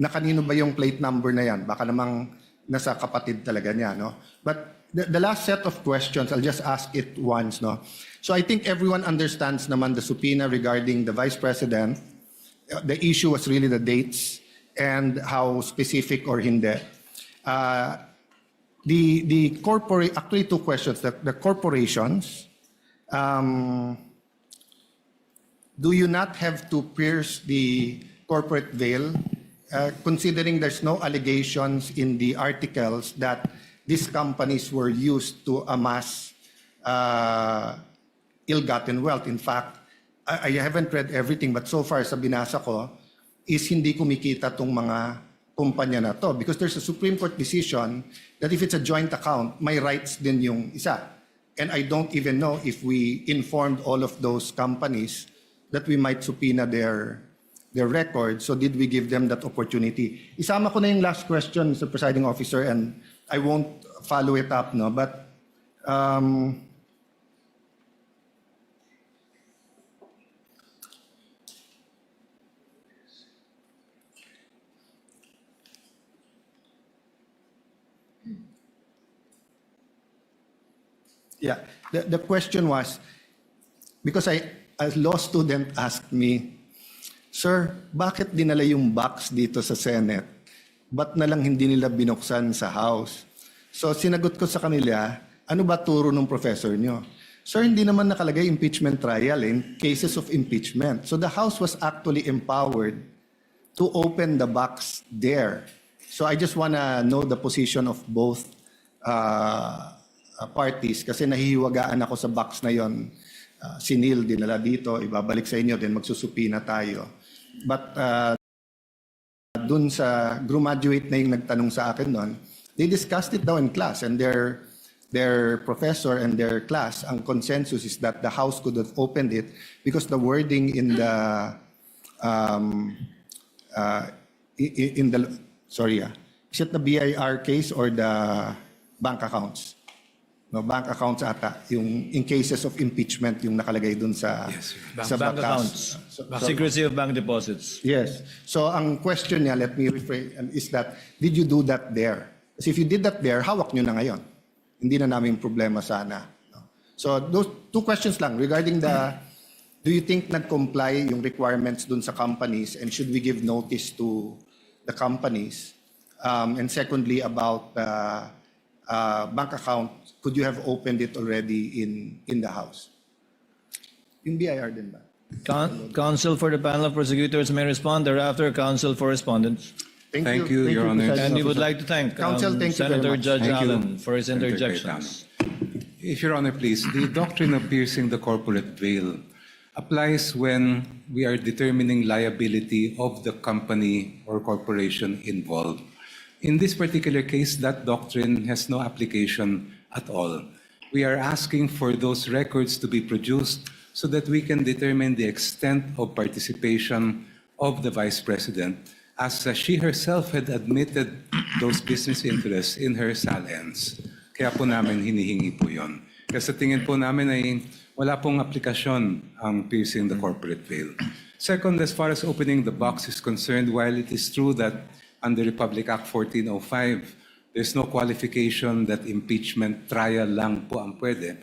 Na kanino ba yung plate number na yan? Baka namang nasa kapatid talaga niya, no? But the last set of questions, I'll just ask it once, no? So I think everyone understands naman the subpoena regarding the Vice President. The issue was really the dates and how specific or hindi. Actually 2 questions. The corporations, do you not have to pierce the corporate veil, considering there's no allegations in the articles that these companies were used to amass ill-gotten wealth? In fact, I haven't read everything, but so far sa binasa ko, is hindi kumikita tong mga kumpanya na to, because there's a Supreme Court decision that if it's a joint account, may rights din yung isa. And I don't even know if we informed all of those companies that we might subpoena their records. So did we give them that opportunity? Isama ko na yung last question, Mr. Presiding Officer, and I won't follow it up, no? But yeah, the question was, because a law student asked me, Sir, bakit dinala yung box dito sa Senate? Ba't na lang hindi nila binuksan sa House? So sinagot ko sa kanila, ano ba turo ng professor nyo? Sir, hindi naman nakalagay impeachment trial in cases of impeachment. So the House was actually empowered to open the box there. So I just wanna know the position of both parties kasi nahihiwagaan ako sa box na yon. Si Neil dinala dito, ibabalik sa inyo, then magsusupina tayo. But dun sa graduate na yung nagtanong sa akin nun, they discussed it daw in class, and their professor and their class, ang consensus is that the House could have opened it because the wording in the is it the BIR case or the bank accounts? No, bank accounts ata, yung in cases of impeachment yung nakalagay dun sa sa Bank batas. accounts. Secrecy of bank deposits. Yes. So ang question niya, let me rephrase, is that, did you do that there? Kasi if you did that there, hawak nyo na ngayon. Hindi na namin problema sana. No? So those two questions lang regarding do you think nag-comply yung requirements dun sa companies, and should we give notice to the companies? And secondly, about bank account, could you have opened it already in the House? Yung BIR din ba? Counsel for the panel of prosecutors may respond. Thereafter, counsel for respondents. Thank you, Your Honor. Presiding And we would Officer. like to thank Counsel, thank you very Senator much. Judge Thank you, Allen for his Senator interjections. If Your Honor, please, the doctrine of piercing the corporate veil applies when we are determining liability of the company or corporation involved. In this particular case, that doctrine has no application at all. We are asking for those records to be produced so that we can determine the extent of participation of the Vice President, as she herself had admitted those business interests in her salens. Kaya po namin hinihingi po yun. Kasi sa tingin po namin ay wala pong aplikasyon ang piercing the corporate veil. Second, as far as opening the box is concerned, while it is true that under Republic Act 1405, there's no qualification that impeachment trial lang po ang pwede.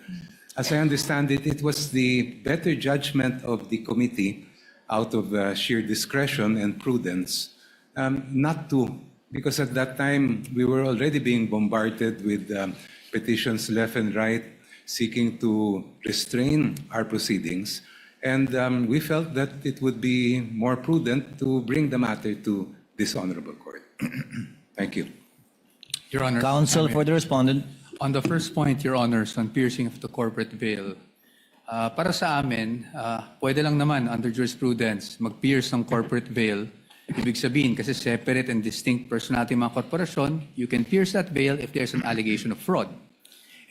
As I understand it, it was the better judgment of the committee out of sheer discretion and prudence not to, because at that time we were already being bombarded with petitions left and right seeking to restrain our proceedings. And we felt that it would be more prudent to bring the matter to this honorable court. Thank you. Your Honor. Counsel for the respondent. On the first point, Your Honors, on piercing of the corporate veil, para sa amin, pwede lang naman under jurisprudence mag-pierce ng corporate veil. Ibig sabihin, kasi separate and distinct personality mga korporasyon, you can pierce that veil if there's an allegation of fraud.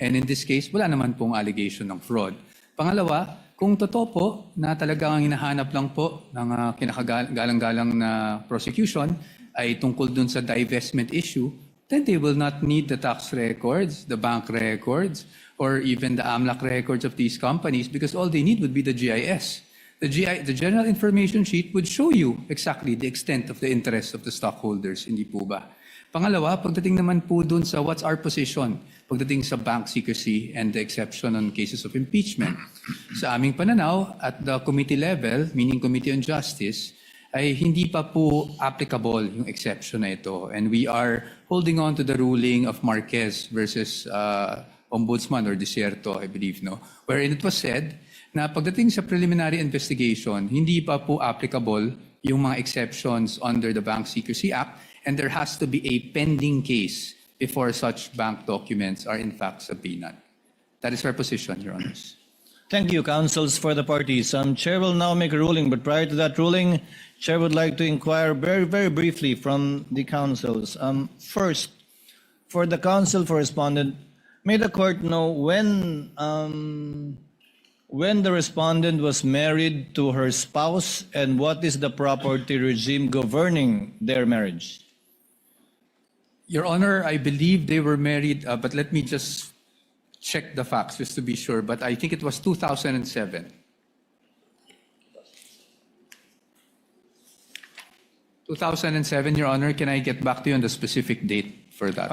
And in this case, wala naman pong allegation ng fraud. Pangalawa, kung totoo po na talagang hinahanap lang po ng kinakagalang-galang na prosecution ay tungkol dun sa divestment issue, then they will not need the tax records, the bank records, or even the AMLAC records of these companies because all they need would be the GIS. The General Information Sheet would show you exactly the extent of the interest of the stockholders, hindi po ba? Pangalawa, pagdating naman po dun sa what's our position, pagdating sa bank secrecy and the exception on cases of impeachment. Sa aming pananaw, at the committee level, meaning Committee on Justice, ay hindi pa po applicable yung exception na ito. And we are holding on to the ruling of Marquez versus Ombudsman or Desierto, I believe, no? Wherein it was said na pagdating sa preliminary investigation, hindi pa po applicable yung mga exceptions under the Bank Secrecy Act, and there has to be a pending case before such bank documents are in fact subpoenaed. That is our position, Your Honors. Thank you, counsels for the parties. Chair will now make a ruling, but prior to that ruling, Chair would like to inquire very, very briefly from the counsels. First, for the counsel for respondent, may the court know when the respondent was married to her spouse and what is the property regime governing their marriage? Your Honor, I believe they were married, but let me just check the facts just to be sure, but I think it was 2007. 2007, Your Honor. Can I get back to you on the specific date for that?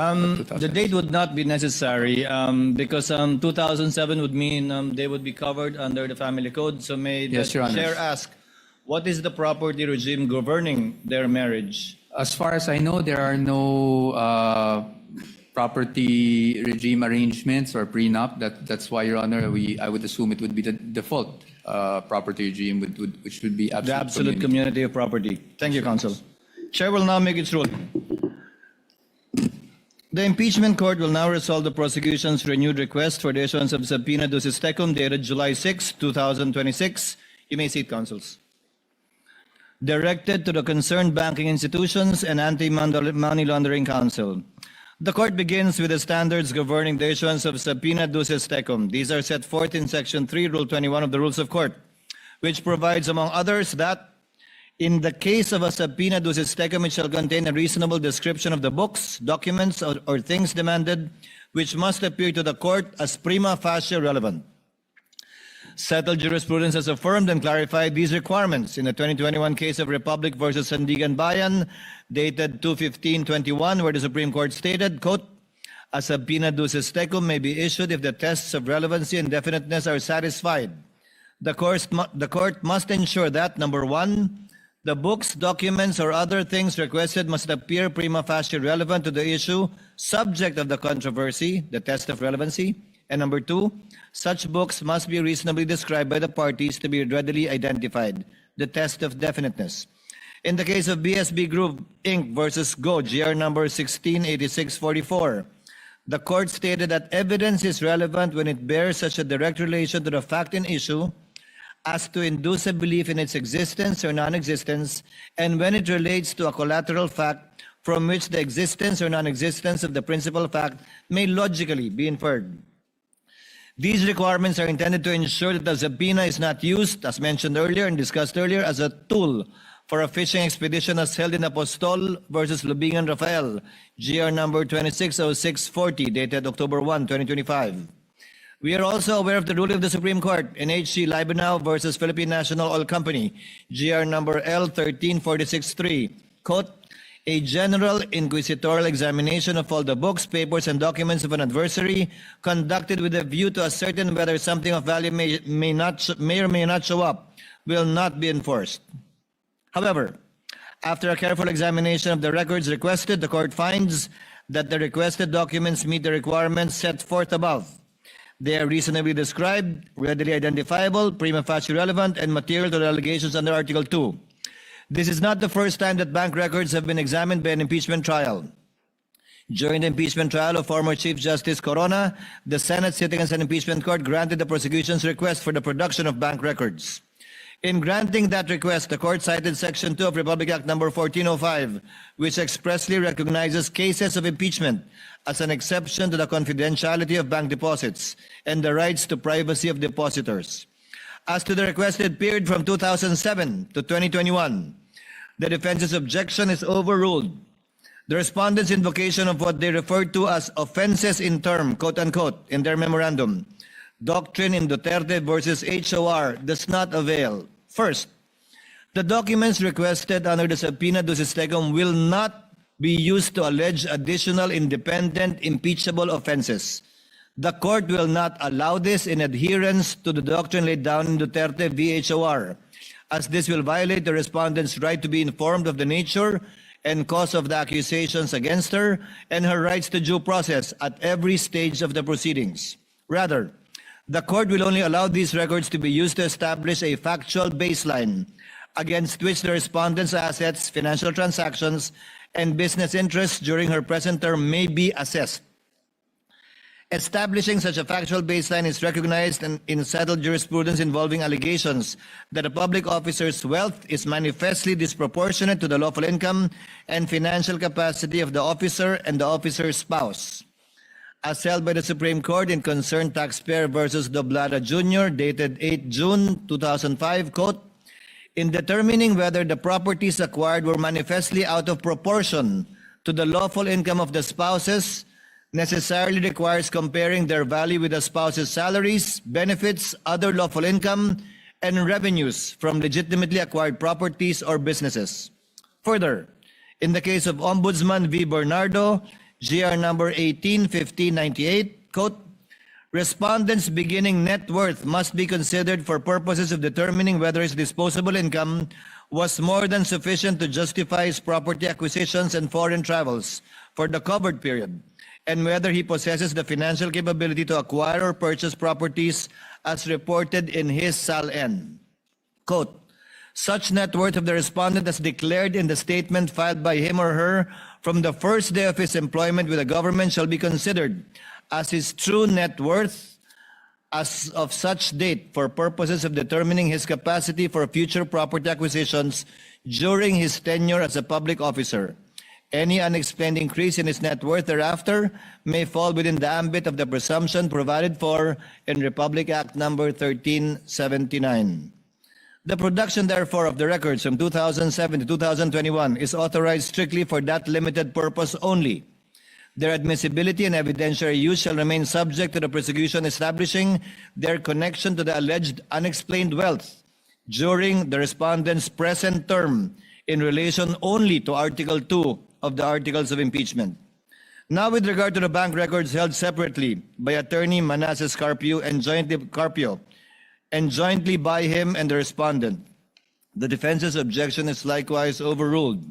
The date would not be necessary because 2007 would mean they would be covered under the family code. So may the Yes, Your Honor. chair ask, what is the property regime governing their marriage? As far as I know, there are no property regime arrangements or prenup. That's why, Your Honor, I would assume it would be the default property regime, which would be The absolute community of property. Thank you, counsel. Chair will now make its ruling. The impeachment court will now resolve the prosecution's renewed request for the issuance of subpoena ducis tecum dated July 6, 2026. You may seat, counsels. Directed to the concerned banking institutions and Anti-Money Laundering Council. The court begins with the standards governing the issuance of subpoena ducis tecum. These are set forth in Section 3, Rule 21 of the Rules of Court, which provides, among others, that in the case of a subpoena ducis tecum, it shall contain a reasonable description of the books, documents, or things demanded, which must appear to the court as prima facie relevant. Settled jurisprudence has affirmed and clarified these requirements in the 2021 case of Republic versus Sandigan Bayan, dated 2/15/21, where the Supreme Court stated, quote, a subpoena ducis tecum may be issued if the tests of relevancy and definiteness are satisfied. The court must ensure that, number one, the books, documents, or other things requested must appear prima facie relevant to the issue, subject of the controversy, the test of relevancy. And number two, such books must be reasonably described by the parties to be readily identified, the test of definiteness. In the case of BSB Group Inc. versus Go, GR number 168644, the court stated that evidence is relevant when it bears such a direct relation to the fact in issue as to induce a belief in its existence or non-existence, and when it relates to a collateral fact from which the existence or non-existence of the principal fact may logically be inferred. These requirements are intended to ensure that the subpoena is not used, as mentioned earlier and discussed earlier, as a tool for a fishing expedition as held in Apostol versus Lubingan Rafael, GR number 260640, dated October 1, 2025. We are also aware of the ruling of the Supreme Court in HC Libenau versus Philippine National Oil Company, GR number L13463, quote, a general inquisitorial examination of all the books, papers, and documents of an adversary conducted with a view to ascertain whether something of value may or may not show up will not be enforced. However, after a careful examination of the records requested, the court finds that the requested documents meet the requirements set forth above. They are reasonably described, readily identifiable, prima facie relevant, and material to the allegations under Article 2. This is not the first time that bank records have been examined by an impeachment trial. During the impeachment trial of former Chief Justice Corona, the Senate sitting as an impeachment court granted the prosecution's request for the production of bank records. In granting that request, the court cited Section 2 of Republic Act No. 1405, which expressly recognizes cases of impeachment as an exception to the confidentiality of bank deposits and the rights to privacy of depositors. As to the requested period from 2007 to 2021, the defense's objection is overruled. The respondents' invocation of what they refer to as offenses in term, quote unquote, in their memorandum, doctrine in Duterte versus HOR, does not avail. First, the documents requested under the subpoena ducis tecum will not be used to allege additional independent impeachable offenses. The court will not allow this in adherence to the doctrine laid down in Duterte v. HOR, as this will violate the respondent's right to be informed of the nature and cause of the accusations against her and her rights to due process at every stage of the proceedings. Rather, the court will only allow these records to be used to establish a factual baseline against which the respondent's assets, financial transactions, and business interests during her present term may be assessed. Establishing such a factual baseline is recognized in settled jurisprudence involving allegations that a public officer's wealth is manifestly disproportionate to the lawful income and financial capacity of the officer and the officer's spouse. As held by the Supreme Court in Concerned Taxpayer versus Doblada Jr., dated 8 June 2005, quote, in determining whether the properties acquired were manifestly out of proportion to the lawful income of the spouses, necessarily requires comparing their value with the spouse's salaries, benefits, other lawful income, and revenues from legitimately acquired properties or businesses. Further, in the case of Ombudsman V. Bernardo, GR number 18-1598, quote, respondents' beginning net worth must be considered for purposes of determining whether his disposable income was more than sufficient to justify his property acquisitions and foreign travels for the covered period, and whether he possesses the financial capability to acquire or purchase properties as reported in his SAL-N. Quote, such net worth of the respondent as declared in the statement filed by him or her from the first day of his employment with the government shall be considered as his true net worth as of such date for purposes of determining his capacity for future property acquisitions during his tenure as a public officer. Any unexplained increase in his net worth thereafter may fall within the ambit of the presumption provided for in Republic Act number 1379. The production, therefore, of the records from 2007 to 2021 is authorized strictly for that limited purpose only. Their admissibility and evidentiary use shall remain subject to the prosecution establishing their connection to the alleged unexplained wealth during the respondent's present term in relation only to Article 2 of the Articles of Impeachment. Now, with regard to the bank records held separately by Attorney Manasseh Carpio and jointly by him and the respondent, the defense's objection is likewise overruled.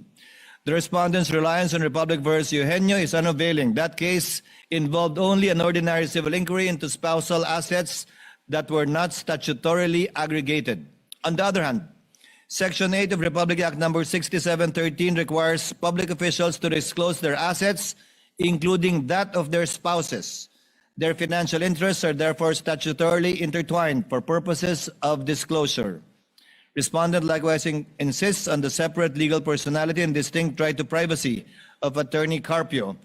The respondent's reliance on Republic v. Eugenio is unavailing. That case involved only an ordinary civil inquiry into spousal assets that were not statutorily aggregated. On the other hand, Section 8 of Republic Act number 6713 requires public officials to disclose their assets, including that of their spouses. Their financial interests are therefore statutorily intertwined for purposes of disclosure. Respondent likewise insists on the separate legal personality and distinct right to privacy of Attorney Carpio,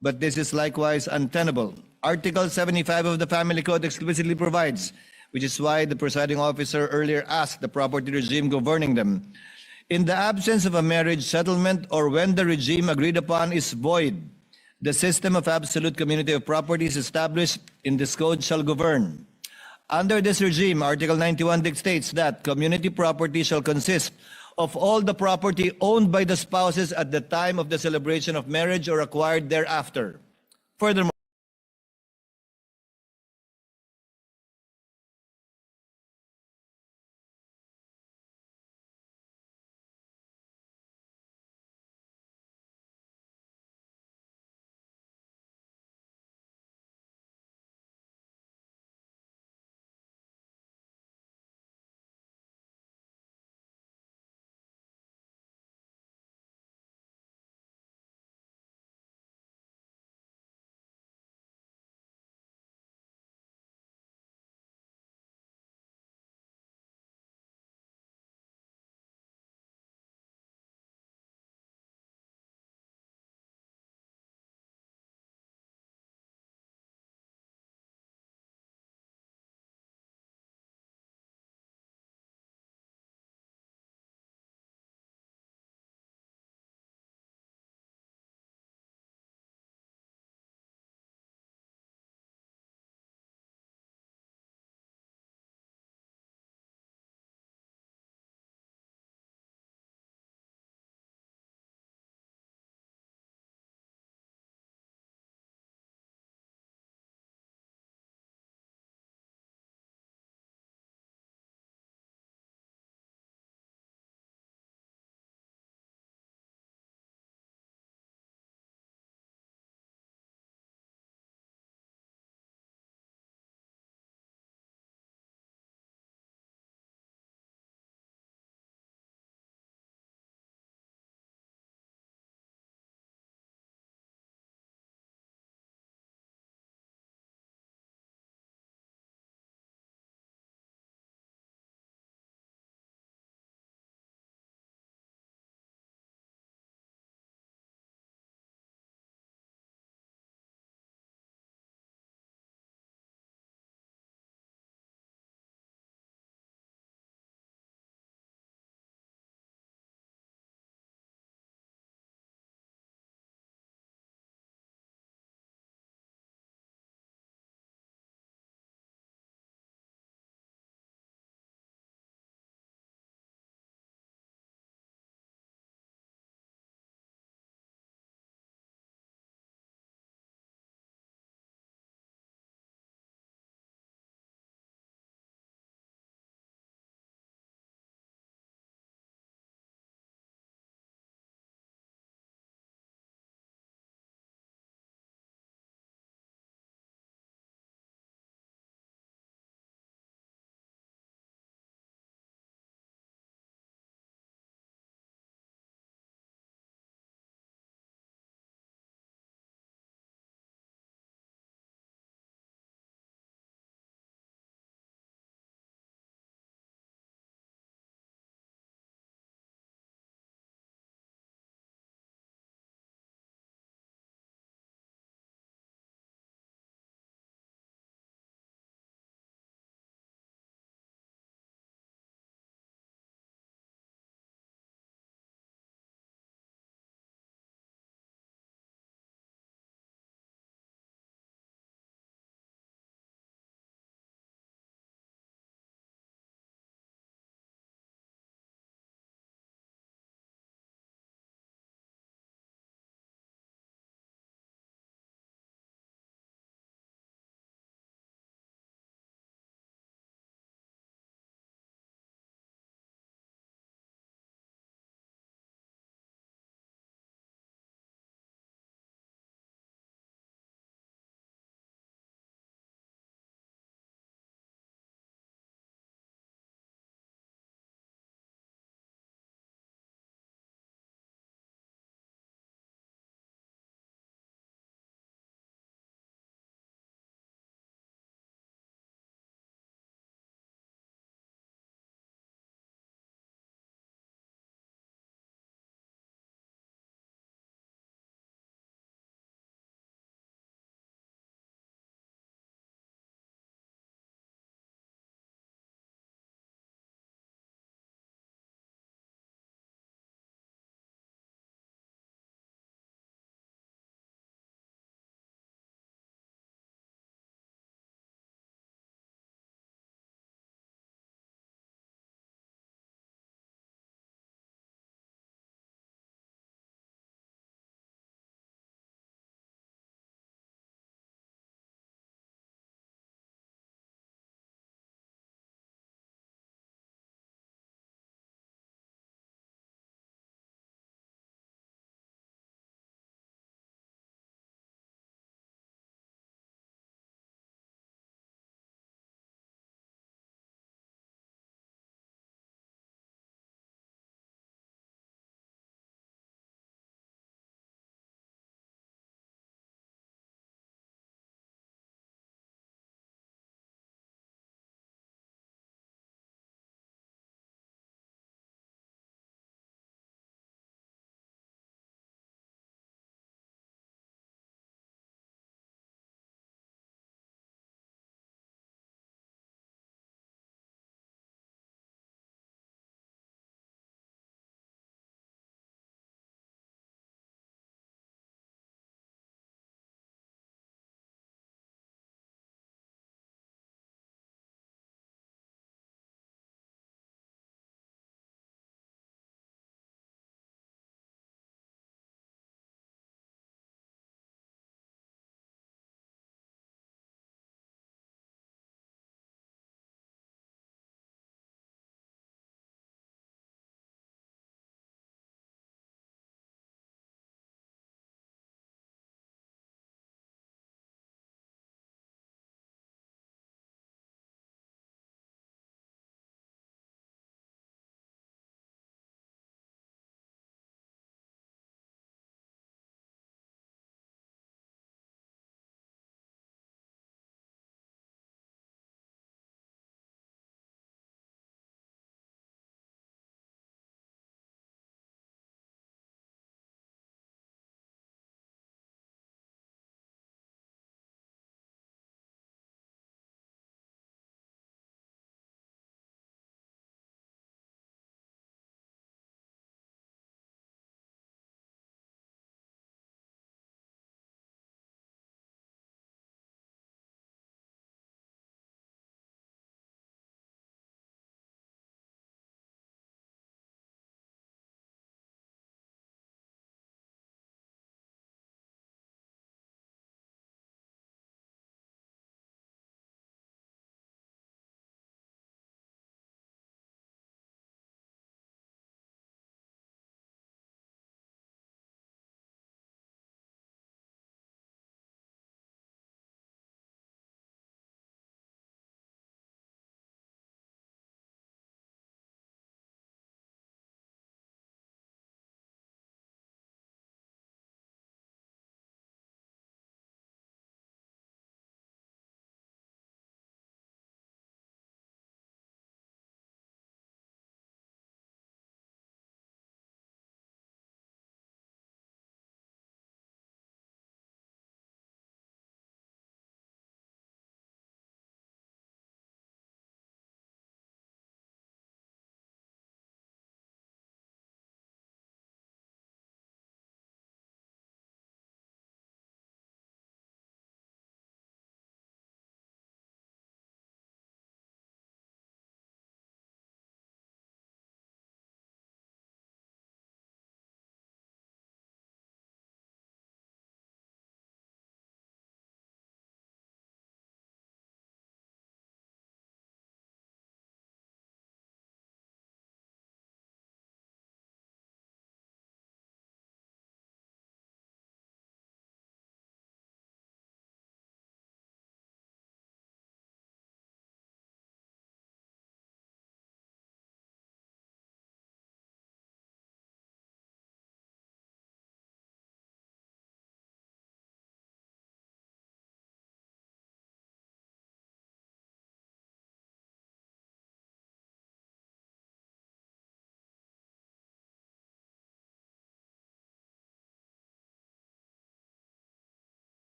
but this is likewise untenable. Article 75 of the Family Code explicitly provides, which is why the presiding officer earlier asked the property regime governing them. In the absence of a marriage settlement or when the regime agreed upon is void, the system of absolute community of properties established in this code shall govern. Under this regime, Article 91 dictates that community property shall consist of all the property owned by the spouses at the time of the celebration of marriage or acquired thereafter. Furthermore,